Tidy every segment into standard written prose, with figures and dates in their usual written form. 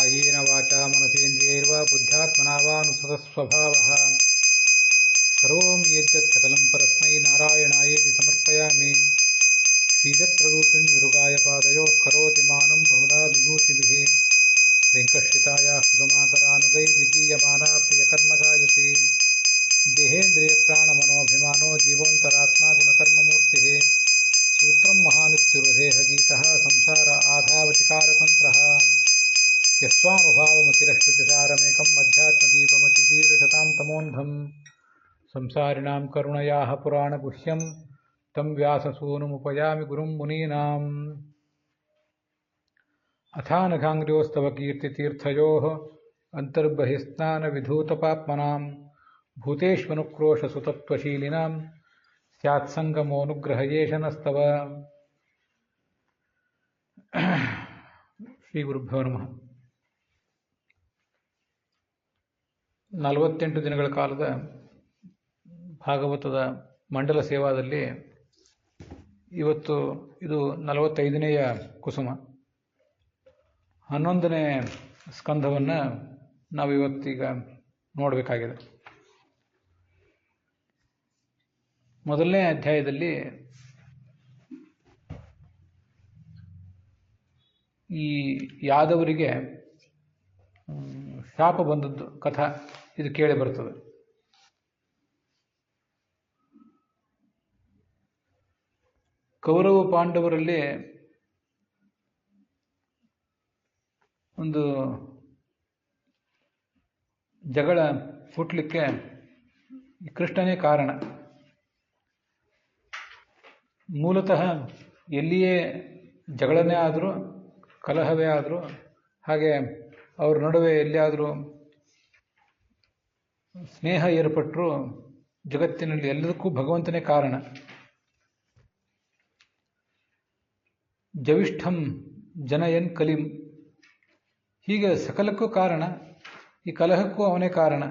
कायेन वाचा मनसेन्द्रियैर्वा बुद्ध्यात्मना वा नुसतस्वभावः सर्वं यद्यत् सकलं परस्मै नारायणायेति समर्पयामि। श्रीदत्तरूपिण्युरुगाय पादयोः करोति मानं बहुधा विभूतिभिः श्रीङ्कर्षितायाः कुसुमाकरानुगैर्विगीयमाना प्रियकर्मगायति देहेन्द्रियप्राणमनोभिमानो जीवोऽन्तरात्मा गुणकर्ममूर्तिः सूत्रं महामित्युरुदेहगीतः संसार आधावतिकारतन्त्रः यस्वानुभावमतिरश्रुतिसारमेकम् अध्यात्मदीपमतितीर्षतां तमोन्धम् संसारिणां करुणयाः पुराणगुह्यं तं व्याससूनुमुपयामि गुरुं मुनीनाम्। अथानघाङ्ग्र्योस्तव कीर्तितीर्थयोः अन्तर्बहिस्नानविधूतपाप्मनां भूतेष्वनुक्रोशसुतत्वशीलिनां स्यात्सङ्गमोऽनुग्रहयेष नस्तव। ಶ್ರೀ ಗುರುಭ್ಯೋ ನಮಃ. 48 ದಿನಗಳ ಕಾಲದ ಭಾಗವತದ ಮಂಡಲ ಸೇವಾದಲ್ಲಿ ಇವತ್ತು ಇದು 45ನೇಯ ಕುಸುಮ, 11ನೇ ಸ್ಕಂಧವನ್ನು ನಾವು ಇವತ್ತೀಗ ನೋಡಬೇಕಾಗಿದೆ. ಮೊದಲನೇ ಅಧ್ಯಾಯದಲ್ಲಿ ಈ ಯಾದವರಿಗೆ ಶಾಪ ಬಂದದ್ದು ಕಥಾ ಇದು ಕೇಳಿ ಬರ್ತದೆ. ಕೌರವ ಪಾಂಡವರಲ್ಲಿ ಒಂದು ಜಗಳ ಹುಟ್ಟಲಿಕ್ಕೆ ಕೃಷ್ಣನೇ ಕಾರಣ. ಮೂಲತಃ ಎಲ್ಲಿಯೇ ಜಗಳನೇ ಆದರೂ, ಕಲಹವೇ ಆದರೂ, ಹಾಗೆ ಅವ್ರ ನಡುವೆ ಎಲ್ಲಿಯಾದರೂ ಸ್ನೇಹ ಏರ್ಪಟ್ಟರೂ ಜಗತ್ತಿನಲ್ಲಿ ಎಲ್ಲದಕ್ಕೂ ಭಗವಂತನೇ ಕಾರಣ. ಜವಿಷ್ಠಂ ಜನಯನ್ ಕಲಿಂ, ಹೀಗೆ ಸಕಲಕ್ಕೂ ಕಾರಣ. ಈ ಕಲಹಕ್ಕೂ ಅವನೇ ಕಾರಣ.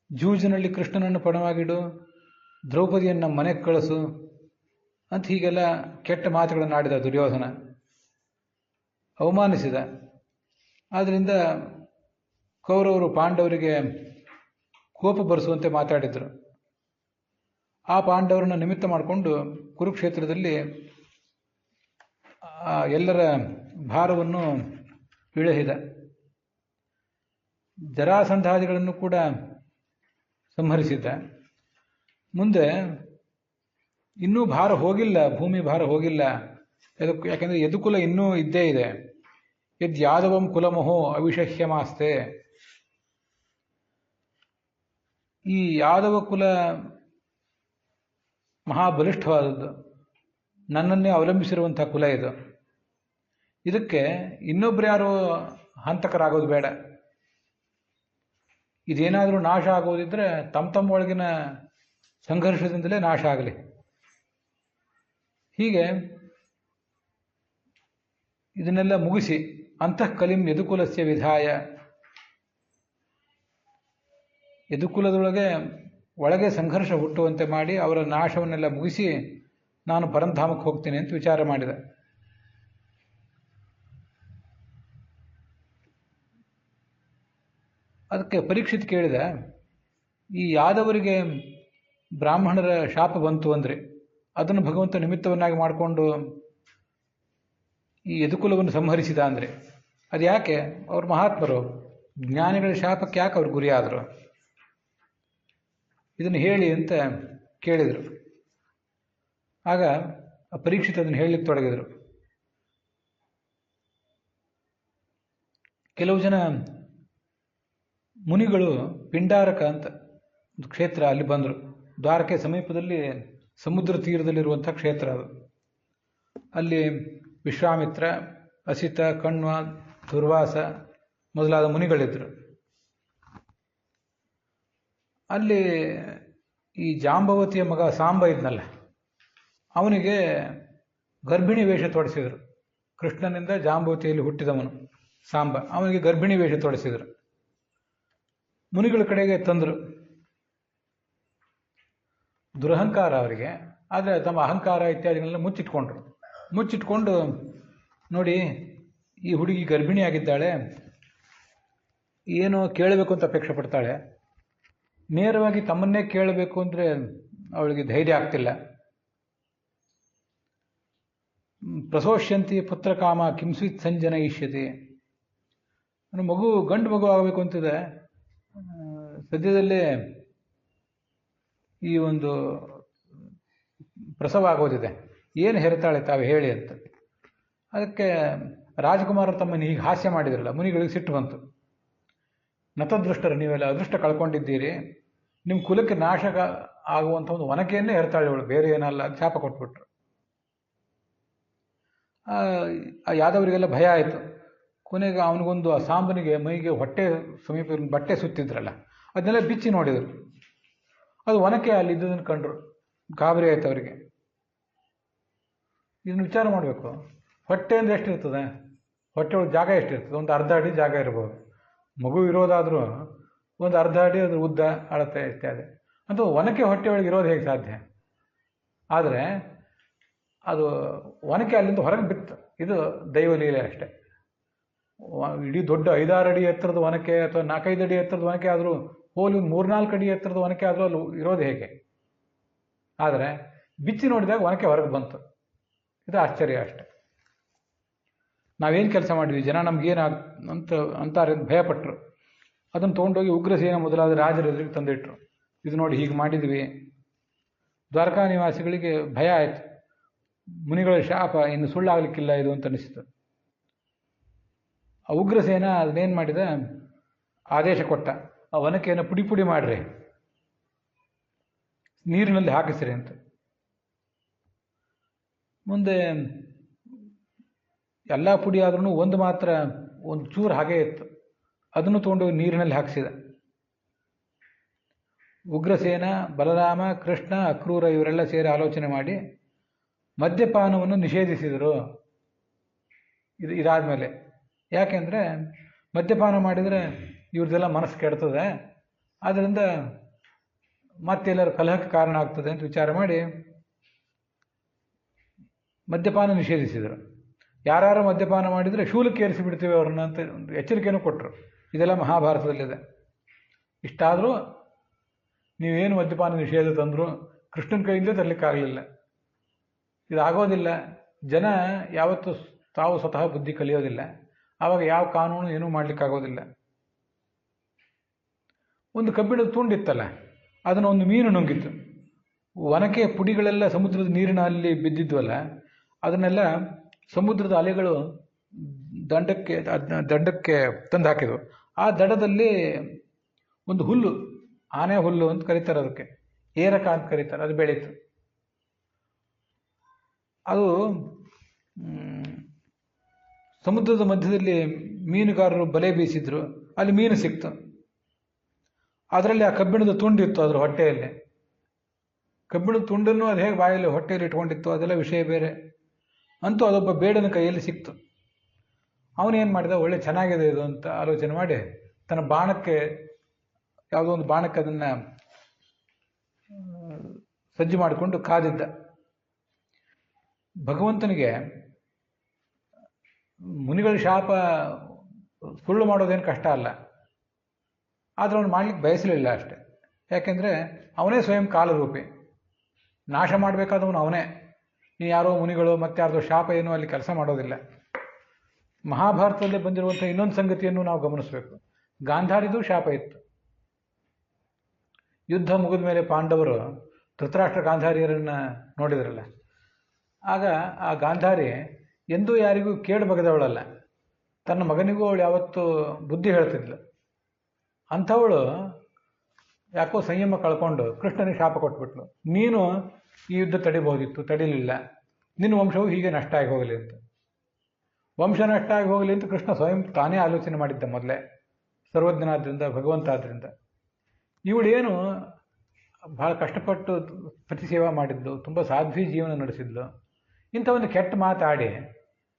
ಜೂಜಿನಲ್ಲಿ ಕೃಷ್ಣನನ್ನು ಪಣವಾಗಿಡು, ದ್ರೌಪದಿಯನ್ನು ಮನೆಗೆ ಕಳಿಸು ಅಂತ ಹೀಗೆಲ್ಲ ಕೆಟ್ಟ ಮಾತುಗಳನ್ನು ಆಡಿದ ದುರ್ಯೋಧನ, ಅವಮಾನಿಸಿದ. ಆದ್ದರಿಂದ ಕೌರವರು ಪಾಂಡವರಿಗೆ ಕೋಪ ಬರೆಸುವಂತೆ ಮಾತಾಡಿದರು. ಆ ಪಾಂಡವರನ್ನು ನಿಮಿತ್ತ ಮಾಡಿಕೊಂಡು ಕುರುಕ್ಷೇತ್ರದಲ್ಲಿ ಎಲ್ಲರ ಭಾರವನ್ನು ಇಳಿಸಿದ. ಜರಾಸಂಧಾದಿಗಳನ್ನು ಕೂಡ ಸಂಹರಿಸಿದ್ದ. ಮುಂದೆ ಇನ್ನೂ ಭಾರ ಹೋಗಿಲ್ಲ, ಭೂಮಿ ಭಾರ ಹೋಗಿಲ್ಲ. ಯಾಕೆಂದರೆ ಯದುಕುಲ ಇನ್ನೂ ಇದ್ದೇ ಇದೆ. ಯದ್ ಯಾದವಂ ಕುಲಮೋಹೋ ಅವಿಷಹ್ಯಮಾಸ್ತೆ. ಈ ಯಾದವ ಕುಲ ಮಹಾಬಲಿಷ್ಠವಾದದ್ದು, ನನ್ನನ್ನೇ ಅವಲಂಬಿಸಿರುವಂಥ ಕುಲ ಇದು. ಇದಕ್ಕೆ ಇನ್ನೊಬ್ರು ಯಾರು ಹಂತಕರಾಗೋದು ಬೇಡ. ಇದೇನಾದರೂ ನಾಶ ಆಗೋದಿದ್ರೆ ತಮ್ಮ ಒಳಗಿನ ಸಂಘರ್ಷದಿಂದಲೇ ನಾಶ ಆಗಲಿ. ಹೀಗೆ ಇದನ್ನೆಲ್ಲ ಮುಗಿಸಿ ಅಂತಃ ಕಲಿಂ ಯದುಕುಲಸ್ಯ ವಿಧಾಯ, ಯದುಕುಲದೊಳಗೆ ಒಳಗೆ ಸಂಘರ್ಷ ಹುಟ್ಟುವಂತೆ ಮಾಡಿ ಅವರ ನಾಶವನ್ನೆಲ್ಲ ಮುಗಿಸಿ ನಾನು ಪರಂಧಾಮಕ್ಕೆ ಹೋಗ್ತೀನಿ ಅಂತ ವಿಚಾರ ಮಾಡಿದ. ಅದಕ್ಕೆ ಪರೀಕ್ಷಿತ್ ಕೇಳಿದ, ಈ ಯಾದವರಿಗೆ ಬ್ರಾಹ್ಮಣರ ಶಾಪ ಬಂತು ಅಂದರೆ ಅದನ್ನು ಭಗವಂತ ನಿಮಿತ್ತವನ್ನಾಗಿ ಮಾಡಿಕೊಂಡು ಈ ಯದುಕುಲವನ್ನು ಸಂಹರಿಸಿದ ಅಂದರೆ ಅದು ಯಾಕೆ? ಅವ್ರು ಮಹಾತ್ಮರು, ಜ್ಞಾನಿಗಳ ಶಾಪಕ್ಕೆ ಯಾಕೆ ಅವ್ರು ಗುರಿಯಾದರು? ಇದನ್ನು ಹೇಳಿ ಅಂತ ಕೇಳಿದರು. ಆಗ ಆ ಪರೀಕ್ಷಿತ್ ಅದನ್ನು ಹೇಳಲಿಕ್ಕೆ ತೊಡಗಿದರು. ಕೆಲವು ಜನ ಮುನಿಗಳು ಪಿಂಡಾರಕ ಅಂತ ಒಂದು ಕ್ಷೇತ್ರ, ಅಲ್ಲಿ ಬಂದರು. ದ್ವಾರಕೆ ಸಮೀಪದಲ್ಲಿ ಸಮುದ್ರ ತೀರದಲ್ಲಿರುವಂಥ ಕ್ಷೇತ್ರ ಅದು. ಅಲ್ಲಿ ವಿಶ್ವಾಮಿತ್ರ, ಅಸಿತ, ಕಣ್ವ, ದುರ್ವಾಸ ಮೊದಲಾದ ಮುನಿಗಳಿದ್ದರು. ಅಲ್ಲಿ ಈ ಜಾಂಬವತಿಯ ಮಗ ಸಾಂಬ ಇದ್ನಲ್ಲ, ಅವನಿಗೆ ಗರ್ಭಿಣಿ ವೇಷ ತೊಡಿಸಿದರು. ಕೃಷ್ಣನಿಂದ ಜಾಂಬವತಿಯಲ್ಲಿ ಹುಟ್ಟಿದವನು ಸಾಂಬ, ಅವನಿಗೆ ಗರ್ಭಿಣಿ ವೇಷ ತೊಡಿಸಿದರು. ಮುನಿಗಳ ಕಡೆಗೆ ತಂದರು. ದುರಹಂಕಾರ ಅವರಿಗೆ, ಆದರೆ ತಮ್ಮ ಅಹಂಕಾರ ಇತ್ಯಾದಿಗಳನ್ನ ಮುಚ್ಚಿಟ್ಕೊಂಡ್ರು. ಮುಚ್ಚಿಟ್ಕೊಂಡು ನೋಡಿ ಈ ಹುಡುಗಿ ಗರ್ಭಿಣಿಯಾಗಿದ್ದಾಳೆ, ಏನೋ ಕೇಳಬೇಕು ಅಂತ ಅಪೇಕ್ಷೆ ಪಡ್ತಾಳೆ. ನೇರವಾಗಿ ತಮ್ಮನ್ನೇ ಕೇಳಬೇಕು ಅಂದರೆ ಅವಳಿಗೆ ಧೈರ್ಯ ಆಗ್ತಿಲ್ಲ. ಪ್ರಸೋಷ್ಯಂತಿ ಪುತ್ರಕಾಮ ಕಿಂಸ್ವಿತ್ ಸಂಜನಯಿಷ್ಯತಿ. ಮಗು ಗಂಡು ಮಗು ಆಗಬೇಕು ಅಂತಿದೆ, ಸದ್ಯದಲ್ಲೇ ಈ ಒಂದು ಪ್ರಸವ ಆಗೋದಿದೆ, ಏನು ಹೆರ್ತಾಳೆ ತಾವು ಹೇಳಿ ಅಂತ. ಅದಕ್ಕೆ ರಾಜಕುಮಾರ ತಮ್ಮನ್ನು ಹೀಗೆ ಹಾಸ್ಯ ಮಾಡಿದ್ರಲ್ಲ, ಮುನಿಗಳಿಗೆ ಸಿಟ್ಟು ಬಂತು. ನತದೃಷ್ಟರು, ನೀವೆಲ್ಲ ಅದೃಷ್ಟ ಕಳ್ಕೊಂಡಿದ್ದೀರಿ, ನಿಮ್ಮ ಕುಲಕ್ಕೆ ನಾಶಕ ಆಗುವಂಥ ಒಂದು ಒನಕೆಯನ್ನೇ ಹೆರ್ತಾಳೆ ಇವಳು, ಬೇರೆ ಏನಲ್ಲ, ಶಾಪ ಕೊಟ್ಬಿಟ್ರು. ಆ ಯಾದವರಿಗೆಲ್ಲ ಭಯ ಆಯಿತು. ಕೊನೆಗೆ ಅವನಿಗೊಂದು ಆ ಸಾಂಬನಿಗೆ ಮೈಗೆ ಹೊಟ್ಟೆ ಸಮೀಪ ಬಟ್ಟೆ ಸುತ್ತಿದ್ರಲ್ಲ, ಅದನ್ನೆಲ್ಲ ಬಿಚ್ಚಿ ನೋಡಿದರು. ಅದು ಒನಕೆ ಅಲ್ಲಿ ಇದ್ದದನ್ನು ಕಂಡ್ರು. ಗಾಬರಿ ಆಯ್ತು ಅವರಿಗೆ. ಇದನ್ನು ವಿಚಾರ ಮಾಡಬೇಕು. ಹೊಟ್ಟೆ ಅಂದರೆ ಎಷ್ಟಿರ್ತದೆ? ಹೊಟ್ಟೆ ಒಳಗೆ ಜಾಗ ಎಷ್ಟಿರ್ತದೆ? ಒಂದು ಅರ್ಧ ಅಡಿ ಜಾಗ ಇರ್ಬೋದು. ಮಗು ಇರೋದಾದರೂ ಒಂದು ಅರ್ಧ ಅಡಿ ಅದ್ರ ಉದ್ದ, ಅಳತೆ ಇತ್ಯಾದಿ. ಅಂತೂ ಒನಕೆ ಹೊಟ್ಟೆ ಒಳಗೆ ಇರೋದು ಹೇಗೆ ಸಾಧ್ಯ? ಆದರೆ ಅದು ಒನಕೆ ಅಲ್ಲಿಂದ ಹೊರಗೆ ಬಿತ್ತು. ಇದು ದೈವಲೀಲೆ ಅಷ್ಟೇ. ಇಡೀ ದೊಡ್ಡ 5-6 ಅಡಿ ಎತ್ತರದ ಒನಕೆ ಅಥವಾ 4-5 ಅಡಿ ಎತ್ತರದ ಒನಕೆ ಆದರೂ ಹೋಲಿ 3-4 ಅಡಿ ಎತ್ತರದ ಒನಕೆ ಆದರೂ ಅಲ್ಲಿ ಇರೋದು ಹೇಗೆ? ಆದರೆ ಬಿಚ್ಚಿ ನೋಡಿದಾಗ ಒನಕೆ ಹೊರಗೆ ಬಂತು. ಇದು ಆಶ್ಚರ್ಯ ಅಷ್ಟೆ. ನಾವೇನು ಕೆಲಸ ಮಾಡಿದ್ವಿ, ಜನ ನಮಗೇನು ಅಂತಾರೆ ಭಯಪಟ್ಟರು. ಅದನ್ನು ತೊಗೊಂಡೋಗಿ ಉಗ್ರಸೇನ ಮೊದಲಾದ ರಾಜರ ಎದುರಿಗೆ ತಂದಿಟ್ರು. ಇದು ನೋಡಿ ಹೀಗೆ ಮಾಡಿದ್ವಿ. ದ್ವಾರಕಾ ನಿವಾಸಿಗಳಿಗೆ ಭಯ ಆಯಿತು. ಮುನಿಗಳ ಶಾಪ ಇನ್ನು ಸುಳ್ಳಾಗಲಿಕ್ಕಿಲ್ಲ ಇದು ಅಂತ ಅನಿಸಿತು. ಆ ಉಗ್ರಸೇನ ಅದನ್ನೇನು ಮಾಡಿದ, ಆದೇಶ ಕೊಟ್ಟ, ಆ ಒನಕೆಯನ್ನು ಪುಡಿ ಪುಡಿ ಮಾಡ್ರಿ, ನೀರಿನಲ್ಲಿ ಹಾಕಿಸ್ರಿ ಅಂತ. ಮುಂದೆ ಎಲ್ಲ ಪುಡಿ ಆದ್ರೂ ಒಂದು ಮಾತ್ರ ಒಂದು ಚೂರು ಹಾಗೆ ಇತ್ತು. ಅದನ್ನು ತೊಗೊಂಡು ನೀರಿನಲ್ಲಿ ಹಾಕಿಸಿದ. ಉಗ್ರಸೇನ, ಬಲರಾಮ, ಕೃಷ್ಣ, ಅಕ್ರೂರ ಇವರೆಲ್ಲ ಸೇರಿ ಆಲೋಚನೆ ಮಾಡಿ ಮದ್ಯಪಾನವನ್ನು ನಿಷೇಧಿಸಿದರು. ಇದಾದಮೇಲೆ ಯಾಕೆಂದರೆ ಮದ್ಯಪಾನ ಮಾಡಿದರೆ ಇವ್ರದ್ದೆಲ್ಲ ಮನಸ್ಸು ಕೆಡ್ತದೆ, ಆದ್ದರಿಂದ ಮತ್ತೆಲ್ಲರೂ ಕಲಹಕ್ಕೆ ಕಾರಣ ಆಗ್ತದೆ ಅಂತ ವಿಚಾರ ಮಾಡಿ ಮದ್ಯಪಾನ ನಿಷೇಧಿಸಿದರು. ಯಾರು ಮದ್ಯಪಾನ ಮಾಡಿದರೆ ಶೂಲಕ್ಕೆ ಏರಿಸಿ ಬಿಡ್ತೀವಿ ಅವ್ರನ್ನ ಅಂತ ಒಂದು ಎಚ್ಚರಿಕೆಯನ್ನು ಕೊಟ್ಟರು. ಇದೆಲ್ಲ ಮಹಾಭಾರತದಲ್ಲಿದೆ. ಇಷ್ಟಾದರೂ ನೀವೇನು ಮದ್ಯಪಾನ ನಿಷೇಧ ತಂದರು ಕೃಷ್ಣನ ಕೈಯಿಂದಲೇ ತರಲಿಕ್ಕಾಗಲಿಲ್ಲ. ಇದಾಗೋದಿಲ್ಲ. ಜನ ಯಾವತ್ತೂ ತಾವು ಸ್ವತಃ ಬುದ್ಧಿ ಕಲಿಯೋದಿಲ್ಲ. ಆವಾಗ ಯಾವ ಕಾನೂನು ಏನೂ ಮಾಡಲಿಕ್ಕಾಗೋದಿಲ್ಲ. ಒಂದು ಕಬ್ಬಿಣದ ತುಂಡಿತ್ತಲ್ಲ, ಅದನ್ನು ಒಂದು ಮೀನು ನುಂಗಿತ್ತು. ಒನಕೆ ಪುಡಿಗಳೆಲ್ಲ ಸಮುದ್ರದ ನೀರಿನ ಅಲ್ಲಿ ಬಿದ್ದಿದ್ವಲ್ಲ, ಅದನ್ನೆಲ್ಲ ಸಮುದ್ರದ ಅಲೆಗಳು ದಂಡಕ್ಕೆ ತಂದು ಹಾಕಿದವು. ಆ ದಡದಲ್ಲಿ ಒಂದು ಹುಲ್ಲು, ಆನೆ ಹುಲ್ಲು ಅಂತ ಕರೀತಾರೆ, ಅದಕ್ಕೆ ಏರಕ ಅಂತ ಕರೀತಾರೆ, ಅದು ಬೆಳೀತು. ಅದು ಸಮುದ್ರದ ಮಧ್ಯದಲ್ಲಿ ಮೀನುಗಾರರು ಬಲೆ ಬೀಸಿದ್ರು, ಅಲ್ಲಿ ಮೀನು ಸಿಕ್ತು. ಅದರಲ್ಲಿ ಆ ಕಬ್ಬಿಣದ ತುಂಡಿತ್ತು ಅದರ ಹೊಟ್ಟೆಯಲ್ಲಿ. ಕಬ್ಬಿಣದ ತುಂಡನ್ನು ಅದು ಹೇಗೆ ಬಾಯಲ್ಲಿ ಹೊಟ್ಟೆಯಲ್ಲಿ ಇಟ್ಕೊಂಡಿತ್ತು ಅದೆಲ್ಲ ವಿಷಯ ಬೇರೆ. ಅಂತೂ ಅದೊಬ್ಬ ಬೇಡನ ಕೈಯಲ್ಲಿ ಸಿಕ್ತು. ಅವನೇನು ಮಾಡಿದ, ಒಳ್ಳೆ ಚೆನ್ನಾಗಿದೆ ಇದು ಅಂತ ಆಲೋಚನೆ ಮಾಡಿ ತನ್ನ ಬಾಣಕ್ಕೆ, ಯಾವುದೋ ಒಂದು ಬಾಣಕ್ಕೆ ಅದನ್ನು ಸಜ್ಜು ಮಾಡಿಕೊಂಡು ಕಾದಿದ್ದ. ಭಗವಂತನಿಗೆ ಮುನಿಗಳ ಶಾಪ ಸುಳ್ಳು ಮಾಡೋದೇನು ಕಷ್ಟ ಅಲ್ಲ. ಆದರೆ ಅವನು ಮಾಡ್ಲಿಕ್ಕೆ ಬಯಸಲಿಲ್ಲ ಅಷ್ಟೆ. ಯಾಕೆಂದರೆ ಅವನೇ ಸ್ವಯಂ ಕಾಲರೂಪಿ, ನಾಶ ಮಾಡಬೇಕಾದವನು ಅವನೇ. ಇನ್ನು ಯಾರೋ ಮುನಿಗಳು ಮತ್ತಾರ್ದೋ ಶಾಪ ಏನೂ ಅಲ್ಲಿ ಕೆಲಸ ಮಾಡೋದಿಲ್ಲ. ಮಹಾಭಾರತದಲ್ಲೇ ಬಂದಿರುವಂಥ ಇನ್ನೊಂದು ಸಂಗತಿಯನ್ನು ನಾವು ಗಮನಿಸಬೇಕು. ಗಾಂಧಾರಿದು ಶಾಪ ಇತ್ತು. ಯುದ್ಧ ಮುಗಿದ ಮೇಲೆ ಪಾಂಡವರು ಧೃತರಾಷ್ಟ್ರ ಗಾಂಧಾರಿಯರನ್ನು ನೋಡಿದ್ರಲ್ಲ, ಆಗ ಆ ಗಾಂಧಾರಿ ಎಂದೂ ಯಾರಿಗೂ ಕೇಡು ಬಗೆದವಳಲ್ಲ. ತನ್ನ ಮಗನಿಗೂ ಅವಳು ಯಾವತ್ತೂ ಬುದ್ಧಿ ಹೇಳ್ತಿದ್ಲು. ಅಂಥವಳು ಯಾಕೋ ಸಂಯಮ ಕಳ್ಕೊಂಡು ಕೃಷ್ಣನಿಗೆ ಶಾಪ ಕೊಟ್ಬಿಟ್ಲು. ನೀನು ಈ ಯುದ್ಧ ತಡಿಬಹುದಿತ್ತು, ತಡಿಲಿಲ್ಲ, ನಿನ್ನ ವಂಶವು ಹೀಗೆ ನಷ್ಟ ಆಗಿ ಹೋಗಲಿ ಅಂತ. ವಂಶ ನಷ್ಟ ಆಗಿ ಹೋಗಲಿ ಅಂತ ಕೃಷ್ಣ ಸ್ವಯಂ ತಾನೇ ಆಲೋಚನೆ ಮಾಡಿದ್ದ ಮೊದಲೇ, ಸರ್ವಜ್ಞನಾದ್ರಿಂದ, ಭಗವಂತ ಆದ್ರಿಂದ. ಇವಳೇನು ಬಹಳ ಕಷ್ಟಪಟ್ಟು ಪ್ರತಿಸೇವಾ ಮಾಡಿದ್ಲು, ತುಂಬ ಸಾಧ್ವಿ ಜೀವನ ನಡೆಸಿದ್ಲು. ಇಂಥ ಒಂದು ಕೆಟ್ಟ ಮಾತಾಡಿ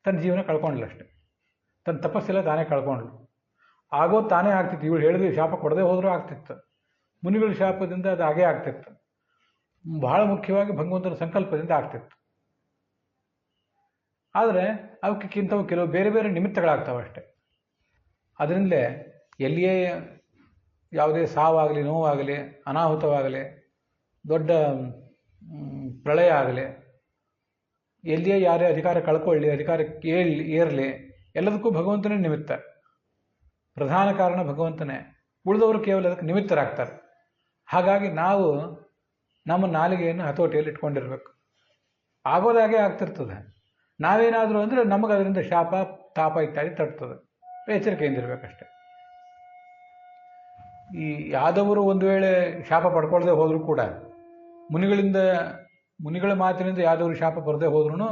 ತನ್ನ ಜೀವನ ಕಳ್ಕೊಂಡ್ಲಷ್ಟೆ. ತನ್ನ ತಪಸ್ಸೆಲ್ಲ ತಾನೇ ಕಳ್ಕೊಂಡ್ಳು. ಆಗೋದು ತಾನೇ ಆಗ್ತಿತ್ತು. ಇವಳು ಹೇಳಿದ್ರೆ ಶಾಪ ಕೊಡದೆ ಹೋದರೂ ಆಗ್ತಿತ್ತು. ಮುನಿಗಳ ಶಾಪದಿಂದ ಅದು ಹಾಗೇ ಆಗ್ತಿತ್ತು. ಬಹಳ ಮುಖ್ಯವಾಗಿ ಭಗವಂತನ ಸಂಕಲ್ಪದಿಂದ ಆಗ್ತಿತ್ತು. ಆದರೆ ಅವಕ್ಕಿಂತವು ಕೆಲವು ಬೇರೆ ಬೇರೆ ನಿಮಿತ್ತಗಳಾಗ್ತವೆ ಅಷ್ಟೆ. ಅದರಿಂದಲೇ ಎಲ್ಲಿಯೇ ಯಾವುದೇ ಸಾವಾಗಲಿ, ನೋವಾಗಲಿ, ಅನಾಹುತವಾಗಲಿ, ದೊಡ್ಡ ಪ್ರಳಯ ಆಗಲಿ, ಎಲ್ಲಿಯೇ ಯಾರೇ ಅಧಿಕಾರ ಕಳ್ಕೊಳ್ಳಿ, ಅಧಿಕಾರಕ್ಕೆ ಏರಲಿ, ಎಲ್ಲದಕ್ಕೂ ಭಗವಂತನೇ ನಿಮಿತ್ತ. ಪ್ರಧಾನ ಕಾರಣ ಭಗವಂತನೇ, ಉಳಿದವರು ಕೇವಲ ಅದಕ್ಕೆ ನಿಮಿತ್ತರಾಗ್ತಾರೆ. ಹಾಗಾಗಿ ನಾವು ನಮ್ಮ ನಾಲಿಗೆಯನ್ನು ಹತೋಟಿಯಲ್ಲಿ ಇಟ್ಕೊಂಡಿರ್ಬೇಕು. ಆಗೋದಾಗೆ ಆಗ್ತಿರ್ತದೆ. ನಾವೇನಾದರೂ ಅಂದರೆ ನಮಗೆ ಅದರಿಂದ ಶಾಪ, ತಾಪ ಇತ್ಯಾದಿ ತಟ್ತದೆ. ಎಚ್ಚರಿಕೆಯಿಂದಿರಬೇಕಷ್ಟೆ. ಈ ಯಾದವರು ಒಂದು ವೇಳೆ ಶಾಪ ಪಡ್ಕೊಳ್ಳದೆ ಹೋದರೂ ಕೂಡ, ಮುನಿಗಳ ಮಾತಿನಿಂದ ಯಾದವರು ಶಾಪ ಬರದೆ ಹೋದ್ರೂ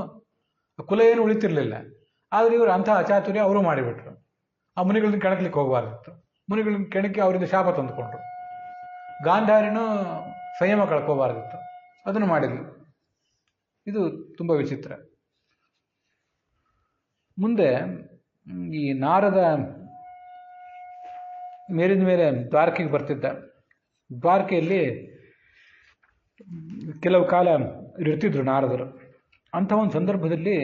ಕುಲ ಏನು ಉಳಿತಿರ್ಲಿಲ್ಲ. ಆದರೆ ಇವರು ಅಂಥ ಅಚಾತುರ್ಯ ಅವರು ಮಾಡಿಬಿಟ್ರು. ಆ ಮುನಿಗಳನ್ನ ಕೆಣಕ್ಲಿಕ್ಕೆ ಹೋಗಬಾರ್ದಿತ್ತು. ಮುನಿಗಳನ್ನ ಕೆಣಕಿ ಅವರಿಂದ ಶಾಪ ತಂದುಕೊಂಡ್ರು. ಗಾಂಧಾರಿನೂ ಸಂಯಮ ಕಳ್ಕೋಬಾರ್ದಿತ್ತು, ಅದನ್ನು ಮಾಡಿದ್ಲು. ಇದು ತುಂಬ ವಿಚಿತ್ರ. ಮುಂದೆ ಈ ನಾರದ ಮೇಲಿನ ಮೇಲೆ ದ್ವಾರಕೆಗೆ ಬರ್ತಿದ್ದ. ದ್ವಾರಕೆಯಲ್ಲಿ ಕೆಲವು ಕಾಲ ಇರ್ತಿದ್ರು ನಾರದರು. ಅಂಥ ಒಂದು ಸಂದರ್ಭದಲ್ಲಿ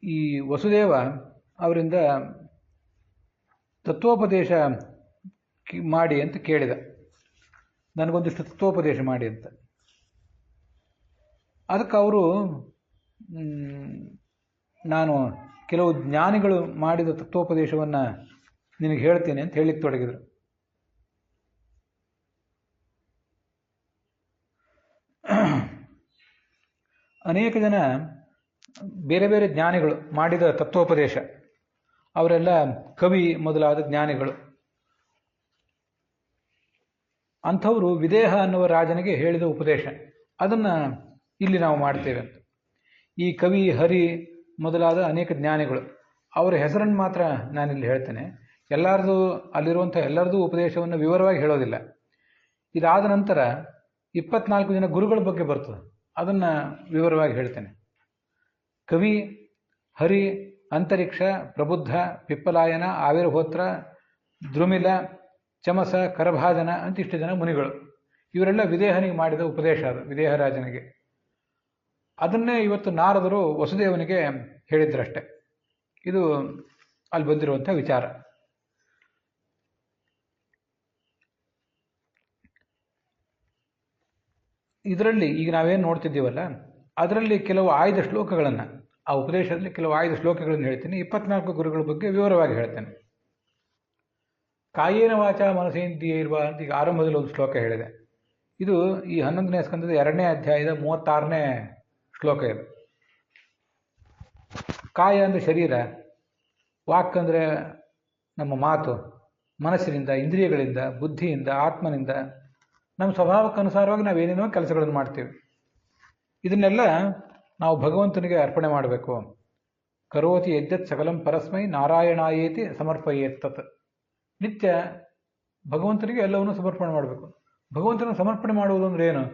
ಈ ವಸುದೇವ ಅವರಿಂದ ತತ್ವೋಪದೇಶ ಮಾಡಿ ಅಂತ ಕೇಳಿದ. ನನಗೊಂದಿಷ್ಟು ತತ್ವೋಪದೇಶ ಮಾಡಿ ಅಂತ. ಅದಕ್ಕೆ ಅವರು ನಾನು ಕೆಲವು ಜ್ಞಾನಿಗಳು ಮಾಡಿದ ತತ್ವೋಪದೇಶವನ್ನು ನಿನಗೆ ಹೇಳ್ತೇನೆ ಅಂತ ಹೇಳಿಕ್ಕೆ ತೊಡಗಿದರು. ಅನೇಕ ಜನ ಬೇರೆ ಬೇರೆ ಜ್ಞಾನಿಗಳು ಮಾಡಿದ ತತ್ವೋಪದೇಶ, ಅವರೆಲ್ಲ ಕವಿ ಮೊದಲಾದ ಜ್ಞಾನಿಗಳು. ಅಂಥವರು ವಿದೇಹ ಅನ್ನುವ ರಾಜನಿಗೆ ಹೇಳಿದ ಉಪದೇಶ, ಅದನ್ನು ಇಲ್ಲಿ ನಾವು ಮಾಡ್ತೇವೆ ಅಂತ. ಈ ಕವಿ, ಹರಿ ಮೊದಲಾದ ಅನೇಕ ಜ್ಞಾನಿಗಳು, ಅವರ ಹೆಸರನ್ನು ಮಾತ್ರ ನಾನಿಲ್ಲಿ ಹೇಳ್ತೇನೆ. ಎಲ್ಲರದು ಅಲ್ಲಿರುವಂಥ ಎಲ್ಲರದೂ ಉಪದೇಶವನ್ನು ವಿವರವಾಗಿ ಹೇಳೋದಿಲ್ಲ. ಇದಾದ ನಂತರ 24 ಜನ ಗುರುಗಳ ಬಗ್ಗೆ ಬರ್ತದೆ, ಅದನ್ನು ವಿವರವಾಗಿ ಹೇಳ್ತೇನೆ. ಕವಿ, ಹರಿ, ಅಂತರಿಕ್ಷ, ಪ್ರಬುದ್ಧ, ಪಿಪ್ಪಲಾಯನ, ಆವಿರ್ಹೋತ್ರ, ದ್ರುಮಿಲ, ಚಮಸ, ಕರಭಾಜನ ಅಂತಿಷ್ಟು ಜನ ಮುನಿಗಳು. ಇವರೆಲ್ಲ ವಿದೇಹನಿಗೆ ಮಾಡಿದ ಉಪದೇಶ ಅದು, ವಿದೇಹರಾಜನಿಗೆ. ಅದನ್ನೇ ಇವತ್ತು ನಾರದರು ವಸುದೇವನಿಗೆ ಹೇಳಿದ್ರಷ್ಟೆ. ಇದು ಅಲ್ಲಿ ಬಂದಿರುವಂಥ ವಿಚಾರ. ಇದರಲ್ಲಿ ಈಗ ನಾವೇನು ನೋಡ್ತಿದ್ದೀವಲ್ಲ, ಅದರಲ್ಲಿ ಕೆಲವು ಆಯ್ದ ಶ್ಲೋಕಗಳನ್ನು, ಆ ಉಪದೇಶದಲ್ಲಿ ಕೆಲವು ಆಯ್ದ ಶ್ಲೋಕಗಳನ್ನು ಹೇಳ್ತೀನಿ. 24 ಗುರುಗಳ ಬಗ್ಗೆ ವಿವರವಾಗಿ ಹೇಳ್ತೇನೆ. ಕಾಯೇನ ವಾಚ ಮನಸೇಂದ್ರಿಯ ಇರುವ ಅಂತ ಈಗ ಆರಂಭದಲ್ಲಿ ಒಂದು ಶ್ಲೋಕ ಹೇಳಿದೆ. ಇದು ಈ 11ನೇ ಸ್ಕಂದದ 2ನೇ ಅಧ್ಯಾಯದ 36ನೇ ಶ್ಲೋಕ ಇದು. ಕಾಯ ಅಂದರೆ ಶರೀರ, ವಾಕ್ ಅಂದರೆ ನಮ್ಮ ಮಾತು, ಮನಸ್ಸಿನಿಂದ, ಇಂದ್ರಿಯಗಳಿಂದ, ಬುದ್ಧಿಯಿಂದ, ಆತ್ಮನಿಂದ, ನಮ್ಮ ಸ್ವಭಾವಕ್ಕನುಸಾರವಾಗಿ ನಾವೇನೇನೋ ಕೆಲಸಗಳನ್ನು ಮಾಡ್ತೀವಿ. ಇದನ್ನೆಲ್ಲ ನಾವು ಭಗವಂತನಿಗೆ ಅರ್ಪಣೆ ಮಾಡಬೇಕು. ಕರೋತಿ ಯಜ್ಜತ್ ಸಕಲಂ ಪರಸ್ಮೈ ನಾರಾಯಣಾಯೇತಿ ಸಮರ್ಪಯೇತ್ತತ್. ನಿತ್ಯ ಭಗವಂತನಿಗೆ ಎಲ್ಲವನ್ನೂ ಸಮರ್ಪಣೆ ಮಾಡಬೇಕು. ಭಗವಂತನ ಸಮರ್ಪಣೆ ಮಾಡುವುದು ಅಂದರೆ ಏನು?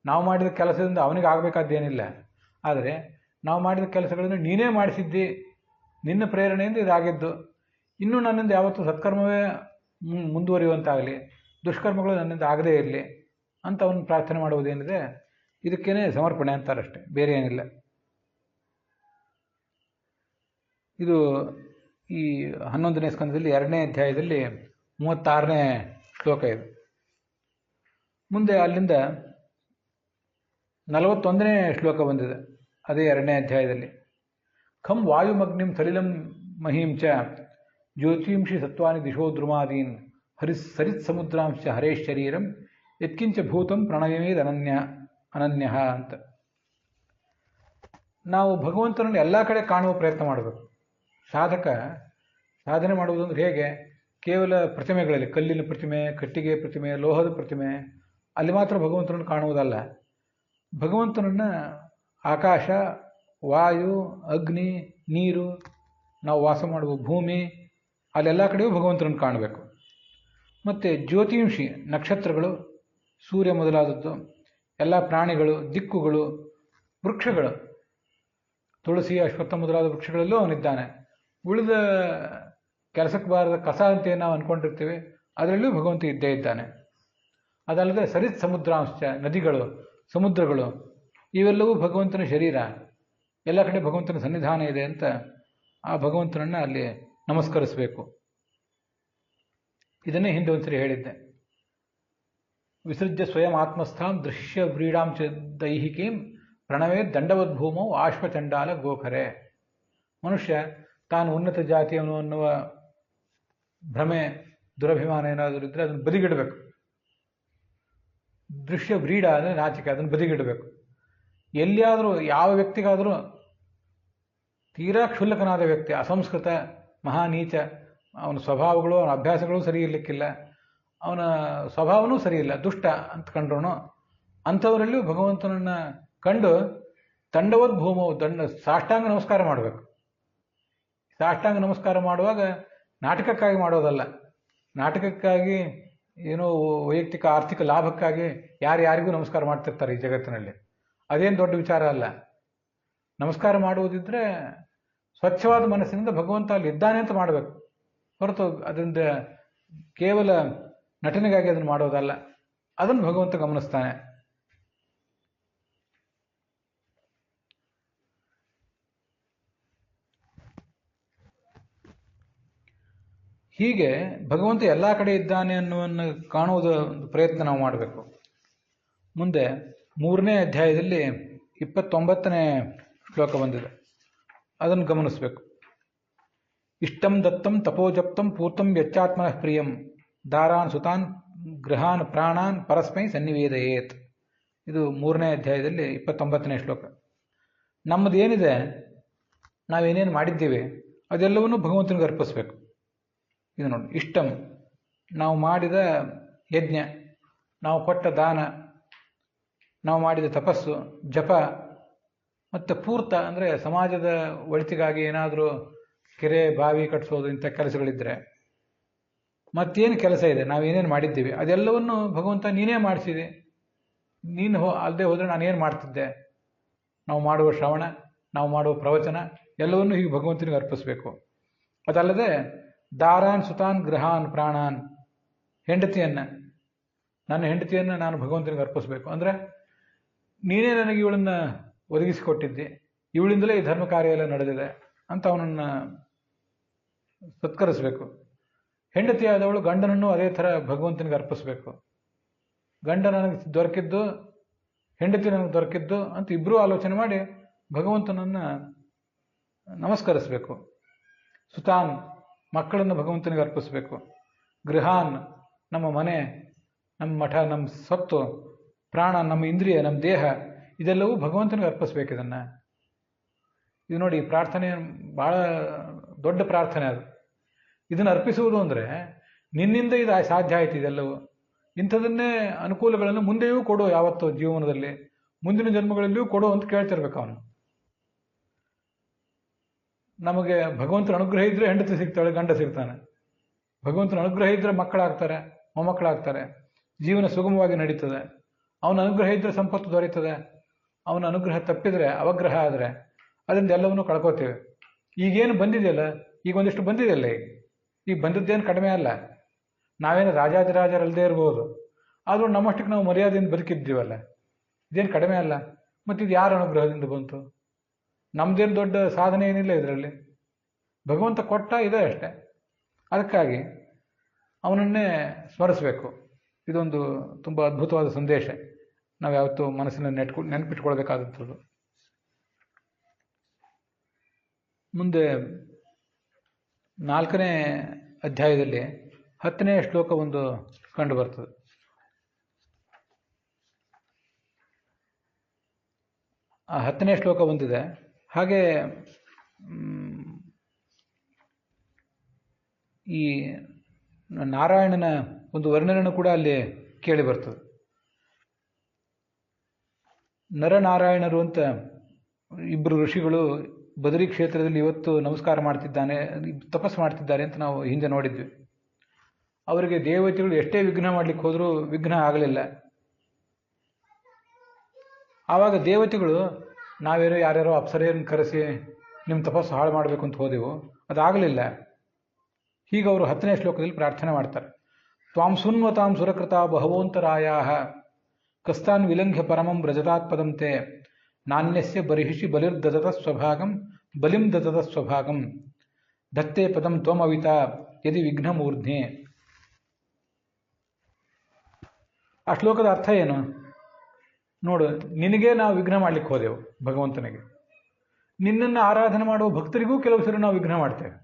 ನಾವು ಮಾಡಿದ ಕೆಲಸದಿಂದ ಅವನಿಗೆ ಆಗಬೇಕಾದ್ದೇನಿಲ್ಲ. ಆದರೆ ನಾವು ಮಾಡಿದ ಕೆಲಸಗಳನ್ನು ನೀನೇ ಮಾಡಿಸಿದ್ದಿ, ನಿನ್ನ ಪ್ರೇರಣೆಯಿಂದ ಇದಾಗಿದ್ದು, ಇನ್ನೂ ನನ್ನಿಂದ ಯಾವತ್ತೂ ಸತ್ಕರ್ಮವೇ ಮುಂದುವರಿಯುವಂತಾಗಲಿ, ದುಷ್ಕರ್ಮಗಳು ನನ್ನಿಂದ ಆಗದೇ ಇರಲಿ ಅಂತ ಅವನು ಪ್ರಾರ್ಥನೆ ಮಾಡುವುದೇನಿದೆ, ಇದಕ್ಕೇನೆ ಸಮರ್ಪಣೆ ಅಂತಾರಷ್ಟೆ, ಬೇರೆ ಏನಿಲ್ಲ. ಇದು ಈ 11ನೇ ಸ್ಕಂದದಲ್ಲಿ 2ನೇ ಅಧ್ಯಾಯದಲ್ಲಿ 36ನೇ ಶ್ಲೋಕ ಇದು. ಮುಂದೆ ಅಲ್ಲಿಂದ 41ನೇ ಶ್ಲೋಕ ಬಂದಿದೆ, ಅದೇ 2ನೇ ಅಧ್ಯಾಯದಲ್ಲಿ. ಖಂ ವಾಯುಮಗ್ನಿಂ ಸಲಿಲಂ ಮಹೀಂಚ ಜ್ಯೋತಿಂಷಿ ಸತ್ವಾನಿ ದಿಶೋ ದ್ರುಮಾದೀನ್ ಸರಿತ್ ಸಮುದ್ರಾಂಶ ಹರೇಶ್ ಶರೀರಂ ಯತ್ಕಿಂಚ ಭೂತಂ ಪ್ರಣಯಮೇದ್ ಅನನ್ಯ ಅಂತ. ನಾವು ಭಗವಂತನನ್ನು ಎಲ್ಲ ಕಡೆ ಕಾಣುವ ಪ್ರಯತ್ನ ಮಾಡಬೇಕು. ಸಾಧನೆ ಮಾಡುವುದಂದ್ರೆ ಹೇಗೆ? ಕೇವಲ ಪ್ರತಿಮೆಗಳಲ್ಲಿ, ಕಲ್ಲಿನ ಪ್ರತಿಮೆ, ಕಟ್ಟಿಗೆ ಪ್ರತಿಮೆ, ಲೋಹದ ಪ್ರತಿಮೆ, ಅಲ್ಲಿ ಮಾತ್ರ ಭಗವಂತನನ್ನು ಕಾಣುವುದಲ್ಲ. ಭಗವಂತನನ್ನು ಆಕಾಶ, ವಾಯು, ಅಗ್ನಿ, ನೀರು, ನಾವು ವಾಸ ಮಾಡುವ ಭೂಮಿ, ಅಲ್ಲೆಲ್ಲ ಕಡೆಯೂ ಭಗವಂತನನ್ನು ಕಾಣಬೇಕು. ಮತ್ತು ಜ್ಯೋತಿಂಷಿ, ನಕ್ಷತ್ರಗಳು, ಸೂರ್ಯ ಮೊದಲಾದದ್ದು, ಎಲ್ಲ ಪ್ರಾಣಿಗಳು, ದಿಕ್ಕುಗಳು, ವೃಕ್ಷಗಳು, ತುಳಸಿ, ಅಶ್ವತ್ಥ ಮೊದಲಾದ ವೃಕ್ಷಗಳಲ್ಲೂ ಅವನಿದ್ದಾನೆ. ಉಳಿದ ಕೆಲಸಕ್ಕೆ ಬಾರದ ಕಸ ಅಂತ ನಾವು ಅಂದ್ಕೊಂಡಿರ್ತೀವಿ, ಅದರಲ್ಲೂ ಭಗವಂತ ಇದ್ದೇ ಇದ್ದಾನೆ. ಅದಲ್ಲದೆ ಸರಿತ್ ಸಮುದ್ರಾಂಶ, ನದಿಗಳು, ಸಮುದ್ರಗಳು, ಇವೆಲ್ಲವೂ ಭಗವಂತನ ಶರೀರ. ಎಲ್ಲ ಕಡೆ ಭಗವಂತನ ಸನ್ನಿಧಾನ ಇದೆ ಅಂತ ಆ ಭಗವಂತನನ್ನು ಅಲ್ಲಿ ನಮಸ್ಕರಿಸಬೇಕು. ಇದನ್ನೇ ಹಿಂದೆ ಒಂದ್ಸರಿ ಹೇಳಿದ್ದೆ. ವಿಸೃಜ್ಯ ಸ್ವಯಂ ಆತ್ಮಸ್ಥಾಂ ದೃಶ್ಯ ವ್ರೀಡಾಂ ಚ ದೈಹಿಕೀಂ ಪ್ರಣವೇ ದಂಡವದ್ಭೂಮೌ ಆಶ್ವಚಂಡಾಲ ಗೋಖರೆ. ಮನುಷ್ಯ ತಾನು ಉನ್ನತ ಜಾತಿಯವನು ಅನ್ನುವ ಭ್ರಮೆ ದುರಭಿಮಾನ ಏನಾದರೂ ಇದ್ದರೆ ಅದನ್ನು ಬದಿಗಿಡಬೇಕು. ದೃಶ್ಯ ವ್ರೀಡ ಅಂದರೆ ನಾಚಿಕೆ, ಅದನ್ನು ಬದಿಗಿಡಬೇಕು. ಎಲ್ಲಿಯಾದರೂ ಯಾವ ವ್ಯಕ್ತಿಗಾದರೂ ತೀರಾ ಕ್ಷುಲ್ಲಕನಾದ ವ್ಯಕ್ತಿ, ಅಸಂಸ್ಕೃತ, ಮಹಾನೀಚ, ಅವನ ಸ್ವಭಾವಗಳು ಅವನ ಅಭ್ಯಾಸಗಳು ಸರಿ ಇರಲಿಕ್ಕಿಲ್ಲ, ಅವನ ಸ್ವಭಾವನೂ ಸರಿ ಇಲ್ಲ, ದುಷ್ಟ ಅಂತ ಕಂಡ್ರು ಅಂಥವರಲ್ಲಿಯೂ ಭಗವಂತನನ್ನು ಕಂಡು ದಂಡವದ್ ಭೂಮವು ಸಾಷ್ಟಾಂಗ ನಮಸ್ಕಾರ ಮಾಡಬೇಕು. ಸಾಷ್ಟಾಂಗ ನಮಸ್ಕಾರ ಮಾಡುವಾಗ ನಾಟಕಕ್ಕಾಗಿ ಮಾಡೋದಲ್ಲ, ನಾಟಕಕ್ಕಾಗಿ ಏನೋ ವೈಯಕ್ತಿಕ ಆರ್ಥಿಕ ಲಾಭಕ್ಕಾಗಿ ಯಾರ್ಯಾರಿಗೂ ನಮಸ್ಕಾರ ಮಾಡ್ತಿರ್ತಾರೆ ಈ ಜಗತ್ತಿನಲ್ಲಿ. ಅದೇನು ದೊಡ್ಡ ವಿಚಾರ ಅಲ್ಲ. ನಮಸ್ಕಾರ ಮಾಡುವುದಿದ್ರೆ ಸ್ವಚ್ಛವಾದ ಮನಸ್ಸಿನಿಂದ ಭಗವಂತ ಅಲ್ಲಿ ಇದ್ದಾನೆ ಅಂತ ಮಾಡಬೇಕು, ಹೊರತು ಅದರಿಂದ ಕೇವಲ ನಟನೆಗಾಗಿ ಅದನ್ನು ಮಾಡೋದಲ್ಲ. ಅದನ್ನು ಭಗವಂತ ಗಮನಿಸ್ತಾನೆ. ಹೀಗೆ ಭಗವಂತ ಎಲ್ಲ ಕಡೆ ಇದ್ದಾನೆ ಅನ್ನುವನ್ನು ಕಾಣುವುದ ಒಂದು ಪ್ರಯತ್ನ ನಾವು ಮಾಡಬೇಕು. ಮುಂದೆ 3ನೇ ಅಧ್ಯಾಯದಲ್ಲಿ 29ನೇ ಶ್ಲೋಕ ಬಂದಿದೆ, ಅದನ್ನು ಗಮನಿಸಬೇಕು. ಇಷ್ಟಂ ದತ್ತಂ ತಪೋಜಪ್ತಂ ಪೂರ್ತಂ ಯಚ್ಚಾತ್ಮನಃ ಪ್ರಿಯಂ ದಾರಾನ್ ಸುತಾನ್ ಗೃಹಾನ್ ಪ್ರಾಣಾನ್ ಪರಸ್ಮೈ ಸನ್ನಿವೇದಯೇತ್. ಇದು 3ನೇ ಅಧ್ಯಾಯದಲ್ಲಿ 29ನೇ ಶ್ಲೋಕ. ನಮ್ಮದೇನಿದೆ, ನಾವೇನೇನು ಮಾಡಿದ್ದೀವಿ ಅದೆಲ್ಲವನ್ನೂ ಭಗವಂತನಿಗೆ ಅರ್ಪಿಸಬೇಕು. ಇದು ನೋಡಿ, ಇಷ್ಟಂ ನಾವು ಮಾಡಿದ ಯಜ್ಞ, ನಾವು ಕೊಟ್ಟ ದಾನ, ನಾವು ಮಾಡಿದ ತಪಸ್ಸು, ಜಪ, ಮತ್ತು ಪೂರ್ತ ಅಂದರೆ ಸಮಾಜದ ಒಳಿತಿಗಾಗಿ ಏನಾದರೂ ಕೆರೆ ಬಾವಿ ಕಟ್ಟಿಸೋದು ಇಂಥ ಕೆಲಸಗಳಿದ್ದರೆ, ಮತ್ತೇನು ಕೆಲಸ ಇದೆ, ನಾವೇನೇನು ಮಾಡಿದ್ದೀವಿ ಅದೆಲ್ಲವನ್ನು ಭಗವಂತ ನೀನೇ ಮಾಡಿಸಿದೆ, ನೀನು ಅಲ್ಲದೆ ಹೋದರೆ ನಾನೇನು ಮಾಡ್ತಿದ್ದೆ. ನಾವು ಮಾಡುವ ಶ್ರವಣ, ನಾವು ಮಾಡುವ ಪ್ರವಚನ ಎಲ್ಲವನ್ನೂ ಹೀಗೆ ಭಗವಂತನಿಗೆ ಅರ್ಪಿಸಬೇಕು. ಅದಲ್ಲದೆ ದಾರಾನ್ ಸುತಾನ್ ಗೃಹಾನ್ ಪ್ರಾಣಾನ್, ನನ್ನ ಹೆಂಡತಿಯನ್ನು ನಾನು ಭಗವಂತನಿಗೆ ಅರ್ಪಿಸಬೇಕು. ಅಂದರೆ ನೀನೇ ನನಗೆ ಇವಳನ್ನು ಒದಗಿಸಿಕೊಟ್ಟಿದ್ದೆ, ಇವಳಿಂದಲೇ ಈ ಧರ್ಮ ಕಾರ್ಯ ಎಲ್ಲ ನಡೆದಿದೆ ಅಂತ ಅವನನ್ನು ಸತ್ಕರಿಸಬೇಕು. ಹೆಂಡತಿಯಾದವಳು ಗಂಡನನ್ನು ಅದೇ ಥರ ಭಗವಂತನಿಗೆ ಅರ್ಪಿಸಬೇಕು. ಗಂಡ ನನಗೆ ದೊರಕಿದ್ದು, ಹೆಂಡತಿ ನನಗೆ ದೊರಕಿದ್ದು ಅಂತ ಇಬ್ಬರೂ ಆಲೋಚನೆ ಮಾಡಿ ಭಗವಂತನನ್ನು ನಮಸ್ಕರಿಸಬೇಕು. ಸುತಾನ್ ಮಕ್ಕಳನ್ನು ಭಗವಂತನಿಗೆ ಅರ್ಪಿಸಬೇಕು. ಗೃಹಾನ್ ನಮ್ಮ ಮನೆ, ನಮ್ಮ ಮಠ, ನಮ್ಮ ಸತ್ತು, ಪ್ರಾಣ, ನಮ್ಮ ಇಂದ್ರಿಯ, ನಮ್ಮ ದೇಹ, ಇದೆಲ್ಲವೂ ಭಗವಂತನಿಗೆ ಅರ್ಪಿಸ್ಬೇಕು. ಇದು ನೋಡಿ, ಪ್ರಾರ್ಥನೆ ಭಾಳ ದೊಡ್ಡ ಪ್ರಾರ್ಥನೆ. ಇದನ್ನು ಅರ್ಪಿಸುವುದು ಅಂದರೆ ನಿನ್ನಿಂದ ಇದು ಸಾಧ್ಯ ಆಯ್ತು, ಇದೆಲ್ಲವೂ ಇಂಥದನ್ನೇ ಅನುಕೂಲಗಳನ್ನು ಮುಂದೆಯೂ ಕೊಡು, ಯಾವತ್ತೂ ಜೀವನದಲ್ಲಿ ಮುಂದಿನ ಜನ್ಮಗಳಲ್ಲಿಯೂ ಕೊಡು ಅಂತ ಕೇಳ್ತಿರ್ಬೇಕು ಅವನು. ನಮಗೆ ಭಗವಂತನ ಅನುಗ್ರಹ ಇದ್ದರೆ ಹೆಂಡತಿ ಸಿಗ್ತಾಳೆ, ಗಂಡ ಸಿಗ್ತಾನೆ. ಭಗವಂತನ ಅನುಗ್ರಹ ಇದ್ದರೆ ಮಕ್ಕಳಾಗ್ತಾರೆ, ಮೊಮ್ಮಕ್ಕಳಾಗ್ತಾರೆ, ಜೀವನ ಸುಗಮವಾಗಿ ನಡೀತದೆ. ಅವನ ಅನುಗ್ರಹ ಇದ್ದರೆ ಸಂಪತ್ತು ದೊರೀತದೆ. ಅವನ ಅನುಗ್ರಹ ತಪ್ಪಿದರೆ, ಅವಗ್ರಹ ಆದರೆ ಅದರಿಂದ ಎಲ್ಲವನ್ನೂ ಕಳ್ಕೋತೇವೆ. ಈಗೇನು ಬಂದಿದೆಯಲ್ಲ, ಈಗ ಒಂದಿಷ್ಟು ಬಂದಿದೆಯಲ್ಲ, ಈಗ ಬಂದದ್ದೇನು ಕಡಿಮೆ ಅಲ್ಲ. ನಾವೇನು ರಾಜಾದಿರಾಜರಲ್ಲದೆ ಇರ್ಬೋದು, ಆದರೂ ನಮ್ಮಷ್ಟಕ್ಕೆ ನಾವು ಮರ್ಯಾದೆಯಿಂದ ಬದುಕಿದ್ದೀವಲ್ಲ, ಇದೇನು ಕಡಿಮೆ ಅಲ್ಲ. ಮತ್ತು ಇದು ಯಾರ ಅನುಗ್ರಹದಿಂದ ಬಂತು? ನಮ್ಮದೇನು ದೊಡ್ಡ ಸಾಧನೆ ಏನಿಲ್ಲ ಇದರಲ್ಲಿ, ಭಗವಂತ ಕೊಟ್ಟ ಇದೆ ಅಷ್ಟೆ. ಅದಕ್ಕಾಗಿ ಅವನನ್ನೇ ಸ್ಮರಿಸಬೇಕು. ಇದೊಂದು ತುಂಬ ಅದ್ಭುತವಾದ ಸಂದೇಶ, ನಾವು ಯಾವತ್ತೂ ಮನಸ್ಸಿನ ನೆನಪಿಟ್ಕೊಳ್ಬೇಕಾದಂಥದ್ದು. ಮುಂದೆ 4ನೇ ಅಧ್ಯಾಯದಲ್ಲಿ 10ನೇ ಶ್ಲೋಕ ಒಂದು ಕಂಡು ಬರ್ತದೆ. ಆ 10ನೇ ಶ್ಲೋಕ ಒಂದಿದೆ. ಹಾಗೆ ಈ ನಾರಾಯಣನ ಒಂದು ವರ್ಣನೆಯನ್ನು ಕೂಡ ಅಲ್ಲಿ ಕೇಳಿ ಬರ್ತದೆ. ನರನಾರಾಯಣರು ಅಂತ ಇಬ್ಬರು ಋಷಿಗಳು ಬದರಿ ಕ್ಷೇತ್ರದಲ್ಲಿ ಇವತ್ತು ನಮಸ್ಕಾರ ಮಾಡ್ತಿದ್ದಾನೆ, ತಪಸ್ಸು ಮಾಡ್ತಿದ್ದಾರೆ ಅಂತ ನಾವು ಹಿಂದೆ ನೋಡಿದ್ವಿ. ಅವರಿಗೆ ದೇವತೆಗಳು ಎಷ್ಟೇ ವಿಘ್ನ ಮಾಡಲಿಕ್ಕೆ ಹೋದರೂ ವಿಘ್ನ ಆಗಲಿಲ್ಲ. ಆವಾಗ ದೇವತೆಗಳು ನಾವೇನೋ ಯಾರ್ಯಾರೋ ಅಪ್ಸರೆಯನ್ನು ಕರೆಸಿ ನಿಮ್ಮ ತಪಸ್ಸು ಹಾಳು ಮಾಡಬೇಕು ಅಂತ ಹೋದೆವು, ಅದಾಗಲಿಲ್ಲ. ಹೀಗೆ ಅವರು 10ನೇ ಶ್ಲೋಕದಲ್ಲಿ ಪ್ರಾರ್ಥನೆ ಮಾಡ್ತಾರೆ. ತ್ವಾಂ ಸುನ್ವತಾಂ ಸುರಕೃತ ಬಹವೋಂತರಾಯ ಕಸ್ತಾನ್ ವಿಲಂಘ್ಯ ಪರಮಂ ವ್ರಜತಾತ್ಪದಂತೆ ನಾಣ್ಯಸ್ಯ ಬರ್ಹಿಷಿ ಬಲಿರ್ದದತ ಸ್ವಭಾಗಂ ಬಲಿಂ ದದತ ಸ್ವಭಾಗಂ ದತ್ತೇ ಪದಂ ತ್ವಮವಿತ ಯದಿ ವಿಘ್ನಮೂರ್ಧ್ನೆ. ಆ ಶ್ಲೋಕದ ಅರ್ಥ ಏನು ನೋಡು. ನಿನಗೆ ನಾವು ವಿಘ್ನ ಮಾಡ್ಲಿಕ್ಕೆ ಹೋದೆವು ಭಗವಂತನಿಗೆ. ನಿನ್ನನ್ನು ಆರಾಧನೆ ಮಾಡುವ ಭಕ್ತರಿಗೂ ಕೆಲವು ಸರಿ ನಾವು ವಿಘ್ನ ಮಾಡ್ತೇವೆ.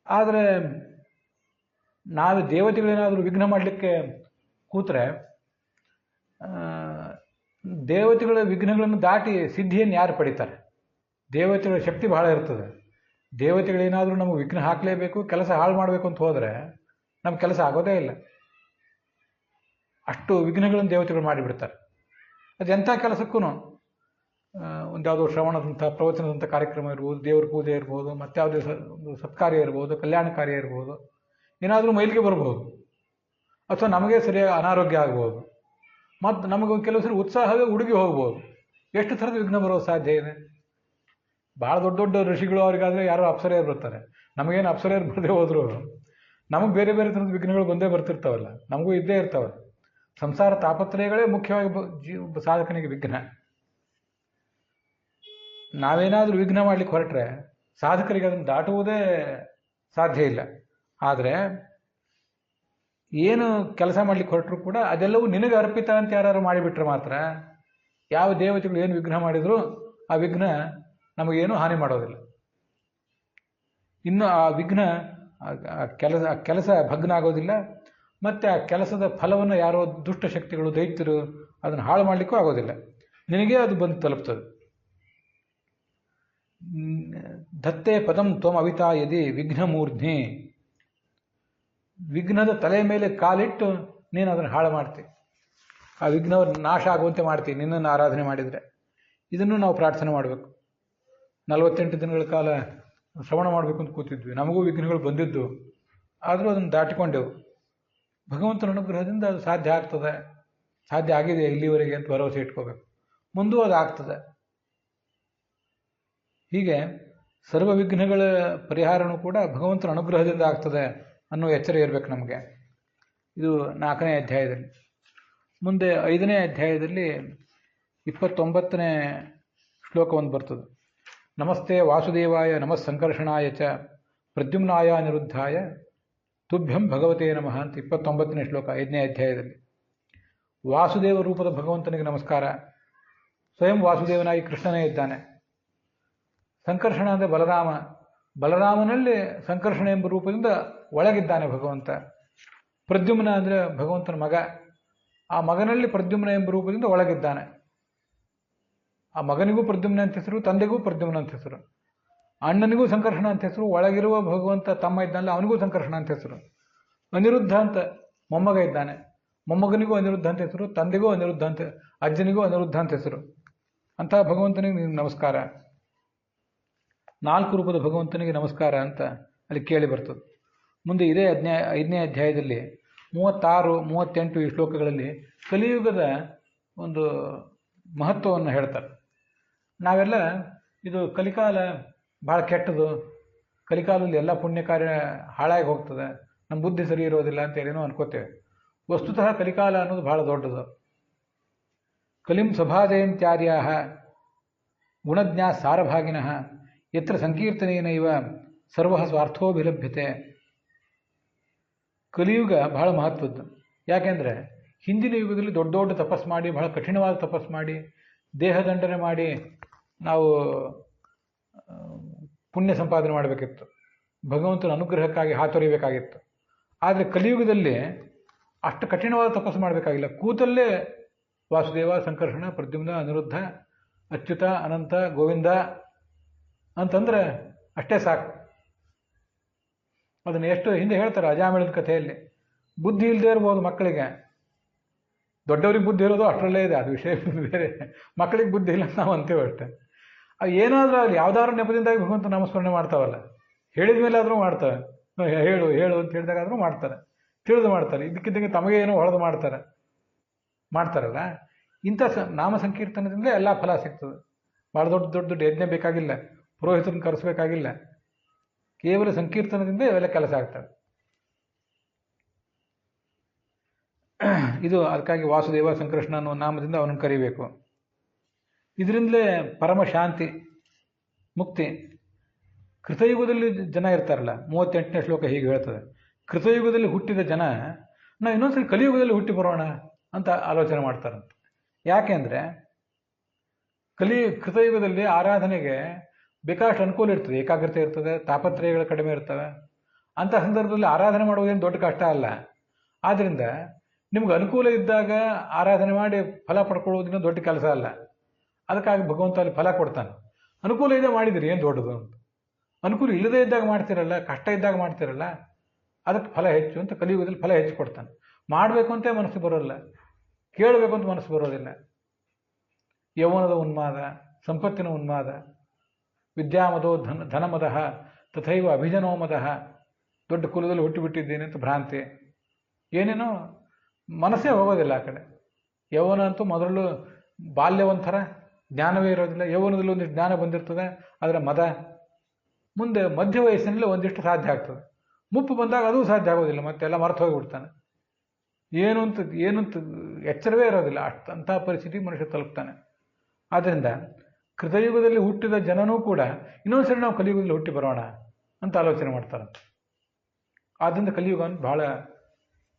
ಆದರೆ ನಾವು ದೇವತೆಗಳೇನಾದರೂ ವಿಘ್ನ ಮಾಡಲಿಕ್ಕೆ ಕೂತ್ರೆ ದೇವತೆಗಳ ವಿಘ್ನಗಳನ್ನು ದಾಟಿ ಸಿದ್ಧಿಯನ್ನು ಯಾರು ಪಡಿತಾರೆ? ದೇವತೆಗಳ ಶಕ್ತಿ ಬಹಳ ಇರ್ತದೆ. ದೇವತೆಗಳೇನಾದರೂ ನಮಗೆ ವಿಘ್ನ ಹಾಕಲೇಬೇಕು, ಕೆಲಸ ಹಾಳು ಮಾಡಬೇಕು ಅಂತ ಹೋದರೆ ನಮ್ಮ ಕೆಲಸ ಆಗೋದೇ ಇಲ್ಲ. ಅಷ್ಟು ವಿಘ್ನಗಳನ್ನು ದೇವತೆಗಳು ಮಾಡಿಬಿಡ್ತಾರೆ. ಅದೆಂಥ ಕೆಲಸಕ್ಕೂ ಒಂದು ಯಾವುದೋ ಶ್ರವಣದಂಥ ಪ್ರವಚನದಂಥ ಕಾರ್ಯಕ್ರಮ ಇರ್ಬೋದು, ದೇವ್ರ ಪೂಜೆ ಇರ್ಬೋದು, ಮತ್ತಾವುದೇ ಒಂದು ಸತ್ಕಾರ್ಯ ಇರ್ಬೋದು, ಕಲ್ಯಾಣ ಕಾರ್ಯ ಇರ್ಬೋದು, ಏನಾದರೂ ಮೈಲಿಗೆ ಬರ್ಬೋದು, ಅಥವಾ ನಮಗೆ ಸರಿಯಾಗಿ ಅನಾರೋಗ್ಯ ಆಗ್ಬೋದು, ಮತ್ತು ನಮಗೆ ಕೆಲವು ಸರಿ ಉತ್ಸಾಹವೇ ಉಡುಗಿ ಹೋಗ್ಬೋದು. ಎಷ್ಟು ಥರದ ವಿಘ್ನ ಬರೋದು ಸಾಧ್ಯ ಇದೆ? ಭಾಳ ದೊಡ್ಡ ದೊಡ್ಡ ಋಷಿಗಳು ಅವರಿಗಾದರೆ ಯಾರೋ ಅಪ್ಸರೆಯರು ಬರ್ತಾರೆ. ನಮಗೇನು ಅಪ್ಸರೆಯರು ಬರದೇ ಹೋದರೂ ನಮಗೆ ಬೇರೆ ಬೇರೆ ಥರದ ವಿಘ್ನಗಳು ಬಂದೇ ಬರ್ತಿರ್ತಾವಲ್ಲ, ನಮಗೂ ಇದ್ದೇ ಇರ್ತಾವೆ. ಸಂಸಾರ ತಾಪತ್ರಯಗಳೇ ಮುಖ್ಯವಾಗಿ ಸಾಧಕನಿಗೆ ವಿಘ್ನ. ನಾವೇನಾದರೂ ವಿಘ್ನ ಮಾಡಲಿಕ್ಕೆ ಹೊರಟ್ರೆ ಸಾಧಕರಿಗೆ ಅದನ್ನು ದಾಟುವುದೇ ಸಾಧ್ಯ ಇಲ್ಲ. ಆದರೆ ಏನು ಕೆಲಸ ಮಾಡಲಿಕ್ಕೆ ಹೊರಟರು ಕೂಡ ಅದೆಲ್ಲವೂ ನಿನಗೆ ಅರ್ಪಿತ ಅಂತ ಯಾರು ಮಾಡಿಬಿಟ್ರೆ ಮಾತ್ರ, ಯಾವ ದೇವತೆಗಳು ಏನು ವಿಘ್ನ ಮಾಡಿದರೂ ಆ ವಿಘ್ನ ನಮಗೇನೂ ಹಾನಿ ಮಾಡೋದಿಲ್ಲ. ಇನ್ನು ಆ ವಿಘ್ನ ಕೆಲಸ ಭಗ್ನ ಆಗೋದಿಲ್ಲ. ಮತ್ತು ಆ ಕೆಲಸದ ಫಲವನ್ನು ಯಾರೋ ದುಷ್ಟಶಕ್ತಿಗಳು, ದೈತ್ಯರು ಅದನ್ನು ಹಾಳು ಮಾಡಲಿಕ್ಕೂ ಆಗೋದಿಲ್ಲ. ನಿನಗೇ ಅದು ಬಂದು ತಲುಪ್ತದೆ. ದತ್ತೇ ಪದಂ ತ್ವಂ ಅವಿತಾ ಯದಿ ವಿಘ್ನಮೂರ್ಧ್ನಿ. ವಿಘ್ನದ ತಲೆ ಮೇಲೆ ಕಾಲಿಟ್ಟು ನೀನು ಅದನ್ನು ಹಾಳು ಮಾಡ್ತಿ, ಆ ವಿಘ್ನವನ್ನು ನಾಶ ಆಗುವಂತೆ ಮಾಡ್ತೀವಿ ನಿನ್ನನ್ನು ಆರಾಧನೆ ಮಾಡಿದರೆ. ಇದನ್ನು ನಾವು ಪ್ರಾರ್ಥನೆ ಮಾಡಬೇಕು. 48 ದಿನಗಳ ಕಾಲ ಶ್ರವಣ ಮಾಡಬೇಕು ಅಂತ ಕೂತಿದ್ವಿ, ನಮಗೂ ವಿಘ್ನಗಳು ಬಂದಿದ್ದು, ಆದರೂ ಅದನ್ನು ದಾಟಿಕೊಂಡೆವು. ಭಗವಂತನ ಅನುಗ್ರಹದಿಂದ ಅದು ಸಾಧ್ಯ ಆಗ್ತದೆ, ಸಾಧ್ಯ ಆಗಿದೆ ಇಲ್ಲಿವರೆಗೆ ಅಂತ ಭರವಸೆ ಇಟ್ಕೋಬೇಕು. ಮುಂದೂ ಅದು ಆಗ್ತದೆ. ಹೀಗೆ ಸರ್ವ ವಿಘ್ನಗಳ ಪರಿಹಾರನೂ ಕೂಡ ಭಗವಂತನ ಅನುಗ್ರಹದಿಂದ ಆಗ್ತದೆ ಅನ್ನೋ ಎಚ್ಚರ ಇರಬೇಕು ನಮಗೆ. ಇದು 4ನೇ ಅಧ್ಯಾಯದಲ್ಲಿ. ಮುಂದೆ 5ನೇ ಅಧ್ಯಾಯದಲ್ಲಿ 29ನೇ ಶ್ಲೋಕ ಒಂದು ಬರ್ತದೆ. ನಮಸ್ತೆ ವಾಸುದೇವಾಯ ನಮಃ ಸಂಕರ್ಷಣಾಯ ಚ ಪ್ರದ್ಯುಮ್ನಾಯ ಅನಿರುದ್ಧಾಯ ತುಭ್ಯಂ ಭಗವತೇ ನಮಃ ಅಂತ 29ನೇ ಶ್ಲೋಕ 5ನೇ ಅಧ್ಯಾಯದಲ್ಲಿ. ವಾಸುದೇವ ರೂಪದ ಭಗವಂತನಿಗೆ ನಮಸ್ಕಾರ. ಸ್ವಯಂ ವಾಸುದೇವನಾಗಿ ಕೃಷ್ಣನೇ ಇದ್ದಾನೆ. ಸಂಕರ್ಷಣ ಅಂದರೆ ಬಲರಾಮ. ಬಲರಾಮನಲ್ಲಿ ಸಂಕರ್ಷಣ ಎಂಬ ರೂಪದಿಂದ ಒಳಗಿದ್ದಾನೆ ಭಗವಂತ. ಪ್ರದ್ಯುಮ್ನ ಅಂದರೆ ಭಗವಂತನ ಮಗ. ಆ ಮಗನಲ್ಲಿ ಪ್ರದ್ಯುಮ್ನ ಎಂಬ ರೂಪದಿಂದ ಒಳಗಿದ್ದಾನೆ. ಆ ಮಗನಿಗೂ ಪ್ರದ್ಯುಮ್ನ ಅಂತ ಹೆಸರು, ತಂದೆಗೂ ಪ್ರದ್ಯುಮ್ನ ಅಂತ ಹೆಸರು, ಅಣ್ಣನಿಗೂ ಸಂಕರ್ಷಣ ಅಂತ ಹೆಸರು. ಒಳಗಿರುವ ಭಗವಂತ ತಮ್ಮ ಇದ್ದಾನಲ್ಲ ಅವನಿಗೂ ಸಂಕರ್ಷಣ ಅಂತ ಹೆಸರು. ಅನಿರುದ್ಧ ಅಂತ ಮೊಮ್ಮಗ ಇದ್ದಾನೆ, ಮೊಮ್ಮಗನಿಗೂ ಅನಿರುದ್ಧ ಅಂತ ಹೆಸರು, ತಂದೆಗೂ ಅನಿರುದ್ಧ ಅಂತ, ಅಜ್ಜನಿಗೂ ಅನಿರುದ್ಧ ಅಂತ ಹೆಸರು. ಅಂತಹ ಭಗವಂತನಿಗೆ ನೀನು ನಮಸ್ಕಾರ. 4 ರೂಪದ ಭಗವಂತನಿಗೆ ನಮಸ್ಕಾರ ಅಂತ ಅಲ್ಲಿ ಕೇಳಿ ಬರ್ತದೆ. ಮುಂದೆ ಇದೇ 5ನೇ ಅಧ್ಯಾಯದಲ್ಲಿ 36, 38 ಈ ಶ್ಲೋಕಗಳಲ್ಲಿ ಕಲಿಯುಗದ ಒಂದು ಮಹತ್ವವನ್ನು ಹೇಳ್ತಾರೆ. ನಾವೆಲ್ಲ ಇದು ಕಲಿಕಾಲ ಭಾಳ ಕೆಟ್ಟದು, ಕಲಿಕಾಲದಲ್ಲಿ ಎಲ್ಲ ಪುಣ್ಯ ಕಾರ್ಯ ಹಾಳಾಗಿ ಹೋಗ್ತದೆ, ನಮ್ಮ ಬುದ್ಧಿ ಸರಿ ಇರೋದಿಲ್ಲ ಅಂತೇಳೇನೋ ಅನ್ಕೋತೇವೆ. ವಸ್ತುತಃ ಕಲಿಕಾಲ ಅನ್ನೋದು ಭಾಳ ದೊಡ್ಡದು. ಕಲಿಂ ಸ್ವಭಾಜಯಂತ್ಯಾರ್ಯಾ ಗುಣಜ್ಞಾ ಸಾರಭಾಗಿನಃ ಯತ್ರ ಸಂಕೀರ್ತನೇನ ಇವ ಸರ್ವ ಸ್ವಾರ್ಥೋಭಿಲಭ್ಯತೆ. ಕಲಿಯುಗ ಬಹಳ ಮಹತ್ವದ್ದು. ಯಾಕೆಂದರೆ ಹಿಂದಿನ ಯುಗದಲ್ಲಿ ದೊಡ್ಡ ದೊಡ್ಡ ತಪಸ್ಸು ಮಾಡಿ, ಬಹಳ ಕಠಿಣವಾದ ತಪಸ್ಸು ಮಾಡಿ, ದೇಹದಂಡನೆ ಮಾಡಿ ನಾವು ಪುಣ್ಯ ಸಂಪಾದನೆ ಮಾಡಬೇಕಿತ್ತು, ಭಗವಂತನ ಅನುಗ್ರಹಕ್ಕಾಗಿ ಹಾತೊರಿಬೇಕಾಗಿತ್ತು. ಆದರೆ ಕಲಿಯುಗದಲ್ಲಿ ಅಷ್ಟು ಕಠಿಣವಾದ ತಪಸ್ಸು ಮಾಡಬೇಕಾಗಿಲ್ಲ. ಕೂತಲ್ಲೇ ವಾಸುದೇವ, ಸಂಕರ್ಷಣ, ಪ್ರದ್ಯುಮ್ನ, ಅನಿರುದ್ಧ, ಅಚ್ಯುತ, ಅನಂತ, ಗೋವಿಂದ ಅಂತಂದರೆ ಅಷ್ಟೇ ಸಾಕು. ಅದನ್ನು ಎಷ್ಟು ಹಿಂದೆ ಹೇಳ್ತಾರೆ ಅಜಾಮಿಳದ ಕಥೆಯಲ್ಲಿ. ಬುದ್ಧಿ ಇಲ್ಲದೆ ಇರ್ಬೋದು ಮಕ್ಕಳಿಗೆ, ದೊಡ್ಡವ್ರಿಗೆ ಬುದ್ಧಿ ಇರೋದು ಅಷ್ಟರಲ್ಲೇ ಇದೆ, ಅದು ವಿಷಯ ಬೇರೆ. ಮಕ್ಕಳಿಗೆ ಬುದ್ಧಿ ಇಲ್ಲ ನಾವು ಅಂತೇವೆ ಅಷ್ಟೇ. ಏನಾದರೂ ಆಗಲಿ ಯಾವುದಾದ್ರೂ ನೆಪದಿಂದಾಗಿ ಭಗವಂತ ನಾಮಸ್ಮರಣೆ ಮಾಡ್ತಾವಲ್ಲ, ಹೇಳಿದ ಮೇಲೆ ಆದರೂ ಮಾಡ್ತಾರೆ. ಹೇಳು ಹೇಳು ಅಂತ ಹೇಳಿದಾಗಾದರೂ ಮಾಡ್ತಾರೆ, ತಿಳಿದು ಮಾಡ್ತಾರೆ, ಇದಕ್ಕಿದ್ದಂಗೆ ತಮಗೆ ಏನೋ ಹೊಡೆದು ಮಾಡ್ತಾರಲ್ಲ. ಇಂಥ ನಾಮ ಸಂಕೀರ್ತನದಿಂದ ಎಲ್ಲ ಫಲ ಸಿಗ್ತದೆ. ಭಾಳ ದೊಡ್ಡ ದೊಡ್ಡ ಯಜ್ಞ ಬೇಕಾಗಿಲ್ಲ, ಪುರೋಹಿತರನ್ನು ಕರೆಸಬೇಕಾಗಿಲ್ಲ, ಕೇವಲ ಸಂಕೀರ್ತನದಿಂದ ಇವೆಲ್ಲ ಕೆಲಸ ಆಗ್ತವೆ. ಇದು ಅದಕ್ಕಾಗಿ ವಾಸುದೇವ ಸಂಕೃಷ್ಣ ಅನ್ನೋ ನಾಮದಿಂದ ಅವನನ್ನು ಕರಿಬೇಕು. ಇದರಿಂದಲೇ ಪರಮ ಶಾಂತಿ ಮುಕ್ತಿ. ಕೃತಯುಗದಲ್ಲಿ ಜನ ಇರ್ತಾರಲ್ಲ, 38ನೇ ಶ್ಲೋಕ ಹೀಗೆ ಹೇಳ್ತದೆ, ಕೃತಯುಗದಲ್ಲಿ ಹುಟ್ಟಿದ ಜನ ನಾವು ಇನ್ನೊಂದ್ಸರಿ ಕಲಿಯುಗದಲ್ಲಿ ಹುಟ್ಟಿ ಬರೋಣ ಅಂತ ಆಲೋಚನೆ ಮಾಡ್ತಾರಂತೆ. ಯಾಕೆಂದರೆ ಕೃತಯುಗದಲ್ಲಿ ಆರಾಧನೆಗೆ ಬೇಕಾಷ್ಟು ಅನುಕೂಲ ಇರ್ತದೆ, ಏಕಾಗ್ರತೆ ಇರ್ತದೆ, ತಾಪತ್ರಯಗಳು ಕಡಿಮೆ ಇರ್ತವೆ. ಅಂಥ ಸಂದರ್ಭದಲ್ಲಿ ಆರಾಧನೆ ಮಾಡೋದೇನು ದೊಡ್ಡ ಕಷ್ಟ ಅಲ್ಲ. ಆದ್ದರಿಂದ ನಿಮ್ಗೆ ಅನುಕೂಲ ಇದ್ದಾಗ ಆರಾಧನೆ ಮಾಡಿ ಫಲ ಪಡ್ಕೊಳ್ಳೋದಿನ ದೊಡ್ಡ ಕೆಲಸ ಅಲ್ಲ. ಅದಕ್ಕಾಗಿ ಭಗವಂತ ಅಲ್ಲಿ ಫಲ ಕೊಡ್ತಾನೆ. ಅನುಕೂಲ ಇದೆ ಮಾಡಿದಿರಿ ಏನು ದೊಡ್ಡದು ಅಂತ. ಅನುಕೂಲ ಇಲ್ಲದೇ ಇದ್ದಾಗ ಮಾಡ್ತಿರಲ್ಲ, ಕಷ್ಟ ಇದ್ದಾಗ ಮಾಡ್ತಿರಲ್ಲ, ಅದಕ್ಕೆ ಫಲ ಹೆಚ್ಚು ಅಂತ ಕಲಿಯುಗದಲ್ಲಿ ಫಲ ಹೆಚ್ಚು ಕೊಡ್ತಾನೆ. ಮಾಡಬೇಕು ಅಂತ ಮನಸ್ಸು ಬರೋಲ್ಲ, ಕೇಳಬೇಕು ಅಂತ ಮನಸ್ಸು ಬರೋದಿಲ್ಲ. ಯೌವನದ ಉನ್ಮಾದ, ಸಂಪತ್ತಿನ ಉನ್ಮಾದ, ವಿದ್ಯಾಮದೋ ಧನಮದ ತಥೈವ ಅಭಿಜನೋಮದ, ದೊಡ್ಡ ಕುಲದಲ್ಲಿ ಹುಟ್ಟಿಬಿಟ್ಟಿದ್ದೀನಿ ಅಂತ ಭ್ರಾಂತಿ, ಏನೇನೋ ಮನಸ್ಸೇ ಹೋಗೋದಿಲ್ಲ ಆ ಕಡೆ. ಯೌವನ ಅಂತೂ ಮೊದಲು ಬಾಲ್ಯ ಒಂಥರ ಜ್ಞಾನವೇ ಇರೋದಿಲ್ಲ. ಯೌವನದಲ್ಲಿ ಒಂದಿಷ್ಟು ಜ್ಞಾನ ಬಂದಿರ್ತದೆ, ಅದರ ಮದ. ಮುಂದೆ ಮಧ್ಯ ವಯಸ್ಸಿನಲ್ಲಿ ಒಂದಿಷ್ಟು ಸಾಧ್ಯ ಆಗ್ತದೆ. ಮುಪ್ಪು ಬಂದಾಗ ಅದೂ ಸಾಧ್ಯ ಆಗೋದಿಲ್ಲ, ಮತ್ತೆಲ್ಲ ಮರೆತು ಹೋಗಿಬಿಡ್ತಾನೆ. ಏನಂತ ಎಚ್ಚರವೇ ಇರೋದಿಲ್ಲ. ಅಂತಹ ಪರಿಸ್ಥಿತಿ ಮನುಷ್ಯ ತಲುಪ್ತಾನೆ. ಆದ್ದರಿಂದ ಕೃತಯುಗದಲ್ಲಿ ಹುಟ್ಟಿದ ಜನನೂ ಕೂಡ ಇನ್ನೊಂದ್ಸರಿ ನಾವು ಕಲಿಯುಗದಲ್ಲಿ ಹುಟ್ಟಿ ಬರೋಣ ಅಂತ ಆಲೋಚನೆ ಮಾಡ್ತಾರೆ. ಆದ್ದರಿಂದ ಕಲಿಯುಗ ಬಹಳ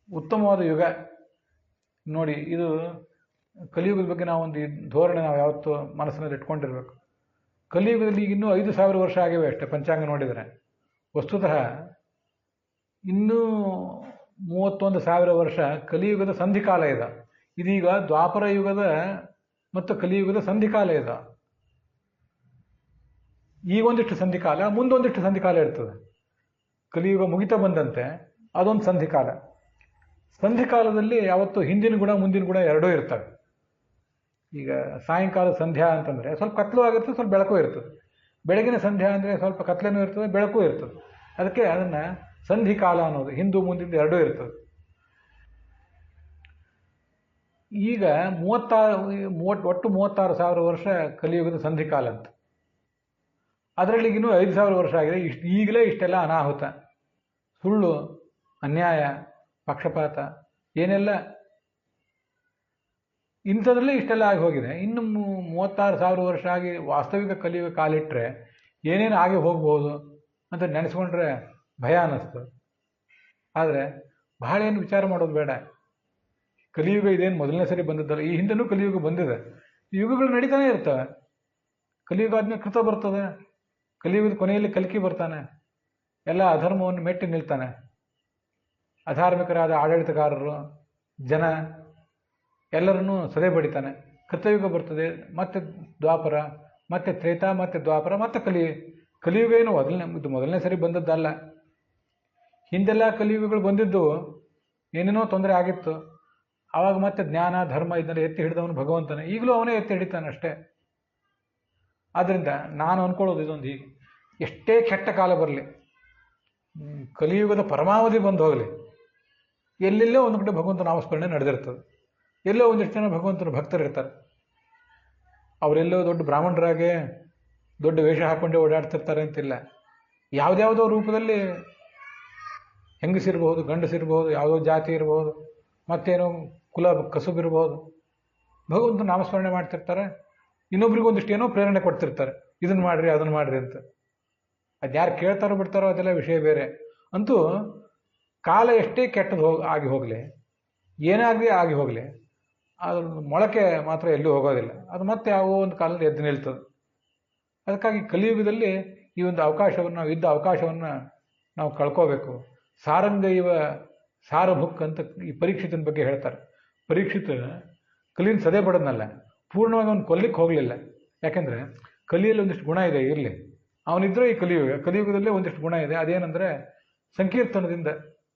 ಉತ್ತಮವಾದ ಯುಗ. ನೋಡಿ, ಇದು ಕಲಿಯುಗದ ಬಗ್ಗೆ ನಾವೊಂದು ಧೋರಣೆ ನಾವು ಯಾವತ್ತೂ ಮನಸ್ಸಿನಲ್ಲಿ ಇಟ್ಕೊಂಡಿರ್ಬೇಕು. ಕಲಿಯುಗದಲ್ಲಿ ಈಗ ಇನ್ನೂ 5,000 ವರ್ಷ ಆಗಿವೆ ಅಷ್ಟೇ ಪಂಚಾಂಗ ನೋಡಿದರೆ. ವಸ್ತುತಃ ಇನ್ನೂ 31,000 ವರ್ಷ ಕಲಿಯುಗದ ಸಂಧಿಕಾಲ ಇದೆ. ಇದೀಗ ದ್ವಾಪರ ಯುಗದ ಮತ್ತು ಕಲಿಯುಗದ ಸಂಧಿಕಾಲ ಇದೆ. ಈಗ ಒಂದಿಷ್ಟು ಸಂಧಿಕಾಲ, ಮುಂದೊಂದಿಷ್ಟು ಸಂಧಿಕಾಲ ಇರ್ತದೆ. ಕಲಿಯುಗ ಮುಗಿತಾ ಬಂದಂತೆ ಅದೊಂದು ಸಂಧಿಕಾಲ. ಸಂಧಿಕಾಲದಲ್ಲಿ ಯಾವತ್ತು ಹಿಂದಿನ ಗುಣ ಮುಂದಿನ ಗುಣ ಎರಡೂ ಇರ್ತವೆ. ಈಗ ಸಾಯಂಕಾಲ ಸಂಧ್ಯಾ ಅಂತಂದರೆ ಸ್ವಲ್ಪ ಕತ್ಲು ಆಗಿರ್ತದೆ, ಸ್ವಲ್ಪ ಬೆಳಕು ಇರ್ತದೆ. ಬೆಳಗಿನ ಸಂಧ್ಯಾ ಅಂದರೆ ಸ್ವಲ್ಪ ಕತ್ಲೇನೂ ಇರ್ತದೆ, ಬೆಳಕು ಇರ್ತದೆ. ಅದಕ್ಕೆ ಅದನ್ನು ಸಂಧಿಕಾಲ ಅನ್ನೋದು. ಹಿಂದೂ ಮುಂದಿನ ಎರಡೂ ಇರ್ತದೆ. ಈಗ ಒಟ್ಟು 36,000 ವರ್ಷ ಕಲಿಯುಗದ ಸಂಧಿಕಾಲ ಅಂತ. ಅದರಲ್ಲಿ ಇನ್ನೂ 5,000 ವರ್ಷ ಆಗಿದೆ. ಈಗಲೇ ಇಷ್ಟೆಲ್ಲ ಅನಾಹುತ, ಸುಳ್ಳು, ಅನ್ಯಾಯ, ಪಕ್ಷಪಾತ, ಏನೆಲ್ಲ ಇಂಥದ್ರಲ್ಲೇ ಇಷ್ಟೆಲ್ಲ ಆಗಿ ಹೋಗಿದೆ. ಇನ್ನು 36,000 ವರ್ಷ ಆಗಿ ವಾಸ್ತವಿಕ ಕಲಿಯುಗ ಕಾಲಿಟ್ಟರೆ ಏನೇನು ಆಗಿ ಹೋಗ್ಬೋದು ಅಂತ ನೆನೆಸ್ಕೊಂಡ್ರೆ ಭಯ ಅನ್ನಿಸ್ತು. ಆದರೆ ಬಹಳ ಏನು ವಿಚಾರ ಮಾಡೋದು ಬೇಡ. ಕಲಿಯುಗ ಇದೇನು ಮೊದಲನೇ ಸರಿ ಬಂದದ್ದಲ್ಲ, ಈ ಹಿಂದೆನೂ ಕಲಿಯುಗ ಬಂದಿದೆ. ಯುಗಗಳು ನಡೀತಾನೆ ಇರ್ತವೆ. ಕಲಿಯುಗ ಆದ್ಮೇಲೆ ಕೃತ ಬರ್ತದೆ. ಕಲಿಯುಗದ ಕೊನೆಯಲ್ಲಿ ಕಲ್ಕಿ ಬರ್ತಾನೆ, ಎಲ್ಲ ಅಧರ್ಮವನ್ನು ಮೆಟ್ಟಿ ನಿಲ್ತಾನೆ. ಅಧಾರ್ಮಿಕರಾದ ಆಡಳಿತಗಾರರು, ಜನ ಎಲ್ಲರನ್ನೂ ಸದೆ ಬಡಿತಾನೆ. ಕೃತಯುಗ ಬರ್ತದೆ, ಮತ್ತೆ ದ್ವಾಪರ, ಮತ್ತೆ ತ್ರೇತಾ, ಮತ್ತೆ ದ್ವಾಪರ, ಮತ್ತೆ ಕಲಿಯುಗ ಏನು ಇದು ಮೊದಲನೇ ಸರಿ ಬಂದದ್ದಲ್ಲ. ಹಿಂದೆಲ್ಲ ಕಲಿಯುಗಗಳು ಬಂದಿದ್ದು ಏನೇನೋ ತೊಂದರೆ ಆಗಿತ್ತು. ಆವಾಗ ಮತ್ತೆ ಜ್ಞಾನ, ಧರ್ಮ ಇದನ್ನೆಲ್ಲ ಎತ್ತಿ ಹಿಡಿದವನು ಭಗವಂತನೇ. ಈಗಲೂ ಅವನೇ ಎತ್ತಿ ಹಿಡಿತಾನೆ ಅಷ್ಟೇ. ಆದ್ದರಿಂದ ನಾನು ಅಂದ್ಕೊಳ್ಳೋದು ಇದೊಂದು, ಹೀಗೆ ಎಷ್ಟೇ ಕೆಟ್ಟ ಕಾಲ ಬರಲಿ, ಕಲಿಯುಗದ ಪರಮಾವಧಿ ಬಂದು ಹೋಗಲಿ, ಎಲ್ಲೆಲ್ಲೋ ಒಂದು ಕಡೆ ಭಗವಂತ ನಾಮಸ್ಮರಣೆ ನಡೆದಿರ್ತದೆ. ಎಲ್ಲೋ ಒಂದಿಷ್ಟು ಜನ ಭಗವಂತನ ಭಕ್ತರಿರ್ತಾರೆ. ಅವರೆಲ್ಲೋ ದೊಡ್ಡ ಬ್ರಾಹ್ಮಣರಾಗೆ ದೊಡ್ಡ ವೇಷ ಹಾಕ್ಕೊಂಡೇ ಓಡಾಡ್ತಿರ್ತಾರೆ ಅಂತಿಲ್ಲ. ಯಾವುದ್ಯಾವುದೋ ರೂಪದಲ್ಲಿ ಹೆಂಗಸಿರ್ಬೋದು, ಗಂಡಸಿರ್ಬೋದು, ಯಾವುದೋ ಜಾತಿ ಇರ್ಬೋದು, ಮತ್ತೇನೋ ಕುಲ ಕಸುಬಿರ್ಬೋದು, ಭಗವಂತ ನಾಮಸ್ಮರಣೆ ಮಾಡ್ತಿರ್ತಾರೆ. ಇನ್ನೊಬ್ರಿಗೂ ಒಂದಿಷ್ಟು ಏನೋ ಪ್ರೇರಣೆ ಕೊಡ್ತಿರ್ತಾರೆ, ಇದನ್ನು ಮಾಡಿರಿ ಅದನ್ನು ಮಾಡಿರಿ ಅಂತ. ಅದು ಯಾರು ಕೇಳ್ತಾರೋ ಬಿಡ್ತಾರೋ ಅದೆಲ್ಲ ವಿಷಯ ಬೇರೆ. ಅಂತೂ ಕಾಲ ಎಷ್ಟೇ ಕೆಟ್ಟದ್ದು ಆಗಿ ಹೋಗಲಿ, ಏನೇ ಆಗಿ ಹೋಗಲಿ, ಅದ್ರ ಮೊಳಕೆ ಮಾತ್ರ ಎಲ್ಲೂ ಹೋಗೋದಿಲ್ಲ. ಅದು ಮತ್ತೆ ಯಾವ ಒಂದು ಕಾಲದಲ್ಲಿ ಎದ್ದು ನಿಲ್ತದೆ. ಅದಕ್ಕಾಗಿ ಕಲಿಯುಗದಲ್ಲಿ ಈ ಒಂದು ಅವಕಾಶವನ್ನು, ನಾವು ಇದ್ದ ಅವಕಾಶವನ್ನು ನಾವು ಕಳ್ಕೋಬೇಕು. ಸಾರಂಗೈವ ಸಾರಭುಕ್ ಅಂತ ಈ ಪರೀಕ್ಷಿತನ ಬಗ್ಗೆ ಹೇಳ್ತಾರೆ. ಪರೀಕ್ಷಿತ ಕಲಿನ ಸದೆ ಬಡದ್ನಲ್ಲ, ಪೂರ್ಣವಾಗಿ ಅವನು ಕೊಲ್ಲಿಕ್ಕೆ ಹೋಗಲಿಲ್ಲ. ಯಾಕೆಂದರೆ ಕಲಿಯಲ್ಲಿ ಒಂದಿಷ್ಟು ಗುಣ ಇದೆ, ಇರಲಿ, ಅವನಿದ್ರೆ ಈ ಕಲಿಯುಗದಲ್ಲೇ ಒಂದಿಷ್ಟು ಗುಣ ಇದೆ. ಅದೇನೆಂದರೆ ಸಂಕೀರ್ತನದಿಂದ,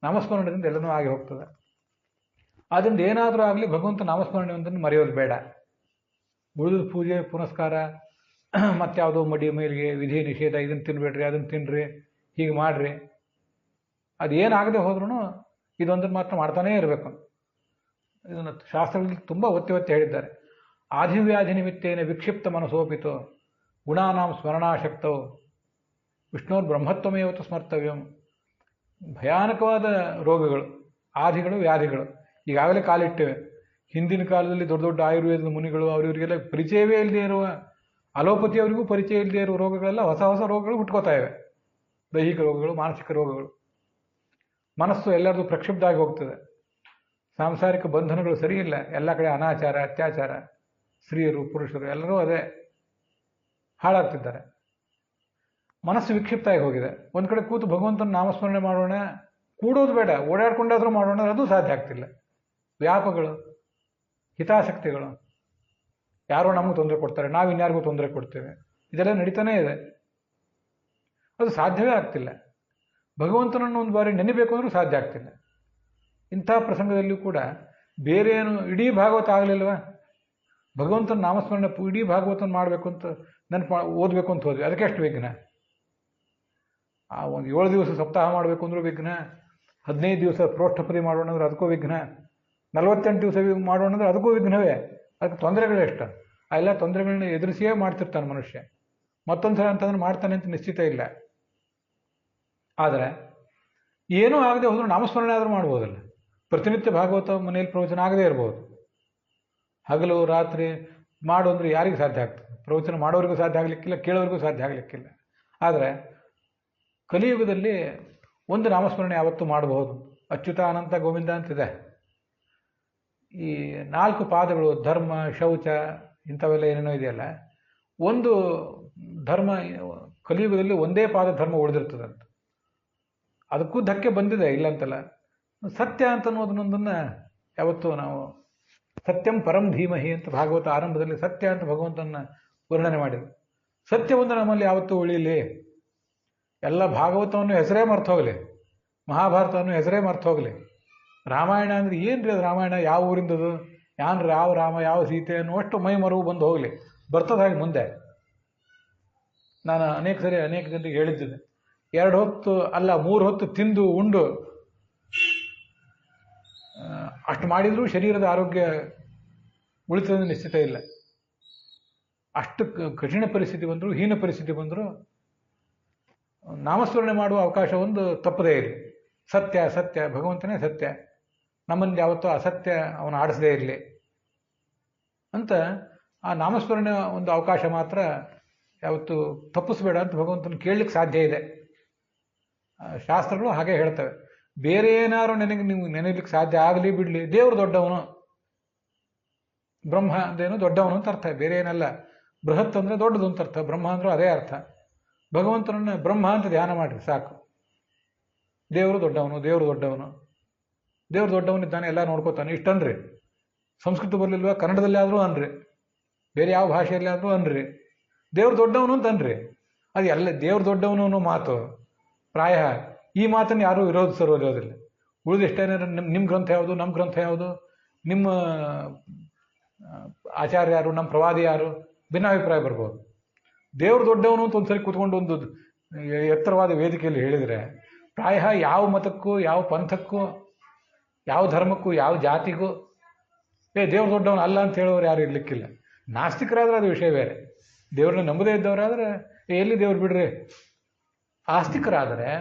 ನಾಮಸ್ಮರಣದಿಂದ ಎಲ್ಲನೂ ಆಗಿ ಹೋಗ್ತದೆ. ಆದ್ದರಿಂದ ಏನಾದರೂ ಆಗಲಿ ಭಗವಂತ ನಾಮಸ್ಮರಣೆ ಒಂದನ್ನು ಮರೆಯೋದು ಬೇಡ. ಉಳಿದ ಪೂಜೆ ಪುನಸ್ಕಾರ, ಮತ್ತಾವುದೋ ಮಡಿ ಮೈಲಿಗೆ ವಿಧಿ ನಿಷೇಧ, ಇದನ್ನು ತಿನ್ಬೇಡ್ರಿ ಅದನ್ನು ತಿನ್ನಿರಿ, ಹೀಗೆ ಮಾಡಿರಿ, ಅದೇನಾಗದೆ ಹೋದ್ರೂ ಇದೊಂದನ್ನು ಮಾತ್ರ ಮಾಡ್ತಾನೇ ಇರಬೇಕು. ಇದನ್ನು ಶಾಸ್ತ್ರಗಳಲ್ಲಿ ತುಂಬ ಒತ್ತಿ ಹೇಳಿದ್ದಾರೆ. ಆಧಿವ್ಯಾಧಿ ನಿಮಿತ್ತೇನ ವಿಕ್ಷಿಪ್ತ ಮನಸೋಪಿತು ಗುಣಾನಾಂ ಸ್ಮರಣಾಶಕ್ತವು ವಿಷ್ಣುರ್ ಬ್ರಹ್ಮತ್ವಮೇವತ್ತು ಸ್ಮರ್ತವ್ಯಂ. ಭಯಾನಕವಾದ ರೋಗಗಳು, ಆದಿಗಳು, ವ್ಯಾಧಿಗಳು ಈಗಾಗಲೇ ಕಾಲಿಟ್ಟಿವೆ. ಹಿಂದಿನ ಕಾಲದಲ್ಲಿ ದೊಡ್ಡ ದೊಡ್ಡ ಆಯುರ್ವೇದದ ಮುನಿಗಳು ಅವರಿವರಿಗೆಲ್ಲ ಪರಿಚಯವೇ ಇಲ್ಲದೆ ಇರುವ, ಅಲೋಪತಿಯವರಿಗೂ ಪರಿಚಯ ಇಲ್ಲದೆ ಇರುವ ರೋಗಗಳೆಲ್ಲ ಹೊಸ ಹೊಸ ರೋಗಗಳು ಹುಟ್ಕೋತಾ ಇವೆ. ದೈಹಿಕ ರೋಗಗಳು, ಮಾನಸಿಕ ರೋಗಗಳು. ಮನಸ್ಸು ಎಲ್ಲರದು ಪ್ರಕ್ಷುಬ್ಧ ಆಗಿ ಹೋಗ್ತದೆ. ಸಾಂಸಾರಿಕ ಬಂಧನಗಳು ಸರಿಯಿಲ್ಲ. ಎಲ್ಲ ಕಡೆ ಅನಾಚಾರ, ಅತ್ಯಾಚಾರ, ಸ್ತ್ರೀಯರು ಪುರುಷರು ಎಲ್ಲರೂ ಅದೇ ಹಾಳಾಗ್ತಿದ್ದಾರೆ. ಮನಸ್ಸು ವಿಕ್ಷಿಪ್ತ ಆಗಿ ಹೋಗಿದೆ. ಒಂದು ಕಡೆ ಕೂತು ಭಗವಂತನ ನಾಮಸ್ಮರಣೆ ಮಾಡೋಣ, ಕೂಡೋದು ಬೇಡ, ಓಡಾಡ್ಕೊಂಡಾದ್ರೂ ಮಾಡೋಣ, ಅದು ಸಾಧ್ಯ ಆಗ್ತಿಲ್ಲ. ವ್ಯಾಪಗಳು, ಹಿತಾಸಕ್ತಿಗಳು, ಯಾರೋ ನಮಗೆ ತೊಂದರೆ ಕೊಡ್ತಾರೆ, ನಾವು ಇನ್ಯಾರಿಗೂ ತೊಂದರೆ ಕೊಡ್ತೇವೆ, ಇದೆಲ್ಲ ನಡೀತಾನೇ ಇದೆ. ಅದು ಸಾಧ್ಯವೇ ಆಗ್ತಿಲ್ಲ. ಭಗವಂತನನ್ನು ಒಂದು ಬಾರಿ ನೆನೆಬೇಕು ಅಂದ್ರೂ ಸಾಧ್ಯ ಆಗ್ತಿಲ್ಲ. ಇಂಥ ಪ್ರಸಂಗದಲ್ಲಿಯೂ ಕೂಡ ಬೇರೆ ಏನು ಇಡೀ ಭಾಗವತ ಆಗಲಿಲ್ವ? ಭಗವಂತನ ನಾಮಸ್ಮರಣೆ ಇಡೀ ಭಾಗವತನ ಮಾಡಬೇಕು ಅಂತ ಓದಬೇಕು ಅಂತ ಹೋದ್ವಿ, ಅದಕ್ಕೆ ಎಷ್ಟು ವಿಘ್ನ. ಆ ಒಂದು 7 ದಿವಸ ಸಪ್ತಾಹ ಮಾಡಬೇಕು ಅಂದ್ರೂ ವಿಘ್ನ, 15 ದಿವಸ ಪ್ರೋಷ್ಠಪದಿ ಮಾಡೋಣ ಅಂದ್ರೆ ಅದಕ್ಕೂ ವಿಘ್ನ, 48 ದಿವಸ ಮಾಡೋಣ ಅಂದ್ರೆ ಅದಕ್ಕೂ ವಿಘ್ನವೇ. ಅದಕ್ಕೆ ತೊಂದರೆಗಳೆಷ್ಟು? ಆ ಎಲ್ಲ ತೊಂದರೆಗಳನ್ನ ಎದುರಿಸಿಯೇ ಮಾಡ್ತಿರ್ತಾನೆ ಮನುಷ್ಯ. ಮತ್ತೊಂದು ಸಲ ಅಂತಂದ್ರೆ ಮಾಡ್ತಾನೆ ಅಂತ ನಿಶ್ಚಿತ ಇಲ್ಲ. ಆದರೆ ಏನೂ ಆಗದೆ ಹೋದ್ರೂ ನಾಮಸ್ಮರಣೆ ಆದರೂ ಮಾಡ್ಬೋದಲ್ಲ. ಪ್ರತಿನಿತ್ಯ ಭಾಗವತ ಮನೆಯಲ್ಲಿ ಪ್ರವಚನ ಆಗದೇ ಇರ್ಬೋದು. ಹಗಲು ರಾತ್ರಿ ಮಾಡು ಅಂದರೆ ಯಾರಿಗೂ ಸಾಧ್ಯ ಆಗ್ತದೆ? ಪ್ರವಚನ ಮಾಡೋರಿಗೂ ಸಾಧ್ಯ ಆಗಲಿಕ್ಕಿಲ್ಲ, ಕೇಳೋರಿಗೂ ಸಾಧ್ಯ ಆಗಲಿಕ್ಕಿಲ್ಲ. ಆದರೆ ಕಲಿಯುಗದಲ್ಲಿ ಒಂದು ನಾಮಸ್ಮರಣೆ ಯಾವತ್ತೂ ಮಾಡಬಹುದು. ಅಚ್ಯುತ ಅನಂತ ಗೋವಿಂದ ಅಂತಿದೆ. ಈ 4 ಪಾದಗಳು, ಧರ್ಮ, ಶೌಚ, ಇಂಥವೆಲ್ಲ ಏನೇನೋ ಇದೆಯಲ್ಲ, ಒಂದು ಧರ್ಮ ಕಲಿಯುಗದಲ್ಲಿ ಒಂದೇ ಪಾದ ಧರ್ಮ ಉಳಿದಿರ್ತದಂತ. ಅದಕ್ಕೂ ಧಕ್ಕೆ ಬಂದಿದೆ, ಇಲ್ಲಂತಲ್ಲ. ಸತ್ಯ ಅಂತ ಅನ್ನೋದನ್ನೊಂದನ್ನು ಯಾವತ್ತೂ ನಾವು ಸತ್ಯಂ ಪರಂ ಧೀಮಹಿ ಅಂತ ಭಾಗವತ ಆರಂಭದಲ್ಲಿ ಸತ್ಯ ಅಂತ ಭಗವಂತನ ವರ್ಣನೆ ಮಾಡಿದ್ರು. ಸತ್ಯವೊಂದು ನಮ್ಮಲ್ಲಿ ಯಾವತ್ತೂ ಉಳಿಯಲಿ. ಎಲ್ಲ ಭಾಗವತವನ್ನು ಹೆಸರೇ ಮರ್ತು ಹೋಗಲಿ, ಮಹಾಭಾರತವನ್ನು ಹೆಸರೇ ಮರ್ತು ಹೋಗಲಿ. ರಾಮಾಯಣ ಅಂದರೆ ಏನು ರೀ ಅದು? ರಾಮಾಯಣ ಯಾವ ಊರಿಂದದು? ಯಾವ ರಾಮ ಯಾವ ಸೀತೆ ಅನ್ನುವಷ್ಟು ಮೈ ಮರುವು ಬಂದು ಹೋಗಲಿ. ಬರ್ತದೆ ಹಾಗೆ ಮುಂದೆ. ನಾನು ಅನೇಕ ಜನರಿಗೆ ಹೇಳಿದ್ದೆ, 2 ಹೊತ್ತು ಅಲ್ಲ 3 ಹೊತ್ತು ತಿಂದು ಉಂಡು ಅಷ್ಟು ಮಾಡಿದರೂ ಶರೀರದ ಆರೋಗ್ಯ ಉಳಿತದ ನಿಶ್ಚಿತ ಇಲ್ಲ. ಅಷ್ಟು ಕಠಿಣ ಪರಿಸ್ಥಿತಿ ಬಂದರೂ, ಹೀನ ಪರಿಸ್ಥಿತಿ ಬಂದರೂ ನಾಮಸ್ಮರಣೆ ಮಾಡುವ ಅವಕಾಶ ಒಂದು ತಪ್ಪದೇ ಇರಲಿ. ಸತ್ಯ ಸತ್ಯ, ಭಗವಂತನೇ ಸತ್ಯ, ನಮ್ಮಲ್ಲಿ ಯಾವತ್ತೂ ಅಸತ್ಯ ಅವನು ಆಡಿಸದೇ ಇರಲಿ ಅಂತ ಆ ನಾಮಸ್ಮರಣೆ ಒಂದು ಅವಕಾಶ ಮಾತ್ರ ಯಾವತ್ತು ತಪ್ಪಿಸ್ಬೇಡ ಅಂತ ಭಗವಂತನ ಕೇಳಲಿಕ್ಕೆ ಸಾಧ್ಯ ಇದೆ. ಶಾಸ್ತ್ರಗಳು ಹಾಗೆ ಹೇಳ್ತವೆ. ಬೇರೆ ಏನಾರು ನೀವು ನೆನೆಯಲಿಕ್ಕೆ ಸಾಧ್ಯ ಆಗಲಿ ಬಿಡಲಿ, ದೇವರು ದೊಡ್ಡವನು, ಬ್ರಹ್ಮ ಅಂದೇನು ದೊಡ್ಡವನು ಅಂತ ಅರ್ಥ, ಬೇರೆ ಏನಲ್ಲ. ಬೃಹತ್ ಅಂದರೆ ದೊಡ್ಡದು ಅಂತ ಅರ್ಥ, ಬ್ರಹ್ಮ ಅಂದ್ರೂ ಅದೇ ಅರ್ಥ. ಭಗವಂತನನ್ನು ಬ್ರಹ್ಮ ಅಂತ ಧ್ಯಾನ ಮಾಡಿರಿ ಸಾಕು. ದೇವರು ದೊಡ್ಡವನು, ದೇವರು ದೊಡ್ಡವನು, ದೇವರು ದೊಡ್ಡವನಿದ್ದಾನೆ, ಎಲ್ಲ ನೋಡ್ಕೋತಾನೆ, ಇಷ್ಟನ್ರಿ. ಸಂಸ್ಕೃತ ಬರಲಿಲ್ವ? ಕನ್ನಡದಲ್ಲಿ ಆದರೂ ಅನ್ರಿ, ಬೇರೆ ಯಾವ ಭಾಷೆಯಲ್ಲಿ ಆದರೂ ಅನ್ರಿ, ದೇವ್ರು ದೊಡ್ಡವನು ಅಂತ ಅನ್ರಿ. ಅದು ಎಲ್ಲ ದೇವ್ರು ದೊಡ್ಡವನು ಅನ್ನೋ ಮಾತು ಪ್ರಾಯ ಈ ಮಾತನ್ನು ಯಾರೂ ವಿರೋಧಿಸಿರೋದಿಲ್ಲ. ಉಳಿದಿಷ್ಟೇನೇ ನಿಮ್ಮ ಗ್ರಂಥ ಯಾವುದು, ನಮ್ಮ ಗ್ರಂಥ ಯಾವುದು, ನಿಮ್ಮ ಆಚಾರ್ಯ ಯಾರು, ನಮ್ಮ ಪ್ರವಾದಿ ಯಾರು, ಭಿನ್ನಾಭಿಪ್ರಾಯ ಬರ್ಬೋದು. ದೇವ್ರು ದೊಡ್ಡವನು ಅಂತ ಒಂದ್ಸರಿ ಕೂತ್ಕೊಂಡು ಒಂದು ಎತ್ತರವಾದ ವೇದಿಕೆಯಲ್ಲಿ ಹೇಳಿದರೆ ಪ್ರಾಯ ಯಾವ ಮತಕ್ಕೂ, ಯಾವ ಪಂಥಕ್ಕೂ, ಯಾವ ಧರ್ಮಕ್ಕೂ, ಯಾವ ಜಾತಿಗೂ ದೇವ್ರು ದೊಡ್ಡವನು ಅಲ್ಲ ಅಂತ ಹೇಳೋರು ಯಾರು ಇರ್ಲಿಕ್ಕಿಲ್ಲ. ನಾಸ್ತಿಕರಾದ್ರೆ ಅದು ವಿಷಯ ಬೇರೆ. ದೇವ್ರನ್ನ ನಂಬದೇ ಇದ್ದವರಾದರೆ ಎಲ್ಲಿ ದೇವ್ರು ಬಿಡ್ರಿ. ಆಸ್ತಿಕರಾದರೆ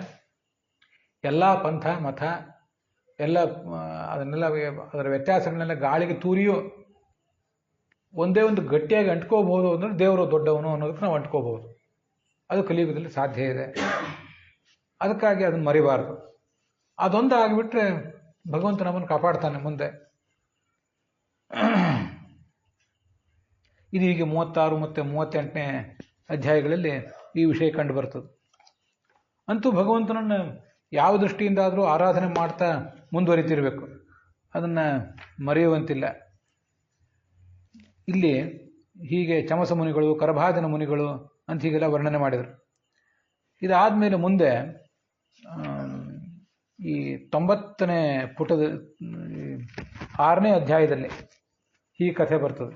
ಎಲ್ಲ ಪಂಥ ಮತ ಎಲ್ಲ ಅದನ್ನೆಲ್ಲ ಅದರ ವ್ಯತ್ಯಾಸಗಳನ್ನೆಲ್ಲ ಗಾಳಿಗೆ ತೂರಿಯೋ ಒಂದೇ ಒಂದು ಗಟ್ಟಿಯಾಗಿ ಅಂಟ್ಕೋಬಹುದು ಅಂದರೆ ದೇವರು ದೊಡ್ಡವನು ಅನ್ನೋದಕ್ಕೆ ನಾವು ಅಂಟ್ಕೋಬಹುದು. ಅದು ಕಲಿಯುಗದಲ್ಲಿ ಸಾಧ್ಯ ಇದೆ. ಅದಕ್ಕಾಗಿ ಅದನ್ನು ಮರಿಬಾರ್ದು. ಅದೊಂದು ಆಗಿಬಿಟ್ರೆ ಭಗವಂತ ನಮ್ಮನ್ನು ಕಾಪಾಡ್ತಾನೆ ಮುಂದೆ. ಇದು ಹೀಗೆ 36 ಮತ್ತು 38ನೇ ಅಧ್ಯಾಯಗಳಲ್ಲಿ ಈ ವಿಷಯ ಕಂಡು ಬರ್ತದೆ. ಅಂತೂ ಭಗವಂತನನ್ನು ಯಾವ ದೃಷ್ಟಿಯಿಂದಾದರೂ ಆರಾಧನೆ ಮಾಡ್ತಾ ಮುಂದುವರಿತಿರಬೇಕು, ಅದನ್ನು ಮರೆಯುವಂತಿಲ್ಲ. ಇಲ್ಲಿ ಹೀಗೆ ಚಮಸ ಮುನಿಗಳು, ಕರಭಾಜನ ಮುನಿಗಳು ಅಂತ ಹೀಗೆಲ್ಲ ವರ್ಣನೆ ಮಾಡಿದರು. ಇದಾದಮೇಲೆ ಮುಂದೆ ಈ 90ನೇ ಪುಟದ 6ನೇ ಅಧ್ಯಾಯದಲ್ಲಿ ಈ ಕಥೆ ಬರ್ತದೆ.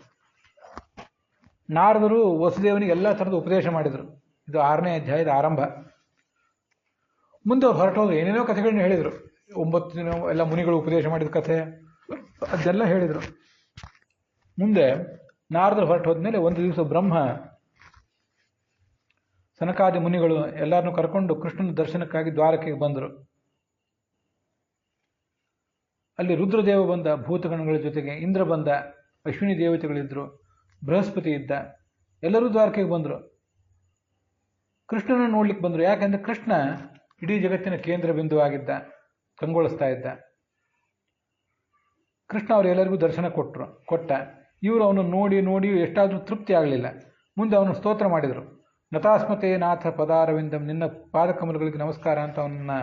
ನಾರದರು ವಸುದೇವನಿಗೆ ಎಲ್ಲ ಥರದ ಉಪದೇಶ ಮಾಡಿದರು. ಇದು 6ನೇ ಅಧ್ಯಾಯದ ಆರಂಭ. ಮುಂದೆ ಹೊರಟೋದು ಏನೇನೋ ಕಥೆಗಳನ್ನ ಹೇಳಿದರು. 9 ದಿನ ಎಲ್ಲ ಮುನಿಗಳು ಉಪದೇಶ ಮಾಡಿದ ಕಥೆ ಅದೆಲ್ಲ ಹೇಳಿದರು. ಮುಂದೆ ನಾರದರು ಹೊರಟೋದ್ಮೇಲೆ ಒಂದು ದಿವಸ ಬ್ರಹ್ಮ ಸನಕಾದಿ ಮುನಿಗಳು ಎಲ್ಲರನ್ನೂ ಕರ್ಕೊಂಡು ಕೃಷ್ಣನ ದರ್ಶನಕ್ಕಾಗಿ ದ್ವಾರಕೆಗೆ ಬಂದರು. ಅಲ್ಲಿ ರುದ್ರದೇವ ಬಂದ ಭೂತಗಣಗಳ ಜೊತೆಗೆ, ಇಂದ್ರ ಬಂದ, ಅಶ್ವಿನಿ ದೇವತೆಗಳಿದ್ದರು, ಬೃಹಸ್ಪತಿ ಇದ್ದ, ಎಲ್ಲರೂ ದ್ವಾರಕೆಗೆ ಬಂದರು. ಕೃಷ್ಣನ ನೋಡ್ಲಿಕ್ಕೆ ಬಂದರು. ಯಾಕೆಂದರೆ ಕೃಷ್ಣ ಇಡೀ ಜಗತ್ತಿನ ಕೇಂದ್ರ ಬಿಂದುವಾಗಿದ್ದ, ಕಂಗೊಳಿಸ್ತಾ ಇದ್ದ. ಕೃಷ್ಣ ಅವರೆಲ್ಲರಿಗೂ ದರ್ಶನ ಕೊಟ್ಟ. ಇವರು ಅವನು ನೋಡಿ ನೋಡಿ ಎಷ್ಟಾದರೂ ತೃಪ್ತಿ ಆಗಲಿಲ್ಲ. ಮುಂದೆ ಅವನು ಸ್ತೋತ್ರ ಮಾಡಿದರು. ನತಾಸ್ಮತೆ ನಾಥ ಪದಾರವಿಂದಂ, ನಿನ್ನ ಪಾದಕಮಲಗಳಿಗೆ ನಮಸ್ಕಾರ ಅಂತ ಅವನನ್ನು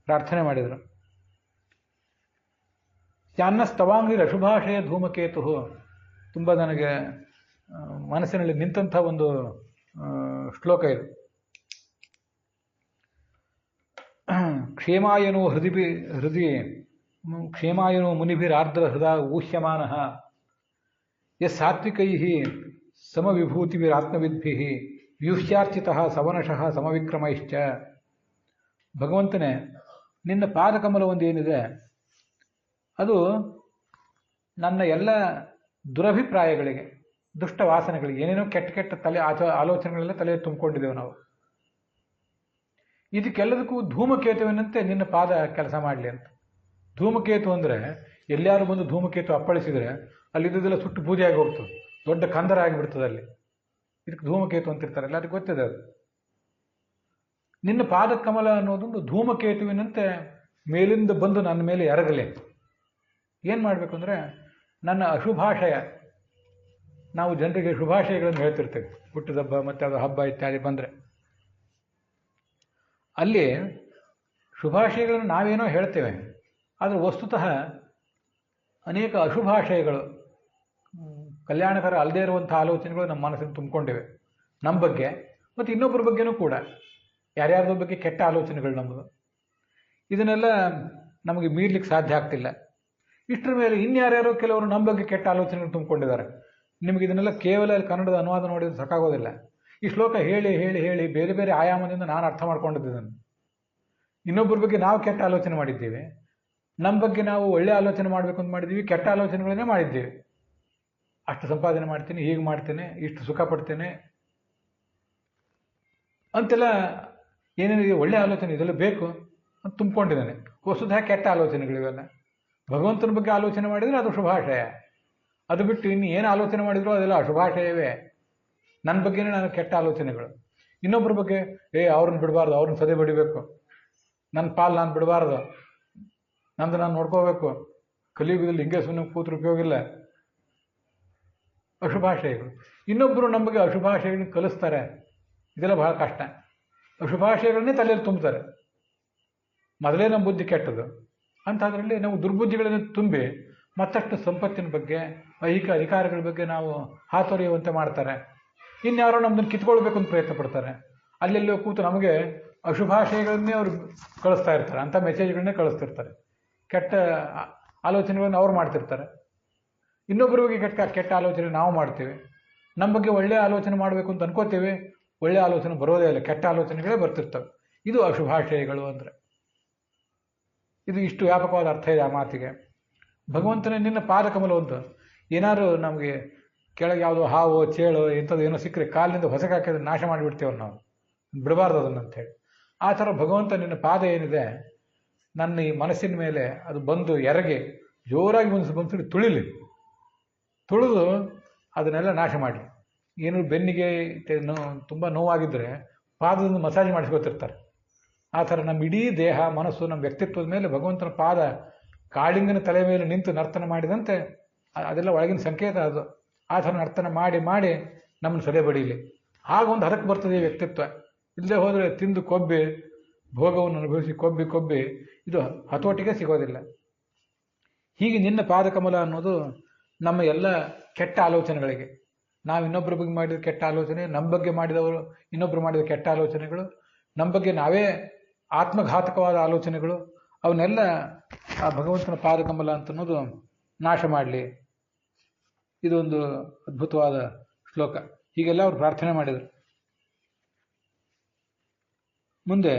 ಪ್ರಾರ್ಥನೆ ಮಾಡಿದರು. ಚಾನ್ನ ಸ್ತವಾಂಗ್ರಿ ಅಶುಭಾಶಯ ಧೂಮಕೇತು, ತುಂಬ ನನಗೆ ಮನಸ್ಸಿನಲ್ಲಿ ನಿಂತಹ ಒಂದು ಶ್ಲೋಕ ಇದು. ಕ್ಷೇಮಾಯನೋ ಹೃದಯ ಕ್ಷೇಮಾಯನೋ ಮುನಿಭಿರಾರ್ದ್ರ ಹೃದಯ ಊಹ್ಯಮಾನಃ ಸಾತ್ವಿಕೈ ಸಮವಿಭೂತಿಭಿರಾತ್ಮವಿದ್ಭಿ ವ್ಯೂಹ್ಯಾರ್ಚಿತಃ ಸವನಶಃ ಸಮವಿಕ್ರಮೈಶ್ಚ. ಭಗವಂತನೇ, ನಿನ್ನ ಪಾದಕಮಲ ಒಂದು ಏನಿದೆ ಅದು ನನ್ನ ಎಲ್ಲ ದುರಭಿಪ್ರಾಯಗಳಿಗೆ, ದುಷ್ಟ ವಾಸನೆಗಳಿಗೆ, ಏನೇನೋ ಕೆಟ್ಟ ಕೆಟ್ಟ ಆಲೋಚನೆಗಳೆಲ್ಲ ತಲೆ ತುಂಬಿಕೊಂಡಿದ್ದೇವೆ ನಾವು. ಇದಕ್ಕೆಲ್ಲದಕ್ಕೂ ಧೂಮಕೇತುವಿನಂತೆ ನಿನ್ನ ಪಾದ ಕೆಲಸ ಮಾಡಲಿ ಅಂತ. ಧೂಮಕೇತು ಅಂದರೆ ಎಲ್ಲಾರು ಬಂದು ಧೂಮಕೇತು ಅಪ್ಪಳಿಸಿದರೆ ಅಲ್ಲಿದ್ದದೆಲ್ಲ ಸುಟ್ಟು ಬೂದಿಯಾಗಿ ಹೋಗ್ತದೆ, ದೊಡ್ಡ ಕಂದರ ಆಗಿಬಿಡ್ತದೆ ಅಲ್ಲಿ. ಇದಕ್ಕೆ ಧೂಮಕೇತು ಅಂತಿರ್ತಾರೆ, ಎಲ್ಲರಿಗೂ ಗೊತ್ತಿದೆ ಅದು. ನಿನ್ನ ಪಾದಕಮಲ ಅನ್ನೋದೊಂದು ಧೂಮಕೇತುವಿನಂತೆ ಮೇಲಿಂದ ಬಂದು ನನ್ನ ಮೇಲೆ ಎರಗಲಿ. ಏನು ಮಾಡಬೇಕು ಅಂದರೆ, ನನ್ನ ಅಶುಭಾಶಯ, ನಾವು ಜನರಿಗೆ ಶುಭಾಶಯಗಳನ್ನು ಹೇಳ್ತಿರ್ತೇವೆ, ಹುಟ್ಟಿದ ಹಬ್ಬ ಮತ್ತು ಅದು ಹಬ್ಬ ಇತ್ಯಾದಿ ಬಂದರೆ, ಅಲ್ಲಿ ಶುಭಾಶಯಗಳನ್ನು ನಾವೇನೋ ಹೇಳ್ತೇವೆ, ಆದರೆ ವಸ್ತುತಃ ಅನೇಕ ಅಶುಭಾಶಯಗಳು, ಕಲ್ಯಾಣಕರ ಅಲ್ಲದೇ ಇರುವಂಥ ಆಲೋಚನೆಗಳು ನಮ್ಮ ಮನಸ್ಸನ್ನು ತುಂಬಿಕೊಂಡಿವೆ, ನಮ್ಮ ಬಗ್ಗೆ ಮತ್ತು ಇನ್ನೊಬ್ಬರ ಬಗ್ಗೆನೂ ಕೂಡ. ಯಾರ್ಯಾರ್ದ್ರ ಬಗ್ಗೆ ಕೆಟ್ಟ ಆಲೋಚನೆಗಳು ನಮ್ಮದು, ಇದನ್ನೆಲ್ಲ ನಮಗೆ ಮೀರ್ಲಿಕ್ಕೆ ಸಾಧ್ಯ ಆಗ್ತಿಲ್ಲ. ಇಷ್ಟರ ಮೇಲೆ ಇನ್ಯಾರ್ಯಾರೋ ಕೆಲವರು ನಮ್ಮ ಬಗ್ಗೆ ಕೆಟ್ಟ ಆಲೋಚನೆಗಳು ತುಂಬಿಕೊಂಡಿದ್ದಾರೆ. ನಿಮಗೆ ಇದನ್ನೆಲ್ಲ ಕೇವಲ ಕನ್ನಡದ ಅನುವಾದ ನೋಡಿದ್ರೆ ಸಾಕಾಗೋದಿಲ್ಲ. ಈ ಶ್ಲೋಕ ಹೇಳಿ ಹೇಳಿ ಹೇಳಿ ಬೇರೆ ಬೇರೆ ಆಯಾಮದಿಂದ ನಾನು ಅರ್ಥ ಮಾಡ್ಕೊಂಡಿದ್ದೇನೆ. ಇನ್ನೊಬ್ಬರ ಬಗ್ಗೆ ನಾವು ಕೆಟ್ಟ ಆಲೋಚನೆ ಮಾಡಿದ್ದೀವಿ, ನಮ್ಮ ಬಗ್ಗೆ ನಾವು ಒಳ್ಳೆ ಆಲೋಚನೆ ಮಾಡಬೇಕು ಅಂತ ಮಾಡಿದ್ದೀವಿ, ಕೆಟ್ಟ ಆಲೋಚನೆಗಳನ್ನೇ ಮಾಡಿದ್ದೀವಿ. ಅಷ್ಟು ಸಂಪಾದನೆ ಮಾಡ್ತೀನಿ, ಹೀಗೆ ಮಾಡ್ತೇನೆ, ಇಷ್ಟು ಸುಖ ಪಡ್ತೇನೆ ಅಂತೆಲ್ಲ ಏನೇನಿದೆ ಒಳ್ಳೆ ಆಲೋಚನೆ ಇದೆಲ್ಲ ಬೇಕು ಅಂತ ತುಂಬಿಕೊಂಡಿದ್ದಾನೆ. ವಸ್ತುತಃ ಕೆಟ್ಟ ಆಲೋಚನೆಗಳಿವೆಲ್ಲ. ಭಗವಂತನ ಬಗ್ಗೆ ಆಲೋಚನೆ ಮಾಡಿದರೆ ಅದು ಶುಭಾಶಯ. ಅದು ಬಿಟ್ಟು ಇನ್ನು ಏನು ಆಲೋಚನೆ ಮಾಡಿದ್ರು ಅದೆಲ್ಲ ಅಶುಭಾಶಯವೇ. ನನ್ನ ಬಗ್ಗೆನೇ ನಾನು ಕೆಟ್ಟ ಆಲೋಚನೆಗಳು. ಇನ್ನೊಬ್ಬರ ಬಗ್ಗೆ ಅವ್ರನ್ನ ಬಿಡಬಾರ್ದು, ಅವ್ರನ್ನ ಸದೆ ಬಡಿಬೇಕು, ನನ್ನ ಪಾಲು ನಾನು ಬಿಡಬಾರ್ದು, ನಂದು ನಾನು ನೋಡ್ಕೋಬೇಕು, ಕಲಿಯುಗದಲ್ಲಿ ಹಿಂಗೆ ಸುಮ್ಮನೆ ಕೂತ್ರು ಉಪಯೋಗ ಇಲ್ಲ, ಅಶುಭಾಶಯಗಳು. ಇನ್ನೊಬ್ಬರು ನಮ್ಮ ಬಗ್ಗೆ ಅಶುಭಾಶಯಗಳನ್ನ ಕಲಿಸ್ತಾರೆ, ಇದೆಲ್ಲ ಬಹಳ ಕಷ್ಟ. ಅಶುಭಾಶಯಗಳನ್ನೇ ತಲೆಯಲ್ಲಿ ತುಂಬ್ತಾರೆ. ಮೊದಲೇ ನಮ್ಮ ಬುದ್ಧಿ ಕೆಟ್ಟದು ಅಂಥದ್ರಲ್ಲಿ ನಾವು ದುರ್ಬುದ್ಧಿಗಳನ್ನು ತುಂಬಿ ಮತ್ತಷ್ಟು ಸಂಪತ್ತಿನ ಬಗ್ಗೆ, ಐಹಿಕ ಅಧಿಕಾರಗಳ ಬಗ್ಗೆ ನಾವು ಹಾತೊರೆಯುವಂತೆ ಮಾಡ್ತಾರೆ. ಇನ್ಯಾರೋ ನಮ್ಮದನ್ನು ಕಿತ್ಕೊಳ್ಬೇಕು ಅಂತ ಪ್ರಯತ್ನ ಪಡ್ತಾರೆ. ಅಲ್ಲೆಲ್ಲೋ ಕೂತು ನಮಗೆ ಅಶುಭಾಶಯಗಳನ್ನೇ ಅವರು ಕಳಿಸ್ತಾ ಇರ್ತಾರೆ, ಅಂಥ ಮೆಸೇಜ್ಗಳನ್ನೇ ಕಳಿಸ್ತಿರ್ತಾರೆ. ಕೆಟ್ಟ ಆಲೋಚನೆಗಳನ್ನು ಅವ್ರು ಮಾಡ್ತಿರ್ತಾರೆ. ಇನ್ನೊಬ್ಬರ ಬಗ್ಗೆ ಕೆಟ್ಟ ಆಲೋಚನೆ ನಾವು ಮಾಡ್ತೀವಿ. ನಮ್ಮ ಬಗ್ಗೆ ಒಳ್ಳೆಯ ಆಲೋಚನೆ ಮಾಡಬೇಕು ಅಂತ ಅನ್ಕೋತೀವಿ, ಒಳ್ಳೆಯ ಆಲೋಚನೆ ಬರೋದೇ ಇಲ್ಲ, ಕೆಟ್ಟ ಆಲೋಚನೆಗಳೇ ಬರ್ತಿರ್ತವೆ. ಇದು ಅಶುಭಾಶಯಗಳು ಅಂದರೆ. ಇದು ಇಷ್ಟು ವ್ಯಾಪಕವಾದ ಅರ್ಥ ಇದೆ ಆ ಮಾತಿಗೆ. ಭಗವಂತನೇ ನಿನ್ನ ಪಾದಕಮಲ ಒಂದು. ಏನಾದ್ರು ನಮಗೆ ಕೆಳಗೆ ಯಾವುದೋ ಹಾವು ಚೇಳು ಇಂಥದ್ದು ಏನೋ ಸಿಕ್ಕರೆ ಕಾಲಿನಿಂದ ಹೊಸಕ್ಕೆ ಹಾಕಿದ್ರೆ ನಾಶ ಮಾಡಿಬಿಡ್ತೇವೆ ನಾವು, ಬಿಡಬಾರ್ದು ಅದನ್ನು ಅಂಥೇಳಿ. ಆ ಥರ ಭಗವಂತ ನಿನ್ನ ಪಾದ ಏನಿದೆ ನನ್ನ ಈ ಮನಸ್ಸಿನ ಮೇಲೆ ಅದು ಬಂದು ಎರಗಿ ಜೋರಾಗಿ ಬಂದು ತುಳಿಲಿ, ತುಳಿದು ಅದನ್ನೆಲ್ಲ ನಾಶ ಮಾಡಲಿ. ಏನು ಬೆನ್ನಿಗೆ ತುಂಬ ನೋವಾಗಿದ್ದರೆ ಪಾದದಿಂದ ಮಸಾಜ್ ಮಾಡಿಸ್ಕೊತಿರ್ತಾರೆ. ಆ ಥರ ನಮ್ಮ ಇಡೀ ದೇಹ ಮನಸ್ಸು ನಮ್ಮ ವ್ಯಕ್ತಿತ್ವದ ಮೇಲೆ ಭಗವಂತನ ಪಾದ ಕಾಳಿಂಗನ ತಲೆ ಮೇಲೆ ನಿಂತು ನರ್ತನ ಮಾಡಿದಂತೆ ಅದೆಲ್ಲ ಒಳಗಿನ ಸಂಕೇತ ಅದು. ಆ ಥರ ನರ್ತನ ಮಾಡಿ ಮಾಡಿ ನಮ್ಮನ್ನು ಸದೆ ಬಡೀಲಿ. ಆಗ ಒಂದು ಹದಕ್ಕೆ ಬರ್ತದೆ ಈ ವ್ಯಕ್ತಿತ್ವ. ಇಲ್ಲದೆ ಹೋದರೆ ತಿಂದು ಕೊಬ್ಬಿ ಭೋಗವನ್ನು ಅನುಭವಿಸಿ ಕೊಬ್ಬಿ ಇದು ಹತೋಟಿಗೆ ಸಿಗೋದಿಲ್ಲ. ಹೀಗೆ ನಿನ್ನ ಪಾದಕಮಲ ಅನ್ನೋದು ನಮ್ಮ ಎಲ್ಲ ಕೆಟ್ಟ ಆಲೋಚನೆಗಳಿಗೆ, ನಾವು ಇನ್ನೊಬ್ಬರ ಬಗ್ಗೆ ಮಾಡಿದ ಕೆಟ್ಟ ಆಲೋಚನೆ, ನಮ್ಮ ಬಗ್ಗೆ ಮಾಡಿದವರು ಇನ್ನೊಬ್ಬರು ಮಾಡಿದ ಕೆಟ್ಟ ಆಲೋಚನೆಗಳು, ನಮ್ಮ ಬಗ್ಗೆ ನಾವೇ ಆತ್ಮಘಾತಕವಾದ ಆಲೋಚನೆಗಳು, ಅವನ್ನೆಲ್ಲ ಆ ಭಗವಂತನ ಪಾದಕಮಲ ಅಂತನ್ನೋದು ನಾಶ ಮಾಡಲಿ. ಇದೊಂದು ಅದ್ಭುತವಾದ ಶ್ಲೋಕ. ಹೀಗೆಲ್ಲ ಅವರು ಪ್ರಾರ್ಥನೆ ಮಾಡಿದರು. ಮುಂದೆ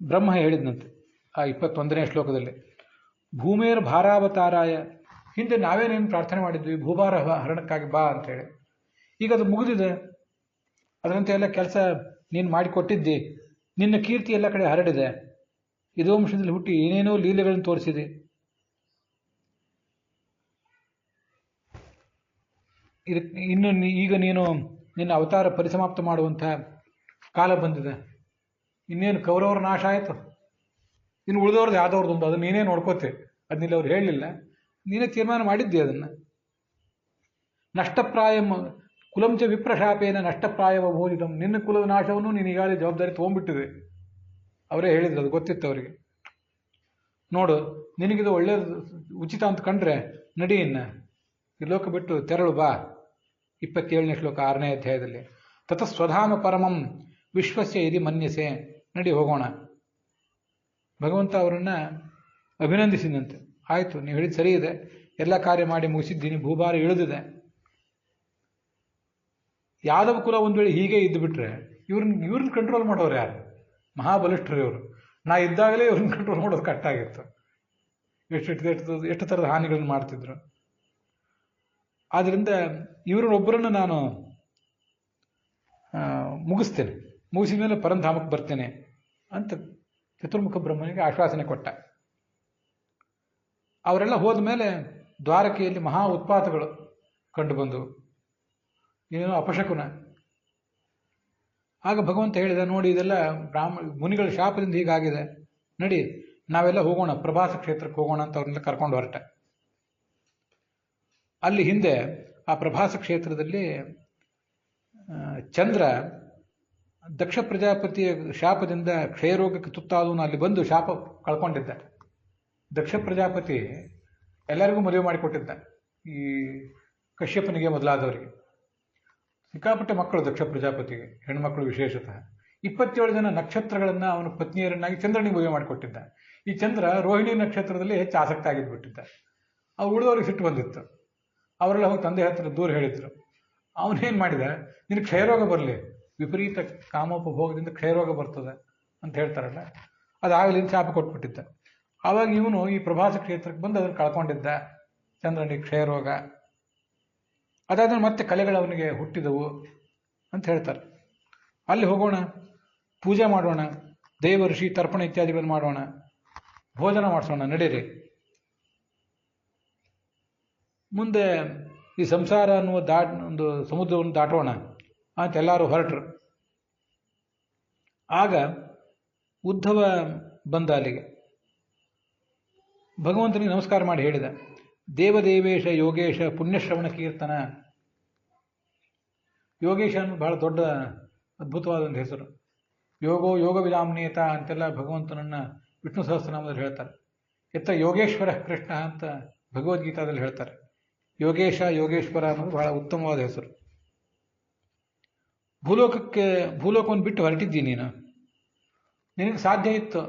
ಬ್ರಹ್ಮ ಹೇಳಿದ್ನಂತೆ ಆ 21ನೇ ಶ್ಲೋಕದಲ್ಲಿ, ಭೂಮೇರ್ ಭಾರಾವತಾರಾಯ. ಹಿಂದೆ ನಾವೇನೇನು ಪ್ರಾರ್ಥನೆ ಮಾಡಿದ್ವಿ, ಭೂಭಾರ ಹರಣಕ್ಕಾಗಿ ಬಾ ಅಂತೇಳಿ. ಈಗ ಅದು ಮುಗಿದಿದೆ, ಅದರಂತೆ ಎಲ್ಲ ಕೆಲಸ ನೀನು ಮಾಡಿಕೊಟ್ಟಿದ್ದಿ, ನಿನ್ನ ಕೀರ್ತಿ ಎಲ್ಲ ಕಡೆ ಹರಡಿದೆ. ಯದುವಂಶದಲ್ಲಿ ಹುಟ್ಟಿ ಏನೇನೋ ಲೀಲೆಗಳನ್ನು ತೋರಿಸಿದೆ. ಇನ್ನು ಈಗ ನೀನು ನಿನ್ನ ಅವತಾರ ಪರಿಸಮಾಪ್ತ ಮಾಡುವಂಥ ಕಾಲ ಬಂದಿದೆ. ಇನ್ನೇನು ಕೌರವರ ನಾಶ ಆಯಿತು, ಇನ್ನು ಉಳಿದವ್ರದ್ದು ಯಾವ್ದವ್ರದ್ದು ಅದು ನೀನೇ ನೋಡ್ಕೋತೆ. ಅದನ್ನಿಲ್ಲ ಅವ್ರು ಹೇಳಲಿಲ್ಲ, ನೀನೇ ತೀರ್ಮಾನ ಮಾಡಿದ್ದೆ ಅದನ್ನು. ನಷ್ಟಪ್ರಾಯ ಕುಲಂಚ ವಿಪ್ರಶಾಪೇನ ನಷ್ಟಪ್ರಾಯವ ಬೋಧಿತಂ. ನಿನ್ನ ಕುಲದ ನಾಶವನ್ನು ನೀನು ಈಗಾಗಲೇ ಜವಾಬ್ದಾರಿ ತೊಗೊಂಡ್ಬಿಟ್ಟಿದೆ. ಅವರೇ ಹೇಳಿದ್ರು, ಅದು ಗೊತ್ತಿತ್ತು ಅವರಿಗೆ. ನೋಡು, ನಿನಗಿದು ಒಳ್ಳೆಯದು ಉಚಿತ ಅಂತ ಕಂಡ್ರೆ ನಡಿ, ಇನ್ನು ಈ ಲೋಕ ಬಿಟ್ಟು ತೆರಳು ಬಾ. 27ನೇ ಶ್ಲೋಕ 6ನೇ ಅಧ್ಯಾಯದಲ್ಲಿ. ತತ ಸ್ವಧಾಮ ಪರಮಂ ವಿಶ್ವಸ್ಯ ಇದಿ ಮನ್ಯಸೆ. ನಡಿ ಹೋಗೋಣ. ಭಗವಂತ ಅವರನ್ನು ಅಭಿನಂದಿಸಿದಂತೆ. ಆಯಿತು, ನೀವು ಹೇಳಿದ ಸರಿ ಇದೆ, ಎಲ್ಲ ಕಾರ್ಯ ಮಾಡಿ ಮುಗಿಸಿದ್ದೀನಿ, ಭೂಭಾರ ಇಳಿದಿದೆ. ಯಾದವ ಕುಲ ಒಂದು ವೇಳೆ ಹೀಗೆ ಇದ್ದು ಬಿಟ್ರೆ ಇವ್ರನ್ನ ಕಂಟ್ರೋಲ್ ಮಾಡೋರು ಯಾರು? ಮಹಾಬಲಿಷ್ಠರು ಇವರು. ನಾ ಇದ್ದಾಗಲೇ ಇವ್ರನ್ನ ಕಂಟ್ರೋಲ್ ಮಾಡೋದು ಕಟ್ಟಾಗಿತ್ತು. ಎಷ್ಟು ಥರದ ಹಾನಿಗಳನ್ನು ಮಾಡ್ತಿದ್ರು. ಆದ್ದರಿಂದ ಇವರನ್ನೊಬ್ಬರನ್ನು ನಾನು ಮುಗಿಸ್ತೇನೆ, ಮುಗಿಸಿದ ಮೇಲೆ ಪರಂಧಾಮಕ್ಕೆ ಬರ್ತೇನೆ ಅಂತ ಚತುರ್ಮುಖ ಬ್ರಹ್ಮನಿಗೆ ಆಶ್ವಾಸನೆ ಕೊಟ್ಟ. ಅವರೆಲ್ಲ ಹೋದ ಮೇಲೆ ದ್ವಾರಕೆಯಲ್ಲಿ ಮಹಾ ಉತ್ಪಾತಗಳು ಕಂಡುಬಂದವು, ಏನೇನೋ ಅಪಶಕುನ. ಆಗ ಭಗವಂತ ಹೇಳಿದ, ನೋಡಿ ಇದೆಲ್ಲ ಮುನಿಗಳ ಶಾಪದಿಂದ ಹೀಗಾಗಿದೆ, ನಡಿ ನಾವೆಲ್ಲ ಹೋಗೋಣ, ಪ್ರಭಾಸ ಕ್ಷೇತ್ರಕ್ಕೆ ಹೋಗೋಣ ಅಂತ ಅವ್ರನ್ನೆಲ್ಲ ಕರ್ಕೊಂಡು ಹೊರಟ. ಅಲ್ಲಿ ಹಿಂದೆ ಆ ಪ್ರಭಾಸ ಕ್ಷೇತ್ರದಲ್ಲಿ ಚಂದ್ರ ದಕ್ಷ ಪ್ರಜಾಪತಿಯ ಶಾಪದಿಂದ ಕ್ಷಯರೋಗಕ್ಕೆ ತುತ್ತಾದವನು ಅಲ್ಲಿ ಬಂದು ಶಾಪ ಕಳ್ಕೊಂಡಿದ್ದ. ದಕ್ಷ ಪ್ರಜಾಪತಿ ಎಲ್ಲರಿಗೂ ಮದುವೆ ಮಾಡಿಕೊಟ್ಟಿದ್ದ, ಈ ಕಶ್ಯಪನಿಗೆ ಮೊದಲಾದವರಿಗೆ. ಸಿಕ್ಕಾಪಟ್ಟೆ ಮಕ್ಕಳು ದಕ್ಷ ಪ್ರಜಾಪತಿಗೆ, ಹೆಣ್ಮಕ್ಳು ವಿಶೇಷತಃ. 27 ಜನ ನಕ್ಷತ್ರಗಳನ್ನು ಅವನ ಪತ್ನಿಯರನ್ನಾಗಿ ಚಂದ್ರನಿಗೆ ಮದುವೆ ಮಾಡಿಕೊಟ್ಟಿದ್ದ. ಈ ಚಂದ್ರ ರೋಹಿಣಿ ನಕ್ಷತ್ರದಲ್ಲಿ ಹೆಚ್ಚು ಆಸಕ್ತಿ ಆಗಿದ್ಬಿಟ್ಟಿದ್ದ. ಅವ್ರು ಉಳಿದವ್ರಿಗೆ ಸಿಟ್ಟು ಬಂದಿತ್ತು. ಅವರೆಲ್ಲ ಹೋಗಿ ತಂದೆ ಹತ್ರ ದೂರ ಹೇಳಿದ್ರು. ಅವನೇನು ಮಾಡಿದ, ನಿನಗೆ ಕ್ಷಯರೋಗ ಬರಲಿ, ವಿಪರೀತ ಕಾಮೋಪಭೋಗದಿಂದ ಕ್ಷಯರೋಗ ಬರ್ತದೆ ಅಂತ ಹೇಳ್ತಾರಲ್ಲ, ಅದಾಗಲಿ ಶಾಪ ಕೊಟ್ಬಿಟ್ಟಿದ್ದ. ಆವಾಗ ಇವನು ಈ ಪ್ರಭಾಸ ಕ್ಷೇತ್ರಕ್ಕೆ ಬಂದು ಅದನ್ನು ಕಳ್ಕೊಂಡಿದ್ದ, ಚಂದ್ರನಿಗೆ ಕ್ಷಯರೋಗ. ಅದಾದ್ಮೇಲೆ ಮತ್ತೆ ಕಲೆಗಳು ಅವನಿಗೆ ಹುಟ್ಟಿದವು ಅಂತ ಹೇಳ್ತಾರೆ. ಅಲ್ಲಿ ಹೋಗೋಣ, ಪೂಜೆ ಮಾಡೋಣ, ದೇವ ಋಷಿ ತರ್ಪಣ ಇತ್ಯಾದಿಗಳನ್ನು ಮಾಡೋಣ, ಭೋಜನ ಮಾಡಿಸೋಣ, ನಡೀರಿ. ಮುಂದೆ ಈ ಸಂಸಾರ ಅನ್ನುವ ಒಂದು ಸಮುದ್ರವನ್ನು ದಾಟೋಣ ಅಂತ ಎಲ್ಲರೂ ಹೊರಟರು. ಆಗ ಉದ್ಧವ ಬಂದ ಅಲ್ಲಿಗೆ. ಭಗವಂತನಿಗೆ ನಮಸ್ಕಾರ ಮಾಡಿ ಹೇಳಿದ, ದೇವದೇವೇಶ ಯೋಗೇಶ ಪುಣ್ಯಶ್ರವಣ ಕೀರ್ತನ. ಯೋಗೇಶ ಅನ್ನೋದು ಬಹಳ ದೊಡ್ಡ ಅದ್ಭುತವಾದಂಥ ಹೆಸರು. ಯೋಗೋ ಯೋಗ ವಿಧಾಮ್ನೇತ ಅಂತೆಲ್ಲ ಭಗವಂತನನ್ನು ವಿಷ್ಣು ಸಹಸ್ರನಾಮದಲ್ಲಿ ಹೇಳ್ತಾರೆ. ಎತ್ತ ಯೋಗೇಶ್ವರ ಕೃಷ್ಣ ಅಂತ ಭಗವದ್ಗೀತಾದಲ್ಲಿ ಹೇಳ್ತಾರೆ. ಯೋಗೇಶ ಯೋಗೇಶ್ವರ ಅನ್ನೋದು ಬಹಳ ಉತ್ತಮವಾದ ಹೆಸರು. ಭೂಲೋಕವನ್ನು ಬಿಟ್ಟು ಹೊರಟಿದ್ದೀನಿ ನೀನು. ನಿನಗೆ ಸಾಧ್ಯ ಇತ್ತು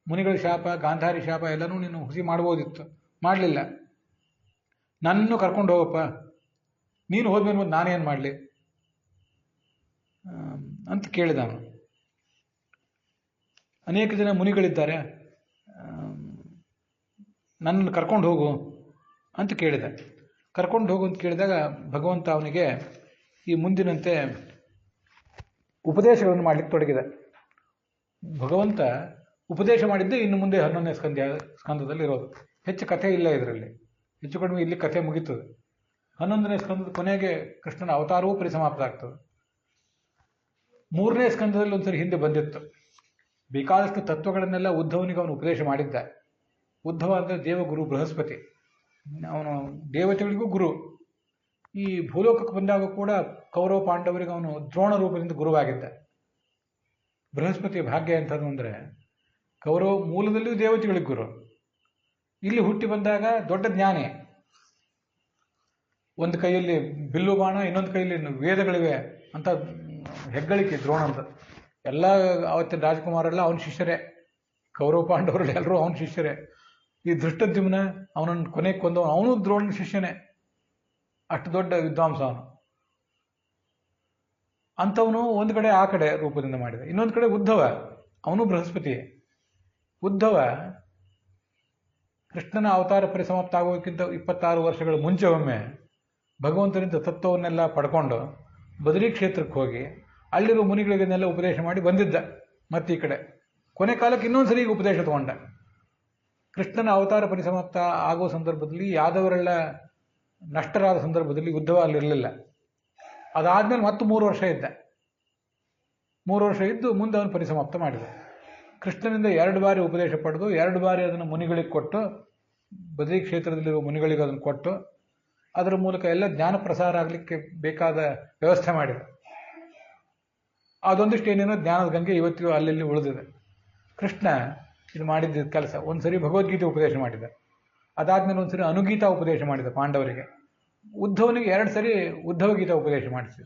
ಮುನಿಗಳ ಶಾಪ, ಗಾಂಧಾರಿ ಶಾಪ ಎಲ್ಲನೂ ನೀನು ಹುಸಿ ಮಾಡ್ಬೋದಿತ್ತು, ಮಾಡಲಿಲ್ಲ. ನನ್ನನ್ನು ಕರ್ಕೊಂಡು ಹೋಗಪ್ಪ, ನೀನು ಹೋದ್ಮೇಲೆ ನಾನೇನು ಮಾಡಲಿ ಅಂತ ಕೇಳಿದ ಅವನು. ಅನೇಕ ಜನ ಮುನಿಗಳಿದ್ದಾರೆ, ನನ್ನನ್ನು ಕರ್ಕೊಂಡು ಹೋಗು ಅಂತ ಕೇಳಿದ. ಕರ್ಕೊಂಡು ಹೋಗು ಅಂತ ಕೇಳಿದಾಗ ಭಗವಂತ ಅವನಿಗೆ ಈ ಮುಂದಿನಂತೆ ಉಪದೇಶಗಳನ್ನು ಮಾಡಲಿಕ್ಕೆ ತೊಡಗಿದ. ಭಗವಂತ ಉಪದೇಶ ಮಾಡಿದ್ದೇ ಇನ್ನು ಮುಂದೆ 11ನೇ ಸ್ಕಂದದಲ್ಲಿ ಇರೋದು. ಹೆಚ್ಚು ಕಥೆ ಇಲ್ಲ ಇದರಲ್ಲಿ, ಹೆಚ್ಚು ಕಡಿಮೆ ಇಲ್ಲಿ ಕಥೆ ಮುಗೀತದೆ. 11ನೇ ಸ್ಕಂದದ ಕೊನೆಗೆ ಕೃಷ್ಣನ ಅವತಾರವೂ ಪರಿಸಮಾಪ್ತ ಆಗ್ತದೆ. 3ನೇ ಸ್ಕಂದದಲ್ಲಿ ಒಂದ್ಸರಿ ಹಿಂದೆ ಬಂದಿತ್ತು. ಬೇಕಾದಷ್ಟು ತತ್ವಗಳನ್ನೆಲ್ಲ ಉದ್ಧವನಿಗೆ ಅವನು ಉಪದೇಶ ಮಾಡಿದ್ದ. ಉದ್ಧವ ಅಂದರೆ ದೇವಗುರು ಬೃಹಸ್ಪತಿ, ಅವನು ದೇವತೆಗಳಿಗೂ ಗುರು. ಈ ಭೂಲೋಕಕ್ಕೆ ಬಂದಾಗ ಕೂಡ ಕೌರವ ಪಾಂಡವರಿಗೆ ಅವನು ದ್ರೋಣ ರೂಪದಿಂದ ಗುರುವಾಗಿದ್ದ. ಬೃಹಸ್ಪತಿಯ ಭಾಗ್ಯ ಎಂಥದ್ದು ಅಂದರೆ, ಕೌರವ ಮೂಲದಲ್ಲಿಯೂ ದೇವತೆಗಳಿಗೆ ಗುರು, ಇಲ್ಲಿ ಹುಟ್ಟಿ ಬಂದಾಗ ದೊಡ್ಡ ಜ್ಞಾನಿ. ಒಂದು ಕೈಯಲ್ಲಿ ಬಿಲ್ಲು ಬಾಣ, ಇನ್ನೊಂದು ಕೈಯಲ್ಲಿ ವೇದಗಳಿವೆ ಅಂತ ಹೆಗ್ಗಳಿಕೆ ದ್ರೋಣಂತ. ಎಲ್ಲ ಅವತ್ತಿನ ರಾಜಕುಮಾರೆಲ್ಲ ಅವನ ಶಿಷ್ಯರೇ, ಕೌರವ ಪಾಂಡವರಲ್ಲಿ ಎಲ್ಲರೂ ಅವನ ಶಿಷ್ಯರೇ. ಈ ಧೃಷ್ಟದ್ಯುಮ್ನ ಅವನನ್ನು ಕೊನೆಗೆ ಕೊಂದವನು, ಅವನು ದ್ರೋಣನ ಶಿಷ್ಯನೇ. ಅಷ್ಟು ದೊಡ್ಡ ವಿದ್ವಾಂಸ ಅವನು. ಅಂಥವನು ಒಂದು ಕಡೆ ಆ ಕಡೆ ರೂಪದಿಂದ ಮಾಡಿದ. ಇನ್ನೊಂದು ಕಡೆ ಉದ್ಧವ, ಅವನು ಬೃಹಸ್ಪತಿ. ಉದ್ಧವ ಕೃಷ್ಣನ ಅವತಾರ ಪರಿಸಮಾಪ್ತ ಆಗೋದಕ್ಕಿಂತ 26 ವರ್ಷಗಳ ಮುಂಚೆ ಒಮ್ಮೆ ಭಗವಂತನಿಂದ ತತ್ವವನ್ನೆಲ್ಲ ಪಡ್ಕೊಂಡು ಬದರಿ ಕ್ಷೇತ್ರಕ್ಕೆ ಹೋಗಿ ಅಲ್ಲಿರುವ ಮುನಿಗಳಿಗೆನ್ನೆಲ್ಲ ಉಪದೇಶ ಮಾಡಿ ಬಂದಿದ್ದ ಮತ್ತೆ ಈ ಕಡೆ. ಕೊನೆ ಕಾಲಕ್ಕೆ ಇನ್ನೊಂದು ಸರಿ ಈಗ ಉಪದೇಶ ತಗೊಂಡ. ಕೃಷ್ಣನ ಅವತಾರ ಪರಿಸಮಾಪ್ತ ಆಗುವ ಸಂದರ್ಭದಲ್ಲಿ ಯಾದವರೆಲ್ಲ ನಷ್ಟರಾದ ಸಂದರ್ಭದಲ್ಲಿ ಉದ್ಧವ ಅಲ್ಲಿರಲಿಲ್ಲ. ಅದಾದಮೇಲೆ ಮತ್ತೆ 3 ವರ್ಷ ಇದ್ದ. 3 ವರ್ಷ ಇದ್ದು ಮುಂದೆ ಅವನು ಪರಿಸಮಾಪ್ತ ಮಾಡಿದ. ಕೃಷ್ಣನಿಂದ 2 ಬಾರಿ ಉಪದೇಶ ಪಡೆದು 2 ಬಾರಿ ಅದನ್ನು ಮುನಿಗಳಿಗೆ ಕೊಟ್ಟು, ಬದರಿ ಕ್ಷೇತ್ರದಲ್ಲಿರುವ ಮುನಿಗಳಿಗೆ ಅದನ್ನು ಕೊಟ್ಟು, ಅದರ ಮೂಲಕ ಎಲ್ಲ ಜ್ಞಾನ ಪ್ರಸಾರ ಆಗಲಿಕ್ಕೆ ಬೇಕಾದ ವ್ಯವಸ್ಥೆ ಮಾಡಿದ. ಅದೊಂದಿಷ್ಟು ಏನೇನೋ ಜ್ಞಾನದ ಗಂಗೆ ಇವತ್ತಿಗೂ ಅಲ್ಲಲ್ಲಿ ಉಳಿದಿದೆ. ಕೃಷ್ಣ ಇದು ಮಾಡಿದ್ದ ಕೆಲಸ. ಒಂದ್ಸರಿ ಭಗವದ್ಗೀತೆ ಉಪದೇಶ ಮಾಡಿದ, ಅದಾದ್ಮೇಲೆ ಒಂದ್ಸರಿ ಅನುಗೀತಾ ಉಪದೇಶ ಮಾಡಿದ ಪಾಂಡವರಿಗೆ. ಉದ್ಧವನಿಗೆ 2 ಸರಿ ಉದ್ಧವಗೀತಾ ಉಪದೇಶ ಮಾಡಿಸಿದ.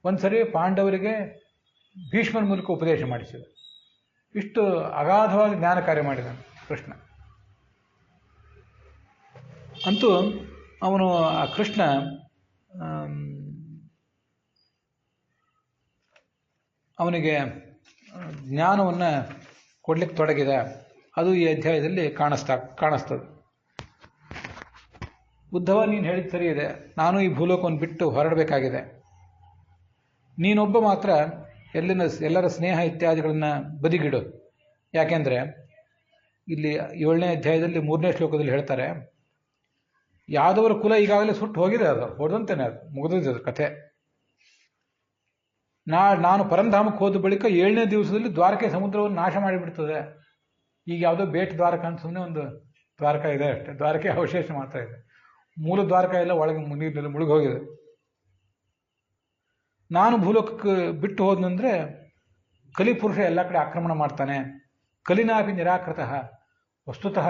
ಒಂದ್ಸರಿ ಪಾಂಡವರಿಗೆ ಭೀಷ್ಮನ ಮೂಲಕ ಉಪದೇಶ ಮಾಡಿಸಿದ. ಇಷ್ಟು ಅಗಾಧವಾಗಿ ಜ್ಞಾನ ಕಾರ್ಯ ಮಾಡಿದ ಕೃಷ್ಣ. ಅಂತೂ ಅವನು ಆ ಕೃಷ್ಣ ಅವನಿಗೆ ಜ್ಞಾನವನ್ನು ಕೊಡ್ಲಿಕ್ಕೆ ತೊಡಗಿದ. ಅದು ಈ ಅಧ್ಯಾಯದಲ್ಲಿ ಕಾಣಿಸ್ತದೆ. ಉದ್ಧವ, ನೀನು ಹೇಳಿದ ಸರಿ ಇದೆ, ನಾನು ಈ ಭೂಲೋಕವನ್ನು ಬಿಟ್ಟು ಹೊರಡಬೇಕಾಗಿದೆ. ನೀನೊಬ್ಬ ಮಾತ್ರ ಎಲ್ಲರ ಸ್ನೇಹ ಇತ್ಯಾದಿಗಳನ್ನು ಬದಿಗಿಡು. ಯಾಕೆಂದರೆ ಇಲ್ಲಿ 7ನೇ ಅಧ್ಯಾಯದಲ್ಲಿ 3ನೇ ಶ್ಲೋಕದಲ್ಲಿ ಹೇಳ್ತಾರೆ, ಯಾದವರ ಕುಲ ಈಗಾಗಲೇ ಸುಟ್ಟು ಹೋಗಿದೆ, ಅದು ಹೊಡೆದಂತೆಯೇ, ಅದು ಮುಗಿದಿದೆ ಅದು ಕಥೆ. ನಾನು ಪರಂಧಾಮಕ್ಕೆ ಹೋದ ಬಳಿಕ 7ನೇ ದಿವಸದಲ್ಲಿ ದ್ವಾರಕೆ ಸಮುದ್ರವನ್ನು ನಾಶ ಮಾಡಿಬಿಡ್ತದೆ. ಈಗ ಯಾವುದೋ ಬೇಟ್ ದ್ವಾರಕ ಅಂತ ಸುಮ್ಮನೆ ಒಂದು ದ್ವಾರಕ ಇದೆ ಅಷ್ಟೇ, ದ್ವಾರಕೆ ಅವಶೇಷ ಮಾತ್ರ ಇದೆ. ಮೂಲ ದ್ವಾರಕ ಎಲ್ಲ ಒಳಗೆ ನೀರಿನಲ್ಲಿ ಮುಳುಗಿ ಹೋಗಿದೆ. ನಾನು ಭೂಲೋಕಕ್ಕೆ ಬಿಟ್ಟು ಹೋದನಂದ್ರೆ ಕಲಿಪುರುಷ ಎಲ್ಲ ಕಡೆ ಆಕ್ರಮಣ ಮಾಡ್ತಾನೆ. ಕಲಿನಾಪಿ ನಿರಾಕೃತಃ. ವಸ್ತುತಃ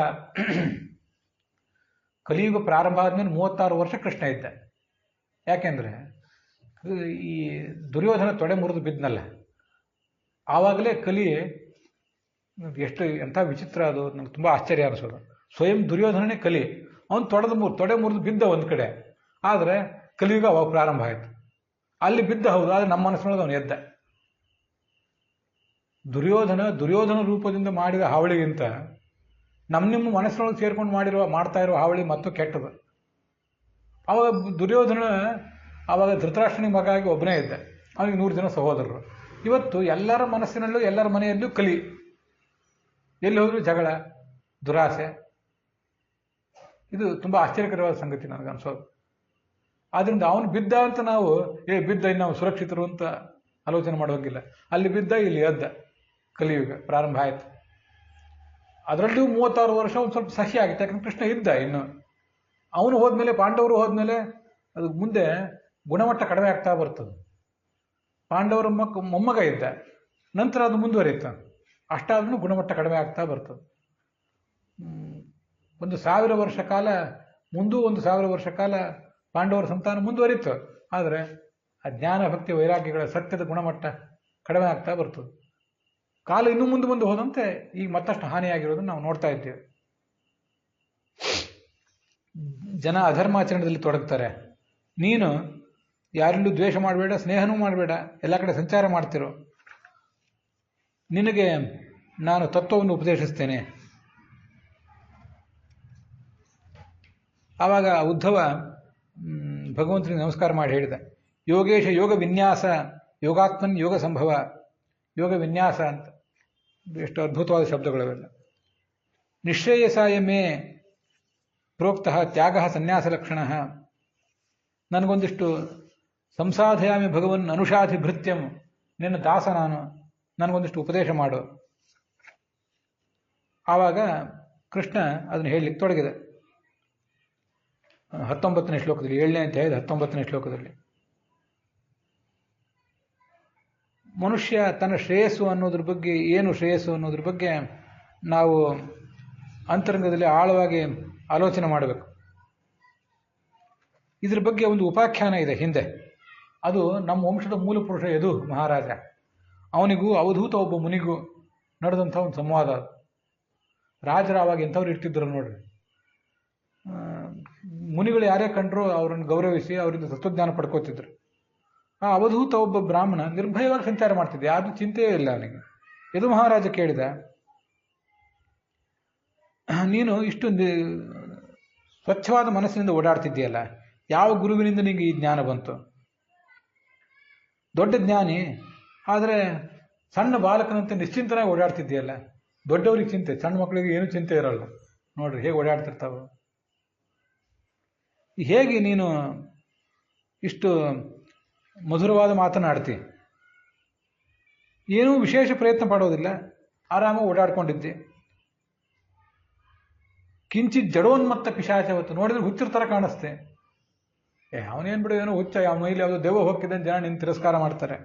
ಕಲಿಯುಗ ಪ್ರಾರಂಭ ಆದಮೇಲೆ 36 ವರ್ಷ ಕೃಷ್ಣ ಇದ್ದ. ಯಾಕೆಂದರೆ ಈ ದುರ್ಯೋಧನ ತೊಡೆ ಮುರಿದು ಬಿದ್ದನಲ್ಲ, ಆವಾಗಲೇ ಕಲಿ ಎಂಥ ವಿಚಿತ್ರ, ಅದು ನನಗೆ ತುಂಬ ಆಶ್ಚರ್ಯ ಅನಿಸೋದು. ಸ್ವಯಂ ದುರ್ಯೋಧನನೇ ಕಲಿ, ಅವನು ತೊಡೆ ಮುರಿದು ಬಿದ್ದ ಒಂದು ಕಡೆ, ಆದರೆ ಕಲಿಯುಗ ಅವಾಗ ಪ್ರಾರಂಭ ಆಯಿತು. ಅಲ್ಲಿ ಬಿದ್ದ ಹೌದು, ಆದರೆ ನಮ್ಮ ಮನಸ್ಸಿನೊಳಗೆ ಅವನು ಎದ್ದ. ದುರ್ಯೋಧನ ರೂಪದಿಂದ ಮಾಡಿದ ಹಾವಳಿಗಿಂತ ನಿಮ್ಮ ಮನಸ್ಸಿನೊಳಗೆ ಸೇರ್ಕೊಂಡು ಮಾಡ್ತಾ ಇರೋ ಹಾವಳಿ ಮತ್ತು ಕೆಟ್ಟದು. ಆವಾಗ ದುರ್ಯೋಧನ ಆವಾಗ ಧೃತರಾಷ್ಟ್ರನಿಗೆ ಮಗ ಆಗಿ ಒಬ್ಬನೇ ಇದ್ದ, ಅವನಿಗೆ 100 ಜನ ಸಹೋದರರು. ಇವತ್ತು ಎಲ್ಲರ ಮನಸ್ಸಿನಲ್ಲೂ ಎಲ್ಲರ ಮನೆಯಲ್ಲೂ ಕಲಿ, ಎಲ್ಲಿ ಹೋದರೂ ಜಗಳ, ದುರಾಸೆ. ಇದು ತುಂಬ ಆಶ್ಚರ್ಯಕರವಾದ ಸಂಗತಿ ನನಗನ್ಸೋದು. ಆದ್ದರಿಂದ ಅವನು ಬಿದ್ದ ಅಂತ ನಾವು ಬಿದ್ದ ಇನ್ನು ನಾವು ಸುರಕ್ಷಿತರು ಅಂತ ಆಲೋಚನೆ ಮಾಡೋಂಗಿಲ್ಲ. ಅಲ್ಲಿ ಬಿದ್ದ, ಇಲ್ಲಿ ಎದ್ದ, ಕಲಿಯುಗ ಪ್ರಾರಂಭ ಆಯಿತು. ಅದರಲ್ಲೂ 36 ವರ್ಷ ಒಂದು ಸ್ವಲ್ಪ ಸಹ್ಯ ಆಗಿತ್ತು, ಯಾಕಂದ್ರೆ ಕೃಷ್ಣ ಇದ್ದ. ಇನ್ನು ಅವನು ಹೋದ್ಮೇಲೆ, ಪಾಂಡವರು ಹೋದ್ಮೇಲೆ ಅದು ಮುಂದೆ ಗುಣಮಟ್ಟ ಕಡಿಮೆ ಆಗ್ತಾ ಬರ್ತದೆ. ಪಾಂಡವರ ಮೊಮ್ಮಗ ಇದ್ದ, ನಂತರ ಅದು ಮುಂದುವರಿಯುತ್ತೆ. ಅಷ್ಟಾದ್ರೂ ಗುಣಮಟ್ಟ ಕಡಿಮೆ ಆಗ್ತಾ ಬರ್ತದೆ. 1000 ವರ್ಷ ಕಾಲ ಮುಂದೂ 1000 ವರ್ಷ ಕಾಲ ಪಾಂಡವರ ಸಂತಾನ ಮುಂದುವರಿತು. ಆದರೆ ಆ ಜ್ಞಾನ, ಭಕ್ತಿ, ವೈರಾಗ್ಯಗಳ ಸತ್ಯದ ಗುಣಮಟ್ಟ ಕಡಿಮೆ ಆಗ್ತಾ ಬರ್ತದೆ. ಕಾಲ ಇನ್ನೂ ಮುಂದೆ ಹೋದಂತೆ ಈಗ ಮತ್ತಷ್ಟು ಹಾನಿಯಾಗಿರೋದನ್ನು ನಾವು ನೋಡ್ತಾ ಇದ್ದೇವೆ. ಜನ ಅಧರ್ಮಾಚರಣೆಯಲ್ಲಿ ತೊಡಗ್ತಾರೆ. ನೀನು ಯಾರಲ್ಲೂ ದ್ವೇಷ ಮಾಡಬೇಡ, ಸ್ನೇಹನೂ ಮಾಡಬೇಡ, ಎಲ್ಲ ಕಡೆ ಸಂಚಾರ ಮಾಡ್ತಿರೋ. ನಿನಗೆ ನಾನು ತತ್ವವನ್ನು ಉಪದೇಶಿಸ್ತೇನೆ. ಆವಾಗ ಉದ್ಧವ ಭಗವಂತನಿಗೆ ನಮಸ್ಕಾರ ಮಾಡಿ ಹೇಳಿದ, ಯೋಗೇಶ ಯೋಗ ವಿನ್ಯಾಸ, ಯೋಗಾತ್ಮನ್ ಯೋಗ ಸಂಭವ. ಯೋಗ ವಿನ್ಯಾಸ ಅಂತ ಎಷ್ಟು ಅದ್ಭುತವಾದ ಶಬ್ದಗಳವೆಲ್ಲ. ನಿಶ್ರೇಯಸಾಯ ಮೇ ಪ್ರೋಕ್ತಃ ತ್ಯಾಗ ಸನ್ಯಾಸ ಲಕ್ಷಣ. ನನಗೊಂದಿಷ್ಟು ಸಂಸಾಧಯಾಮಿ ಭಗವನ್ ಅನುಷಾಧಿ ಭೃತ್ಯಂ, ನಿನ್ನ ದಾಸ ನಾನು, ನನಗೊಂದಿಷ್ಟು ಉಪದೇಶ ಮಾಡು. ಆವಾಗ ಕೃಷ್ಣ ಅದನ್ನು ಹೇಳಲಿಕ್ಕೆ ತೊಡಗಿದೆ. 19ನೇ ಶ್ಲೋಕದಲ್ಲಿ, 7ನೇ ಅಧ್ಯಾಯದ 19ನೇ ಶ್ಲೋಕದಲ್ಲಿ, ಮನುಷ್ಯ ತನ್ನ ಶ್ರೇಯಸ್ಸು ಅನ್ನೋದ್ರ ಬಗ್ಗೆ, ಏನು ಶ್ರೇಯಸ್ಸು ಅನ್ನೋದ್ರ ಬಗ್ಗೆ ನಾವು ಅಂತರಂಗದಲ್ಲಿ ಆಳವಾಗಿ ಆಲೋಚನೆ ಮಾಡಬೇಕು. ಇದ್ರ ಬಗ್ಗೆ ಒಂದು ಉಪಾಖ್ಯಾನ ಇದೆ ಹಿಂದೆ. ಅದು ನಮ್ಮ ವಂಶದ ಮೂಲ ಪುರುಷ ಯದು ಮಹಾರಾಜ, ಅವನಿಗೂ ಅವಧೂತ ಒಬ್ಬ ಮುನಿಗೂ ನಡೆದಂಥ ಒಂದು ಸಂವಾದ. ರಾಜರು ಆವಾಗ ಎಂಥವ್ರು ಇರ್ತಿದ್ರು ನೋಡ್ರಿ. ಮುನಿಗಳು ಯಾರೇ ಕಂಡ್ರು ಅವರನ್ನು ಗೌರವಿಸಿ ಅವರಿಂದ ತತ್ವಜ್ಞಾನ ಪಡ್ಕೋತಿದ್ರು. ಆ ಅವಧೂತ ಒಬ್ಬ ಬ್ರಾಹ್ಮಣ ನಿರ್ಭಯವಾಗಿ ಸಂಚಾರ ಮಾಡ್ತಿದ್ದ, ಯಾರ್ದು ಚಿಂತೆಯೇ ಇಲ್ಲ ಅವನಿಗೆ. ಯದು ಮಹಾರಾಜ ಕೇಳಿದ, ನೀನು ಇಷ್ಟು ಸ್ವಚ್ಛವಾದ ಮನಸ್ಸಿನಿಂದ ಓಡಾಡ್ತಿದ್ದೀಯಲ್ಲ, ಯಾವ ಗುರುವಿನಿಂದ ನಿನಗೆ ಈ ಜ್ಞಾನ ಬಂತು? ದೊಡ್ಡ ಜ್ಞಾನಿ, ಆದರೆ ಸಣ್ಣ ಬಾಲಕನಂತೆ ನಿಶ್ಚಿಂತನಾಗಿ ಓಡಾಡ್ತಿದ್ದೀಯಲ್ಲ. ದೊಡ್ಡವ್ರಿಗೆ ಚಿಂತೆ, ಸಣ್ಣ ಮಕ್ಕಳಿಗೆ ಏನೂ ಚಿಂತೆ ಇರಲ್ಲ. ನೋಡ್ರಿ ಹೇಗೆ ಓಡಾಡ್ತಿರ್ತಾವ. ಹೇಗೆ ನೀನು ಇಷ್ಟು ಮಧುರವಾದ ಮಾತನಾಡ್ತಿ, ಏನೂ ವಿಶೇಷ ಪ್ರಯತ್ನ ಪಡೋದಿಲ್ಲ, ಆರಾಮಾಗಿ ಓಡಾಡ್ಕೊಂಡಿದ್ದೆ. ಕಿಂಚಿತ್ ಜಡೋನ್ಮತ್ತ ಪಿಶಾಚವತ್ತು, ನೋಡಿದ್ರೆ ಹುಚ್ಚರ ಥರ ಕಾಣಿಸ್ತೆ. ಅವನೇನು ಬಿಡು, ಏನೋ ಹುಚ್ಚ, ಅವನ ಮೈಲಿ ಯಾವುದೋ ದೆವ್ವ ಹೋಗ್ತಿದ್ದಂತೆ ಜನ ನಿನ್ನ ತಿರಸ್ಕಾರ ಮಾಡ್ತಾರೆ.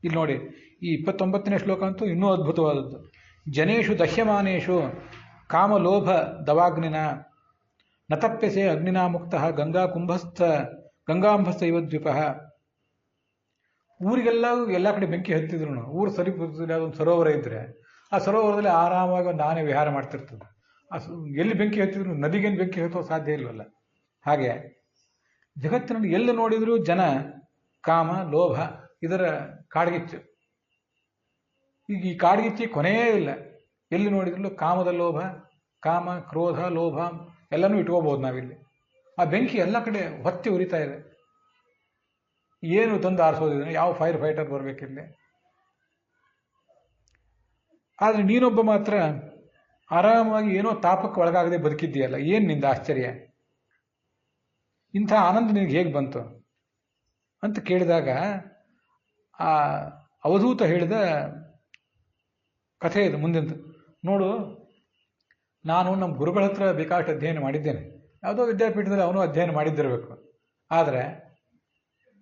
ಇಲ್ಲಿ ನೋಡಿ, ಈ 29ನೇ ಶ್ಲೋಕ ಅಂತೂ ಇನ್ನೂ ಅದ್ಭುತವಾದದ್ದು. ಜನೇಶು ದಹ್ಯಮಾನೇಶು ಕಾಮಲೋಭ ದವಾಗ್ನಿನ ನತಪ್ಯಸೆ ಅಗ್ನಿನಾ ಮುಕ್ತ ಗಂಗಾಂಬಸ್ಥ ಇವ ದ್ವೀಪ. ಊರಿಗೆಲ್ಲ ಎಲ್ಲ ಕಡೆ ಬೆಂಕಿ ಹತ್ತಿದ್ರು, ಊರು ಸರಿ ಅದೊಂದು ಸರೋವರ ಇದ್ದರೆ ಆ ಸರೋವರದಲ್ಲಿ ಆರಾಮಾಗಿ ಒಂದು ಆನೆ ವಿಹಾರ ಮಾಡ್ತಿರ್ತದೆ. ಎಲ್ಲಿ ಬೆಂಕಿ ಹತ್ತಿದ್ರು, ನದಿಗೇನು ಬೆಂಕಿ ಹತ್ತೋ ಸಾಧ್ಯ ಇಲ್ವಲ್ಲ. ಹಾಗೆ ಜಗತ್ತಿನಲ್ಲಿ ಎಲ್ಲಿ ನೋಡಿದರೂ ಜನ ಕಾಮ ಲೋಭ ಇದರ ಕಾಡ್ಗಿಚ್ಚು. ಈಗ ಈ ಕಾಡ್ಗಿಚ್ಚಿ ಕೊನೆಯೇ ಇಲ್ಲ. ಎಲ್ಲಿ ನೋಡಿದ್ರೂ ಕಾಮದ ಲೋಭ, ಕಾಮ ಕ್ರೋಧ ಲೋಭ ಎಲ್ಲನೂ ಇಟ್ಕೋಬಹುದು ನಾವಿಲ್ಲಿ. ಆ ಬೆಂಕಿ ಎಲ್ಲ ಕಡೆ ಹೊತ್ತಿ ಉರಿತಾ ಇದೆ. ಏನು ತಂದು ಆರಿಸೋದಿದೆ? ಯಾವ ಫೈರ್ ಫೈಟರ್ ಬರಬೇಕಿಲ್ಲಿ? ಆದರೆ ನೀನೊಬ್ಬ ಮಾತ್ರ ಆರಾಮಾಗಿ ಏನೋ ತಾಪಕ್ಕೆ ಒಳಗಾಗದೆ ಬದುಕಿದ್ದೀಯಲ್ಲ, ಏನು ನಿಂದ ಆಶ್ಚರ್ಯ? ಇಂಥ ಆನಂದ ನಿನಗೆ ಹೇಗೆ ಬಂತು ಅಂತ ಕೇಳಿದಾಗ ಆ ಅವಧೂತ ಹೇಳಿದ ಕಥೆ ಇದು ಮುಂದಿಂದು. ನೋಡು, ನಾನು ನಮ್ಮ ಗುರುಗಳ ಹತ್ರ ಬೇಕಾಷ್ಟು ಅಧ್ಯಯನ ಮಾಡಿದ್ದೇನೆ. ಯಾವುದೋ ವಿದ್ಯಾಪೀಠದಲ್ಲಿ ಅವನು ಅಧ್ಯಯನ ಮಾಡಿದ್ದಿರಬೇಕು. ಆದರೆ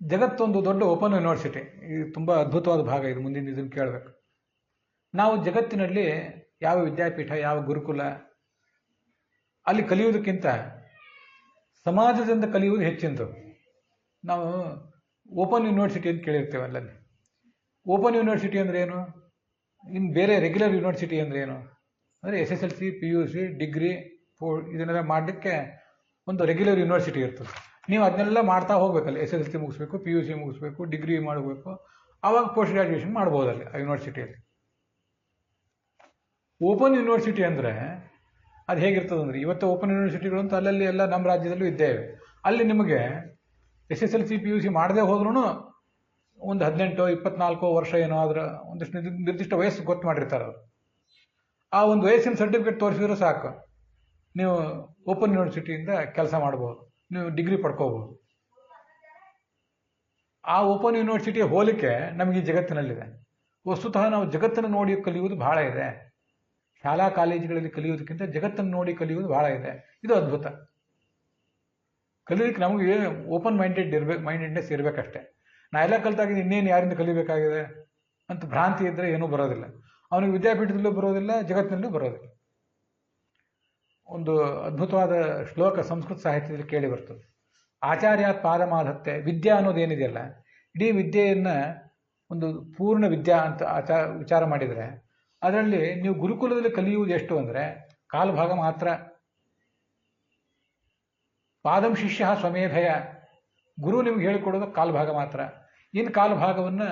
ಜಗತ್ತೊಂದು ದೊಡ್ಡ ಓಪನ್ ಯೂನಿವರ್ಸಿಟಿ. ಇದು ತುಂಬ ಅದ್ಭುತವಾದ ಭಾಗ. ಇದು ಮುಂದಿನ ಇದನ್ನು ಕೇಳಬೇಕು. ನಾವು ಜಗತ್ತಿನಲ್ಲಿ ಯಾವ ವಿದ್ಯಾಪೀಠ, ಯಾವ ಗುರುಕುಲ ಅಲ್ಲಿ ಕಲಿಯುವುದಕ್ಕಿಂತ ಸಮಾಜದಿಂದ ಕಲಿಯುವುದು ಹೆಚ್ಚಿನದು. ನಾವು ಓಪನ್ ಯೂನಿವರ್ಸಿಟಿ ಅಂತ ಕೇಳಿರ್ತೇವೆ. ಅಲ್ಲಲ್ಲಿ ಓಪನ್ ಯೂನಿವರ್ಸಿಟಿ ಅಂದರೆ ಏನು? ಇನ್ನು ಬೇರೆ ರೆಗ್ಯುಲರ್ ಯೂನಿವರ್ಸಿಟಿ ಅಂದರೆ ಏನು ಅಂದರೆ SSLC PUC ಡಿಗ್ರಿ ಇದನ್ನೆಲ್ಲ ಮಾಡಲಿಕ್ಕೆ ಒಂದು ರೆಗ್ಯುಲರ್ ಯೂನಿವರ್ಸಿಟಿ ಇರ್ತದೆ. ನೀವು ಅದನ್ನೆಲ್ಲ ಮಾಡ್ತಾ ಹೋಗ್ಬೇಕಲ್ಲ. SSLC ಮುಗಿಸ್ಬೇಕು, PUC ಮುಗಿಸ್ಬೇಕು, ಡಿಗ್ರಿ ಮಾಡಬೇಕು, ಆವಾಗ ಪೋಸ್ಟ್ ಗ್ರಾಜ್ಯುಯೇಷನ್ ಮಾಡ್ಬೋದಲ್ಲಿ ಆ ಯೂನಿವರ್ಸಿಟಿಯಲ್ಲಿ. ಓಪನ್ ಯೂನಿವರ್ಸಿಟಿ ಅಂದರೆ ಅದು ಹೇಗಿರ್ತದೆ ಅಂದರೆ, ಇವತ್ತು ಓಪನ್ ಯೂನಿವರ್ಸಿಟಿಗಳು ಅಂತ ಅಲ್ಲಲ್ಲಿ ಎಲ್ಲ ನಮ್ಮ ರಾಜ್ಯದಲ್ಲೂ ಇದ್ದೇವೆ. ಅಲ್ಲಿ ನಿಮಗೆ SSLC PUC ಮಾಡದೇ ಹೋದ್ರೂ ಒಂದು 18-24 ವರ್ಷ ಏನೋ ಆದ್ರೆ ಒಂದಿಷ್ಟು ನಿರ್ದಿಷ್ಟ ವಯಸ್ಸು ಗೊತ್ತು ಮಾಡಿರ್ತಾರೆ ಅವರು. ಆ ಒಂದು ವಯಸ್ಸಿನ ಸರ್ಟಿಫಿಕೇಟ್ ತೋರಿಸಿದ್ರೆ ಸಾಕು, ನೀವು ಓಪನ್ ಯೂನಿವರ್ಸಿಟಿಯಿಂದ ಕೆಲಸ ಮಾಡ್ಬೋದು, ನೀವು ಡಿಗ್ರಿ ಪಡ್ಕೋಬೋದು. ಆ ಓಪನ್ ಯೂನಿವರ್ಸಿಟಿಯ ಹೋಲಿಕೆ ನಮಗೆ ಈ ಜಗತ್ತಿನಲ್ಲಿದೆ. ವಸ್ತುತಃ ನಾವು ಜಗತ್ತನ್ನು ನೋಡಿ ಕಲಿಯುವುದು ಬಹಳ ಇದೆ. ಶಾಲಾ ಕಾಲೇಜುಗಳಲ್ಲಿ ಕಲಿಯೋದಕ್ಕಿಂತ ಜಗತ್ತನ್ನು ನೋಡಿ ಕಲಿಯುವುದು ಬಹಳ ಇದೆ. ಇದು ಅದ್ಭುತ. ಕಲಿಯೋದಕ್ಕೆ ನಮಗೆ ಓಪನ್ ಮೈಂಡೆಡ್ನೆಸ್ ಇರಬೇಕಷ್ಟೆ. ನಾ ಎಲ್ಲ ಕಲಿತಾಗಿದ್ದು ಇನ್ನೇನು ಯಾರಿಂದ ಕಲಿಬೇಕಾಗಿದೆ ಅಂತ ಭ್ರಾಂತಿ ಇದ್ದರೆ ಏನೂ ಬರೋದಿಲ್ಲ. ಅವನಿಗೆ ವಿದ್ಯಾಪೀಠದಲ್ಲೂ ಬರೋದಿಲ್ಲ, ಜಗತ್ತಿನಲ್ಲೂ ಬರೋದಿಲ್ಲ. ಒಂದು ಅದ್ಭುತವಾದ ಶ್ಲೋಕ ಸಂಸ್ಕೃತ ಸಾಹಿತ್ಯದಲ್ಲಿ ಕೇಳಿ ಬರ್ತದೆ. ಆಚಾರ್ಯಾತ್ ಪಾದಮಾಧತ್ತೆ. ವಿದ್ಯಾ ಅನ್ನೋದೇನಿದೆಯಲ್ಲ, ಇಡೀ ವಿದ್ಯೆಯನ್ನು ಒಂದು ಪೂರ್ಣ ವಿದ್ಯಾ ಅಂತ ವಿಚಾರ ಮಾಡಿದರೆ ಅದರಲ್ಲಿ ನೀವು ಗುರುಕುಲದಲ್ಲಿ ಕಲಿಯುವುದು ಎಷ್ಟು ಅಂದರೆ ಕಾಲ್ಭಾಗ ಮಾತ್ರ. ಪಾದಂ ಶಿಷ್ಯ ಸ್ವಮೇಧಯ. ಗುರು ನಿಮ್ಗೆ ಹೇಳಿಕೊಡೋದು ಕಾಲ್ಭಾಗ ಮಾತ್ರ. ಇನ್ನು ಕಾಲ್ಭಾಗವನ್ನು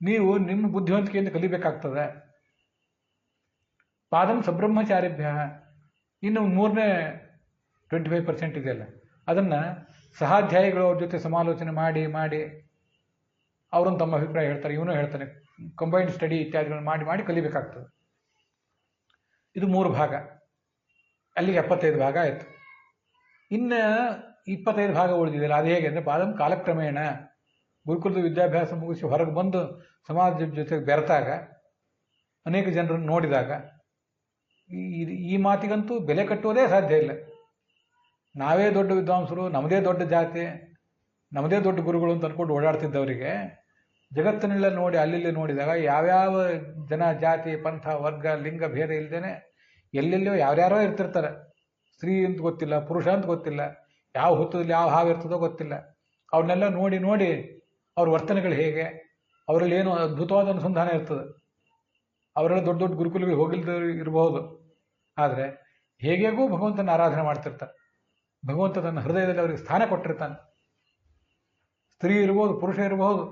ನೀವು ನಿಮ್ಮ ಬುದ್ಧಿವಂತಿಕೆಯಿಂದ ಕಲಿಬೇಕಾಗ್ತದೆ. ಪಾದಂ ಸಬ್ರಹ್ಮಚಾರಿಭ್ಯ. ಇನ್ನು 25% ಇದೆಯಲ್ಲ, ಅದನ್ನು ಸಹಾಧ್ಯಾಯಿಗಳು ಅವ್ರ ಜೊತೆ ಸಮಾಲೋಚನೆ ಮಾಡಿ ಅವರನ್ನು ತಮ್ಮ ಅಭಿಪ್ರಾಯ ಹೇಳ್ತಾರೆ, ಇವನು ಹೇಳ್ತಾನೆ, ಕಂಬೈನ್ಡ್ ಸ್ಟಡಿ ಇತ್ಯಾದಿಗಳನ್ನು ಮಾಡಿ ಕಲಿಬೇಕಾಗ್ತದೆ. ಇದು 3 ಭಾಗ. ಅಲ್ಲಿಗೆ 75 ಭಾಗ ಆಯಿತು. ಇನ್ನು 25 ಭಾಗ ಉಳಿದಿದೆಯಲ್ಲ, ಅದು ಹೇಗೆ ಅಂದರೆ ಪಾದಂ ಕಾಲಕ್ರಮೇಣ. ಗುರುಕುಲದ ವಿದ್ಯಾಭ್ಯಾಸ ಮುಗಿಸಿ ಹೊರಗೆ ಬಂದು ಸಮಾಜದ ಜೊತೆಗೆ ಬೆರೆತಾಗ, ಅನೇಕ ಜನರನ್ನು ನೋಡಿದಾಗ ಈ ಮಾತಿಗಂತೂ ಬೆಲೆ ಕಟ್ಟುವುದೇ ಸಾಧ್ಯ ಇಲ್ಲ. ನಾವೇ ದೊಡ್ಡ ವಿದ್ವಾಂಸರು, ನಮ್ಮದೇ ದೊಡ್ಡ ಜಾತಿ, ನಮ್ಮದೇ ದೊಡ್ಡ ಗುರುಗಳು ಅಂತ ಅಂದ್ಕೊಂಡು ಓಡಾಡ್ತಿದ್ದವರಿಗೆ ಜಗತ್ತಿನೆಲ್ಲ ನೋಡಿ ಅಲ್ಲಿ ನೋಡಿದಾಗ ಯಾವ್ಯಾವ ಜನ, ಜಾತಿ, ಪಂಥ, ವರ್ಗ, ಲಿಂಗ ಭೇದ ಇಲ್ಲದೇನೆ ಎಲ್ಲೆಲ್ಲೋ ಯಾರ್ಯಾರೋ ಇರ್ತಿರ್ತಾರೆ. ಸ್ತ್ರೀ ಅಂತ ಗೊತ್ತಿಲ್ಲ, ಪುರುಷ ಅಂತ ಗೊತ್ತಿಲ್ಲ, ಯಾವ ಹೊತ್ತದಲ್ಲಿ ಯಾವ ಹಾವು ಇರ್ತದೋ ಗೊತ್ತಿಲ್ಲ. ಅವ್ರನ್ನೆಲ್ಲ ನೋಡಿ ಅವ್ರ ವರ್ತನೆಗಳು ಹೇಗೆ, ಅವರಲ್ಲಿ ಏನೋ ಅದ್ಭುತವಾದ ಅನುಸಂಧಾನ ಇರ್ತದೆ. ಅವರೆಲ್ಲ ದೊಡ್ಡ ದೊಡ್ಡ ಗುರುಕುಲಗಳಿಗೆ ಹೋಗಿಲ್ದ ಇರಬಹುದು, ಆದರೆ ಹೇಗೂ ಭಗವಂತನ ಆರಾಧನೆ ಮಾಡ್ತಿರ್ತಾರೆ. ಭಗವಂತ ತನ್ನ ಹೃದಯದಲ್ಲಿ ಅವರಿಗೆ ಸ್ಥಾನ ಕೊಟ್ಟಿರ್ತಾನೆ. ಸ್ತ್ರೀ ಇರ್ಬೋದು, ಪುರುಷ ಇರಬಹುದು,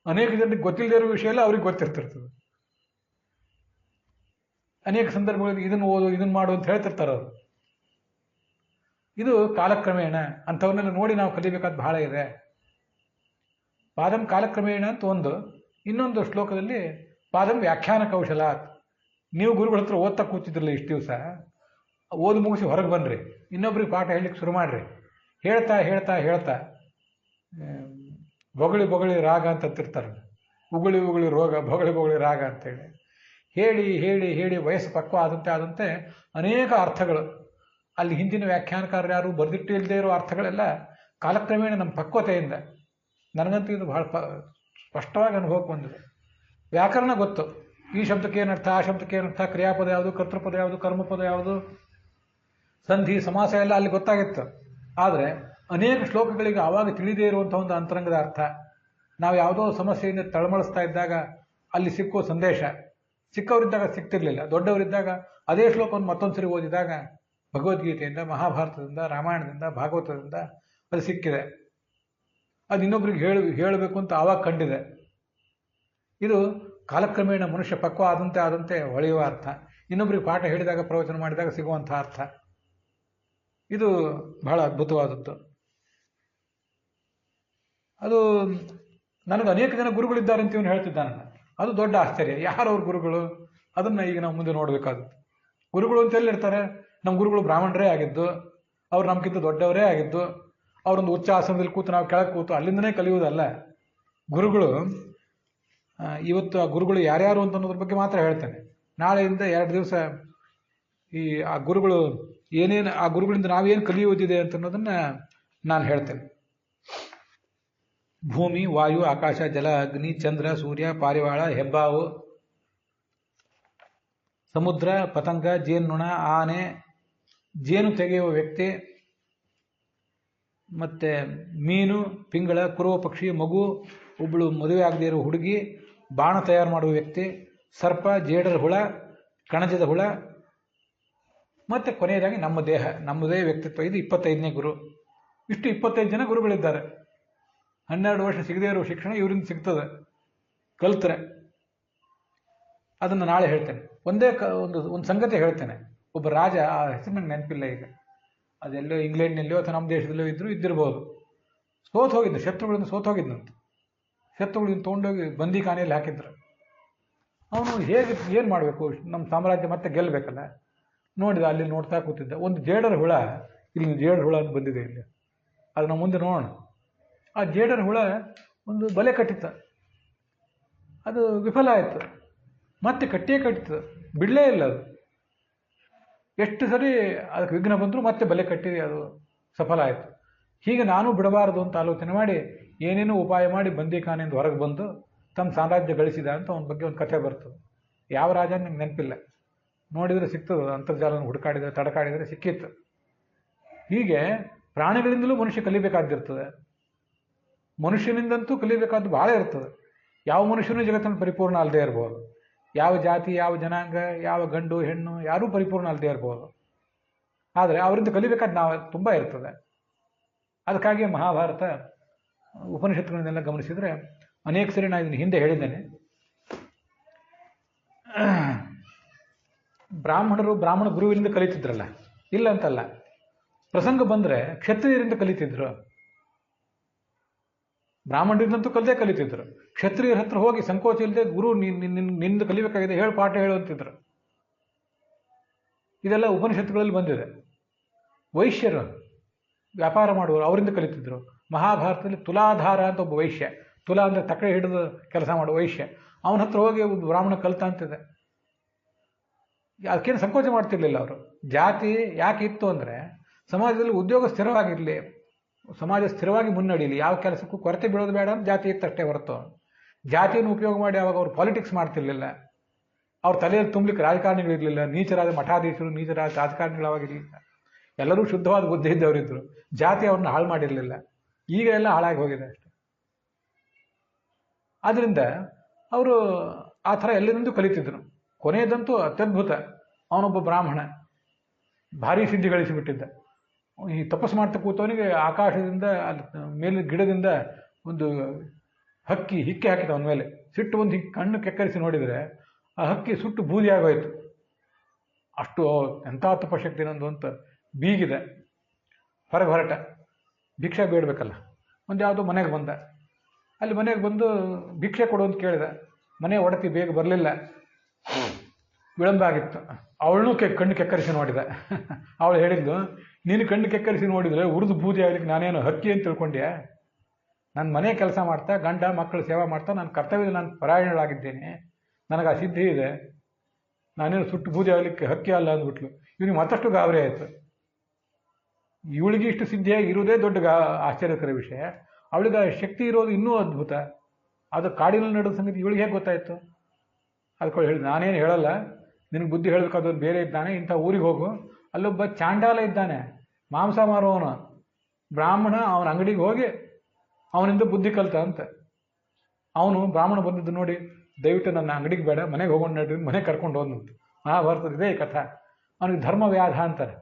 ಅನೇಕ ಜನರಿಗೆ ಗೊತ್ತಿಲ್ಲದೆ ಇರೋ ವಿಷಯ ಎಲ್ಲ ಅವ್ರಿಗೆ ಗೊತ್ತಿರ್ತಿರ್ತದೆ. ಅನೇಕ ಸಂದರ್ಭಗಳಲ್ಲಿ ಇದನ್ನು ಓದು, ಇದನ್ನು ಮಾಡು ಅಂತ ಹೇಳ್ತಿರ್ತಾರೆ ಅವರು. ಇದು ಕಾಲಕ್ರಮೇಣ. ಅಂಥವನ್ನೆಲ್ಲ ನೋಡಿ ನಾವು ಕಲಿಬೇಕಾದ ಬಹಳ ಇದೆ. ಪಾದಂ ಕಾಲಕ್ರಮೇಣ ಅಂತ ಒಂದು, ಇನ್ನೊಂದು ಶ್ಲೋಕದಲ್ಲಿ ಪಾದಂ ವ್ಯಾಖ್ಯಾನ ಕೌಶಲ. ನೀವು ಗುರುಗಳ ಹತ್ರ ಓದ್ತಾ ಕೂತಿದ್ರಲ್ಲ ಇಷ್ಟು ದಿವಸ, ಓದು ಮುಗಿಸಿ ಹೊರಗೆ ಬನ್ನಿರಿ, ಇನ್ನೊಬ್ರಿಗೆ ಪಾಠ ಹೇಳಲಿಕ್ಕೆ ಶುರು ಮಾಡಿರಿ. ಹೇಳ್ತಾ ಹೇಳ್ತಾ ಹೇಳ್ತಾ ಬೊಗಳಿ ಬೊಗಳಿ ರಾಗ ಅಂತ ಅಂತಿರ್ತಾರೆ, ಉಗುಳಿ ಉಗುಳಿ ರೋಗ, ಬೊಗಳಿ ಬೊಗಳಿ ರಾಗ ಅಂತೇಳಿ ಹೇಳಿ ಹೇಳಿ ಹೇಳಿ ವಯಸ್ಸು ಪಕ್ವ ಆದಂತೆ ಅನೇಕ ಅರ್ಥಗಳು, ಅಲ್ಲಿ ಹಿಂದಿನ ವ್ಯಾಖ್ಯಾನಕಾರರು ಯಾರು ಬರೆದಿಟ್ಟಿಲ್ಲದೆ ಇರೋ ಅರ್ಥಗಳೆಲ್ಲ ಕಾಲಕ್ರಮೇಣ ನಮ್ಮ ಪಕ್ವತೆಯಿಂದ, ನನಗಂತೂ ಇದು ಬಹಳ ಸ್ಪಷ್ಟವಾಗಿ ಅನುಭವಕ್ಕೆ ಬಂದಿದೆ. ವ್ಯಾಕರಣ ಗೊತ್ತು, ಈ ಶಬ್ದಕ್ಕೆ ಏನರ್ಥ, ಆ ಶಬ್ದಕ್ಕೆ ಏನರ್ಥ, ಕ್ರಿಯಾಪದ ಯಾವುದು, ಕರ್ತೃಪದ ಯಾವುದು, ಕರ್ಮಪದ ಯಾವುದು, ಸಂಧಿ ಸಮಾಸ ಎಲ್ಲ ಅಲ್ಲಿ ಗೊತ್ತಾಗಿತ್ತು. ಆದರೆ ಅನೇಕ ಶ್ಲೋಕಗಳಿಗೆ ಆವಾಗ ತಿಳಿದೇ ಇರುವಂಥ ಒಂದು ಅಂತರಂಗದ ಅರ್ಥ, ನಾವು ಯಾವುದೋ ಸಮಸ್ಯೆಯಿಂದ ತಳಮಳಿಸ್ತಾ ಇದ್ದಾಗ ಅಲ್ಲಿ ಸಿಕ್ಕೋ ಸಂದೇಶ, ಚಿಕ್ಕವರಿದ್ದಾಗ ಸಿಗ್ತಿರ್ಲಿಲ್ಲ, ದೊಡ್ಡವರಿದ್ದಾಗ ಅದೇ ಶ್ಲೋಕವನ್ನು ಮತ್ತೊಂದು ಸರಿ ಓದಿದಾಗ ಭಗವದ್ಗೀತೆಯಿಂದ, ಮಹಾಭಾರತದಿಂದ, ರಾಮಾಯಣದಿಂದ, ಭಾಗವತದಿಂದ ಅದು ಸಿಕ್ಕಿದೆ. ಅದು ಇನ್ನೊಬ್ರಿಗೆ ಹೇಳಬೇಕು ಅಂತ ಆವಾಗ ಕಂಡಿದೆ. ಇದು ಕಾಲಕ್ರಮೇಣ ಮನುಷ್ಯ ಪಕ್ವ ಆದಂತೆ ಹೊಳೆಯುವ ಅರ್ಥ, ಇನ್ನೊಬ್ರಿಗೆ ಪಾಠ ಹೇಳಿದಾಗ, ಪ್ರವಚನ ಮಾಡಿದಾಗ ಸಿಗುವಂಥ ಅರ್ಥ. ಇದು ಬಹಳ ಅದ್ಭುತವಾದದ್ದು. ಅದು ನನಗೆ ಅನೇಕ ಜನ ಗುರುಗಳಿದ್ದಾರೆ ಅಂತ ಇವನು ಹೇಳ್ತಿದ್ದಾನ. ಅದು ದೊಡ್ಡ ಆಶ್ಚರ್ಯ. ಯಾರವ್ರ ಗುರುಗಳು? ಅದನ್ನು ಈಗ ನಾವು ಮುಂದೆ ನೋಡಬೇಕಾದದ್ದು. ಗುರುಗಳು ಅಂತ ಎಲ್ಲಿರ್ತಾರೆ? ನಮ್ಮ ಗುರುಗಳು ಬ್ರಾಹ್ಮಣರೇ ಆಗಿದ್ದು, ಅವ್ರು ನಮ್ಗಿಂತ ದೊಡ್ಡವರೇ ಆಗಿದ್ದು, ಅವರೊಂದು ಉಚ್ಚ ಆಸನದಲ್ಲಿ ಕೂತು ನಾವು ಕೆಳಗೆ ಕೂತು ಅಲ್ಲಿಂದನೇ ಕಲಿಯುವುದಲ್ಲ. ಗುರುಗಳು ಇವತ್ತು ಆ ಗುರುಗಳು ಯಾರ್ಯಾರು ಅಂತ ಅನ್ನೋದ್ರ ಬಗ್ಗೆ ಮಾತ್ರ ಹೇಳ್ತೇನೆ. ನಾಳೆಯಿಂದ 2 ದಿವಸ ಆ ಗುರುಗಳು ಏನೇನು, ಆ ಗುರುಗಳಿಂದ ನಾವೇನು ಕಲಿಯುವುದಿದೆ ಅಂತ ಅನ್ನೋದನ್ನು ನಾನು ಹೇಳ್ತೇನೆ. ಭೂಮಿ, ವಾಯು, ಆಕಾಶ, ಜಲ, ಅಗ್ನಿ, ಚಂದ್ರ, ಸೂರ್ಯ, ಪಾರಿವಾಳ, ಹೆಬ್ಬಾವು, ಸಮುದ್ರ, ಪತಂಗ, ಜೇನುನೊಣ, ಆನೆ, ಜೇನು ತೆಗೆಯುವ ವ್ಯಕ್ತಿ, ಮತ್ತು ಮೀನು, ಪಿಂಗಳ, ಕುರುವ ಪಕ್ಷಿ, ಮಗು, ಒಬ್ಬಳು ಮದುವೆ ಆಗದೇ ಇರೋ ಹುಡುಗಿ, ಬಾಣ ತಯಾರು ಮಾಡುವ ವ್ಯಕ್ತಿ, ಸರ್ಪ, ಜೇಡರ ಹುಳ, ಕಣಜದ ಹುಳ, ಮತ್ತು ಕೊನೆಯದಾಗಿ ನಮ್ಮ ದೇಹ, ನಮ್ಮದೇ ವ್ಯಕ್ತಿತ್ವ. ಇದು 25ನೇ ಗುರು. ಇಷ್ಟು 25 ಜನ ಗುರುಗಳಿದ್ದಾರೆ. 12 ವರ್ಷ ಸಿಗದೇ ಇರೋ ಶಿಕ್ಷಣ ಇವರಿಂದ ಸಿಗ್ತದೆ ಕಲ್ತ್ರೆ. ಅದನ್ನು ನಾಳೆ ಹೇಳ್ತೇನೆ. ಒಂದು ಸಂಗತಿ ಹೇಳ್ತೇನೆ. ಒಬ್ಬ ರಾಜ, ಆ ಹೆಸರು ನಂಗೆ ನೆನಪಿಲ್ಲ ಈಗ, ಅದೆಲ್ಲೋ ಇಂಗ್ಲೆಂಡ್ನಲ್ಲಿಯೋ ಅಥವಾ ನಮ್ಮ ದೇಶದಲ್ಲೋ ಇದ್ದಿರ್ಬೋದು, ಹೋಗಿದ್ದ ಶತ್ರುಗಳಿಂದ ಹೋಗಿದ್ದಂತೆ. ಶತ್ರುಗಳಿಂದ ತೊಗೊಂಡೋಗಿ ಬಂದಿಖಾನೆಯಲ್ಲಿ ಹಾಕಿದ್ರು. ಅವನು ಏನು ಮಾಡಬೇಕು, ನಮ್ಮ ಸಾಮ್ರಾಜ್ಯ ಮತ್ತೆ ಗೆಲ್ಲಬೇಕಲ್ಲ, ನೋಡಿದ, ಅಲ್ಲಿ ನೋಡ್ತಾ ಕೂತಿದ್ದ. ಒಂದು ಜೇಡರ ಹುಳ, ಇಲ್ಲಿ ಜೇಡರ ಹುಳ ಅಂತ ಬಂದಿದೆ ಇಲ್ಲಿ, ಅದು ನಾವು ಮುಂದೆ ನೋಡೋಣ. ಆ ಜೇಡರ ಹುಳ ಒಂದು ಬಲೆ ಕಟ್ಟಿತ್ತ, ಅದು ವಿಫಲ ಆಯಿತು. ಮತ್ತೆ ಕಟ್ಟಿತ್ತು, ಬಿಡಲೇ ಇಲ್ಲ ಅದು. ಎಷ್ಟು ಸರಿ ಅದಕ್ಕೆ ವಿಘ್ನ ಬಂದರೂ ಮತ್ತೆ ಬಲೆ ಕಟ್ಟಿ ಅದು ಸಫಲ ಆಯಿತು. ಹೀಗೆ ನಾನು ಬಿಡಬಾರದು ಅಂತ ಆಲೋಚನೆ ಮಾಡಿ ಏನೇನೋ ಉಪಾಯ ಮಾಡಿ ಬಂದಿಖಾನೆಯಿಂದ ಹೊರಗೆ ಬಂದು ತಮ್ಮ ಸಾಮ್ರಾಜ್ಯ ಗಳಿಸಿದ ಅಂತ ಅವನ ಬಗ್ಗೆ ಒಂದು ಕಥೆ ಬರ್ತದೆ. ಯಾವ ರಾಜ ನಂಗೆ ನೆನಪಿಲ್ಲ, ನೋಡಿದರೆ ಸಿಗ್ತದೆ, ಅಂತರ್ಜಾಲನ ಹುಡುಕಾಡಿದರೆ ತಡಕಾಡಿದರೆ ಸಿಕ್ಕಿತ್ತು. ಹೀಗೆ ಪ್ರಾಣಿಗಳಿಂದಲೂ ಮನುಷ್ಯ ಕಲಿಬೇಕಾದಿರ್ತದೆ, ಮನುಷ್ಯನಿಂದಂತೂ ಕಲಿಬೇಕಾದ್ದು ಭಾಳ ಇರ್ತದೆ. ಯಾವ ಮನುಷ್ಯನೂ ಜಗತ್ತಿನ ಪರಿಪೂರ್ಣ ಅಲ್ಲದೆ ಇರ್ಬೋದು, ಯಾವ ಜಾತಿ, ಯಾವ ಜನಾಂಗ, ಯಾವ ಗಂಡು ಹೆಣ್ಣು ಯಾರೂ ಪರಿಪೂರ್ಣ ಅಲ್ಲದೆ ಇರ್ಬೋದು. ಆದರೆ ಅವರಿಂದ ಕಲಿಬೇಕಾದ ನಾವು ತುಂಬ ಇರ್ತದೆ. ಅದಕ್ಕಾಗಿ ಮಹಾಭಾರತ ಉಪನಿಷತ್ತುಗಳನ್ನೆಲ್ಲ ಗಮನಿಸಿದರೆ ಅನೇಕ ಸರಿ ನಾನು ಇದನ್ನು ಹಿಂದೆ ಹೇಳಿದ್ದೇನೆ. ಬ್ರಾಹ್ಮಣ ಗುರುವಿನಿಂದ ಕಲಿತಿದ್ರಲ್ಲ, ಇಲ್ಲ ಅಂತಲ್ಲ. ಪ್ರಸಂಗ ಬಂದರೆ ಕ್ಷತ್ರಿಯರಿಂದ ಕಲಿತಿದ್ರು, ಬ್ರಾಹ್ಮಣರಿಂದಂತೂ ಕಲಿತಿದ್ರು. ಕ್ಷತ್ರಿಯರ ಹತ್ರ ಹೋಗಿ ಸಂಕೋಚ ಇಲ್ಲದೆ ಗುರು ನಿಂದ ಕಲಿಬೇಕಾಗಿದೆ, ಹೇಳು, ಪಾಠ ಹೇಳುವಂತಿದ್ರು. ಇದೆಲ್ಲ ಉಪನಿಷತ್ತುಗಳಲ್ಲಿ ಬಂದಿದೆ. ವೈಶ್ಯರು, ವ್ಯಾಪಾರ ಮಾಡುವರು, ಅವರಿಂದ ಕಲಿತಿದ್ರು. ಮಹಾಭಾರತದಲ್ಲಿ ತುಲಾಧಾರ ಅಂತ ಒಬ್ಬ ವೈಶ್ಯ, ತುಲಾ ಅಂದರೆ ತಕ್ಕಡೆ ಹಿಡಿದು ಕೆಲಸ ಮಾಡುವ ವೈಶ್ಯ, ಅವನ ಹತ್ರ ಹೋಗಿ ಒಂದು ಬ್ರಾಹ್ಮಣ ಕಲಿತ ಅಂತಿದೆ. ಅದಕ್ಕೇನು ಸಂಕೋಚ ಮಾಡ್ತಿರ್ಲಿಲ್ಲ ಅವರು. ಜಾತಿ ಯಾಕೆ ಇತ್ತು ಅಂದರೆ ಸಮಾಜದಲ್ಲಿ ಉದ್ಯೋಗ ಸ್ಥಿರವಾಗಿರಲಿ, ಸಮಾಜ ಸ್ಥಿರವಾಗಿ ಮುನ್ನಡೀಲಿ, ಯಾವ ಕೆಲಸಕ್ಕೂ ಕೊರತೆ ಬೀಳೋದು ಬೇಡ ಅಂತ ಜಾತಿ ಇತ್ತಷ್ಟೇ ಹೊರತು ಜಾತಿಯನ್ನು ಉಪಯೋಗ ಮಾಡಿ ಅವಾಗ ಅವರು ಪಾಲಿಟಿಕ್ಸ್ ಮಾಡ್ತಿರ್ಲಿಲ್ಲ. ಅವ್ರ ತಲೆಯಲ್ಲಿ ತುಂಬಲಿಕ್ಕೆ ರಾಜಕಾರಣಿಗಳಿರಲಿಲ್ಲ, ನೀಚರಾದ ಮಠಾಧೀಶರು, ನೀಚರಾದ ರಾಜಕಾರಣಿಗಳು ಅವಾಗಿರಲಿಲ್ಲ. ಎಲ್ಲರೂ ಶುದ್ಧವಾದ ಬುದ್ಧಿ ಇದ್ದವರಿದ್ದರು. ಜಾತಿ ಅವ್ರನ್ನ ಹಾಳು ಮಾಡಿರಲಿಲ್ಲ. ಈಗ ಎಲ್ಲ ಹಾಳಾಗಿ ಹೋಗಿದೆ ಅಷ್ಟೆ. ಆದ್ದರಿಂದ ಅವರು ಆ ಥರ ಎಲ್ಲರಿಂದೂ ಕಲಿತಿದ್ರು. ಕೊನೆಯದಂತೂ ಅತ್ಯದ್ಭುತ, ಅವನೊಬ್ಬ ಬ್ರಾಹ್ಮಣ ಭಾರೀ ಸಿದ್ಧಿ ಗಳಿಸಿಬಿಟ್ಟಿದ್ದ. ಈ ತಪಸ್ಸು ಮಾಡ್ತಾ ಕೂತವನಿಗೆ ಆಕಾಶದಿಂದ ಅಲ್ಲಿ ಮೇಲೆ ಗಿಡದಿಂದ ಒಂದು ಹಕ್ಕಿ ಹಿಕ್ಕಿ ಹಾಕಿದ ಅವನ ಮೇಲೆ. ಸಿಟ್ಟು ಒಂದು ಕಣ್ಣು ಕೆಕ್ಕರಿಸಿ ನೋಡಿದರೆ ಆ ಹಕ್ಕಿ ಸುಟ್ಟು ಬೂದಿ ಆಗೋಯ್ತು. ಅಷ್ಟು ಎಂಥ ತಪಶಕ್ತಿ ನಂದು ಅಂತ ಬೀಗಿದೆ. ಹೊರಟ ಭಿಕ್ಷಾ ಬೇಡಬೇಕಲ್ಲ, ಒಂದು ಯಾವುದೋ ಮನೆಗೆ ಬಂದ. ಅಲ್ಲಿ ಮನೆಗೆ ಬಂದು ಭಿಕ್ಷೆ ಕೊಡು ಅಂತ ಕೇಳಿದೆ. ಮನೆ ಒಡತಿ ಬೇಗ ಬರಲಿಲ್ಲ, ವಿಳಂಬ ಆಗಿತ್ತು. ಅವಳನ್ನೂ ಕಣ್ಣು ಕೆಕ್ಕರಿಸಿ ನೋಡಿದೆ. ಅವಳು ಹೇಳಿದ್ಲು, ನೀನು ಕಣ್ಣು ಕೆಕ್ಕರಿಸಿ ನೋಡಿದರೆ ಉರಿದು ಬೂದಿ ಆಗಲಿಕ್ಕೆ ನಾನೇನು ಹಕ್ಕಿ ಅಂತ ತಿಳ್ಕೊಂಡ್ಯಾ? ನಾನು ಮನೆ ಕೆಲಸ ಮಾಡ್ತಾ ಗಂಡ ಮಕ್ಕಳು ಸೇವಾ ಮಾಡ್ತಾ ನನ್ನ ಕರ್ತವ್ಯದಲ್ಲಿ ನಾನು ಪರಾಯಣಳಾಗಿದ್ದೇನೆ, ನನಗೆ ಆ ಸಿದ್ಧಿ ಇದೆ, ನಾನೇನು ಸುಟ್ಟು ಬೂದಿ ಆಗಲಿಕ್ಕೆ ಹಕ್ಕಿ ಅಲ್ಲ ಅಂದ್ಬಿಟ್ಲು. ಇವನಿಗೆ ಮತ್ತಷ್ಟು ಗಾಬರಿ ಆಯಿತು. ಇವಳಿಗೆ ಇಷ್ಟು ಸಿದ್ಧಿಯಾಗಿ ಇರುವುದೇ ದೊಡ್ಡ ಆಶ್ಚರ್ಯಕರ ವಿಷಯ, ಅವಳಿಗೆ ಶಕ್ತಿ ಇರೋದು ಇನ್ನೂ ಅದ್ಭುತ. ಅದು ಕಾಡಿನಲ್ಲಿ ನಡೆದ ಸಂಗತಿ ಇವಳಿಗೆ ಹೇಗೆ ಗೊತ್ತಾಯಿತು? ಅದಕ್ಕೆ ಹೇಳಿದ, ನಾನೇನು ಹೇಳಲ್ಲ, ನಿನಗೆ ಬುದ್ಧಿ ಹೇಳಬೇಕಾದವ್ರು ಬೇರೆ ಇದ್ದಾನೆ, ಇಂಥ ಊರಿಗೆ ಹೋಗು, ಅಲ್ಲೊಬ್ಬ ಚಾಂಡಾಲ ಇದ್ದಾನೆ, ಮಾಂಸ ಮಾರುವವನು ಬ್ರಾಹ್ಮಣ, ಅವನ ಅಂಗಡಿಗೆ ಹೋಗಿ ಅವನಿಂದ ಬುದ್ಧಿ ಕಲಿತ ಅಂತ. ಅವನು ಬ್ರಾಹ್ಮಣ ಬಂದಿದ್ದು ನೋಡಿ, ದಯವಿಟ್ಟು ನನ್ನ ಅಂಗಡಿಗೆ ಬೇಡ, ಮನೆಗೆ ಹೋಗೋಣ ನಡ್ರಿ, ಮನೆಗೆ ಕರ್ಕೊಂಡು ಹೋದಂತ. ಮಹಾಭಾರತದ ಇದೇ ಕಥಾ. ಅವನಿಗೆ ಧರ್ಮವ್ಯಾಧ ಅಂತಾರೆ.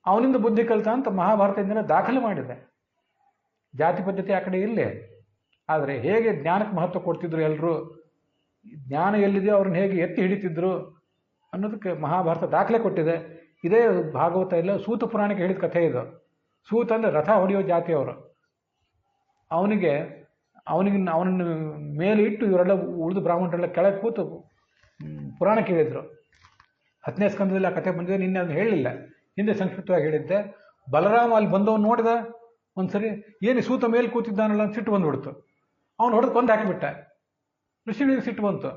ಅವನಿಂದ ಬುದ್ಧಿ ಕಲಿತ ಅಂತ ಮಹಾಭಾರತದಿಂದ ದಾಖಲೆ ಮಾಡಿದೆ. ಜಾತಿ ಪದ್ಧತಿ ಆ ಕಡೆ ಇಲ್ಲೇ, ಆದರೆ ಹೇಗೆ ಜ್ಞಾನಕ್ಕೆ ಮಹತ್ವ ಕೊಡ್ತಿದ್ರು ಎಲ್ಲರೂ, ಜ್ಞಾನ ಎಲ್ಲಿದೆಯೋ ಅವ್ರನ್ನ ಹೇಗೆ ಎತ್ತಿ ಹಿಡಿತಿದ್ರು ಅನ್ನೋದಕ್ಕೆ ಮಹಾಭಾರತ ದಾಖಲೆ ಕೊಟ್ಟಿದೆ. ಇದೇ ಭಾಗವತ ಇಲ್ಲ, ಸೂತ ಪುರಾಣಕ್ಕೆ ಹೇಳಿದ ಕಥೆ ಇದು. ಸೂತ ಅಂದರೆ ರಥ ಹೊಡೆಯೋ ಜಾತಿಯವರು. ಅವನನ್ನು ಮೇಲೆ ಇಟ್ಟು ಇವರೆಲ್ಲ ಉಳಿದು ಬ್ರಾಹ್ಮಣರೆಲ್ಲ ಕೆಳಗೆ ಕೂತು ಪುರಾಣ ಕೇಳಿದರು. 10ನೇ ಸ್ಕಂದದಲ್ಲಿ ಆ ಕಥೆ ಬಂದಿದೆ, ನಿನ್ನೆ ಅದನ್ನು ಹೇಳಲಿಲ್ಲ, ಹಿಂದೆ ಸಂಸ್ಕೃತವಾಗಿ ಹೇಳಿದ್ದೆ. ಬಲರಾಮ ಅಲ್ಲಿ ಬಂದವನು ನೋಡಿದ ಒಂದ್ಸರಿ, ಏನು ಸೂತ ಮೇಲೆ ಕೂತಿದ್ದಾನಲ್ಲ ಅಂತ ಸಿಟ್ಟು ಬಂದುಬಿಡ್ತು. ಅವನು ಹೊಡೆದು ಕೊಂದು ಹಾಕಿಬಿಟ್ಟ. ಋಷಿಗಳಿಗೆ ಸಿಟ್ಟು ಬಂತು.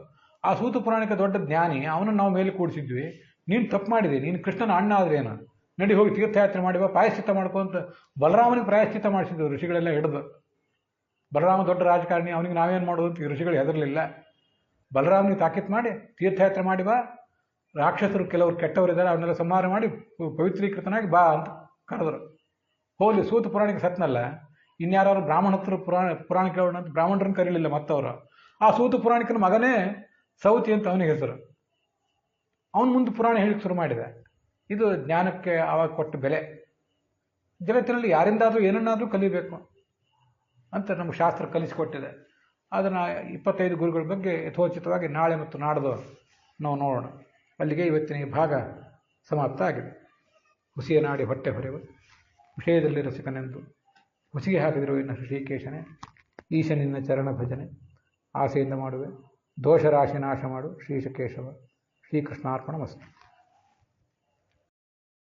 ಆ ಸೂತ ಪುರಾಣಿಕ ದೊಡ್ಡ ಜ್ಞಾನಿ, ಅವನನ್ನು ನಾವು ಮೇಲೆ ಕೂಡಿಸಿದ್ವಿ, ನೀನು ತಪ್ಪು ಮಾಡಿದೆ, ನೀನು ಕೃಷ್ಣನ ಅಣ್ಣ ಆದ್ರೇನು, ನಡಿ ಹೋಗಿ ತೀರ್ಥಯಾತ್ರೆ ಮಾಡಿವ, ಪ್ರಾಯಶ್ಚಿತ್ತ ಮಾಡ್ಕೊಂತ ಬಲರಾಮನಿಗೆ ಪ್ರಾಯಶ್ಚಿತ್ತ ಮಾಡಿಸಿದ್ರು ಋಷಿಗಳೆಲ್ಲ ಹಿಡಿದು. ಬಲರಾಮ ದೊಡ್ಡ ರಾಜಕಾರಣಿ, ಅವನಿಗೆ ನಾವೇನು ಮಾಡೋದು ಅಂತ ಋಷಿಗಳು ಹೆದರಲಿಲ್ಲ. ಬಲರಾಮನಿಗೆ ತಾಕೀತು ಮಾಡಿ ತೀರ್ಥಯಾತ್ರೆ ಮಾಡಿ ಬಾ, ರಾಕ್ಷಸರು ಕೆಲವರು ಕೆಟ್ಟವರಿದ್ದಾರೆ, ಅವನ್ನೆಲ್ಲ ಸಂಹಾರ ಮಾಡಿ ಪವಿತ್ರೀಕೃತನಾಗಿ ಬಾ ಅಂತ ಕರೆದರು. ಹೋಲಿ ಸೂತ ಪುರಾಣಿಕ ಸತ್ನಲ್ಲ, ಇನ್ಯಾರು ಬ್ರಾಹ್ಮಣ ಹತ್ರ ಪುರಾಣ ಕೇಳೋಣ ಅಂತ ಬ್ರಾಹ್ಮಣರನ್ನು ಕರೀಲಿಲ್ಲ ಮತ್ತವರು. ಆ ಸೂತ ಪುರಾಣಿಕನ ಮಗನೇ ಸೌತಿ ಅಂತ ಅವನಿಗೆ ಹೆಸರು. ಅವನು ಮುಂದೆ ಪುರಾಣ ಹೇಳಿಕ್ಕೆ ಶುರು ಮಾಡಿದ. ಇದು ಜ್ಞಾನಕ್ಕೆ ಆವಾಗ ಕೊಟ್ಟ ಬೆಲೆ. ಜಗತ್ತಿನಲ್ಲಿ ಯಾರಿಂದಾದರೂ ಏನನ್ನಾದರೂ ಕಲಿಬೇಕು ಅಂತ ನಮಗೆ ಶಾಸ್ತ್ರ ಕಲಿಸಿಕೊಟ್ಟಿದೆ. ಅದನ್ನು 25 ಗುರುಗಳ ಬಗ್ಗೆ ಯಥೋಚಿತವಾಗಿ ನಾಳೆ ಮತ್ತು ನಾಡ್ದು ನಾವು ನೋಡೋಣ. ಅಲ್ಲಿಗೆ ಇವತ್ತಿನ ಈ ಭಾಗ ಸಮಾಪ್ತ ಆಗಿದೆ. ಹುಸಿಯ ನಾಡಿ ಹೊಟ್ಟೆ ಹೊರೆವ ವಿಷಯದಲ್ಲಿ ರಸಿಕನೆಂದು ಹುಸಿಗೆ ಹಾಕಿದಿರುವ ಇನ್ನು ಶ್ರೀಕೇಶನೇ, ಈಶನಿನ್ನ ಚರಣ ಭಜನೆ ಆಸೆಯಿಂದ ಮಾಡುವೆ, ದೋಷರಾಶಿ ನಾಶ ಮಾಡು ಶ್ರೀಶಕೇಶವ. ಶ್ರೀಕೃಷ್ಣಾರ್ಪಣ ಮಸ್ತು.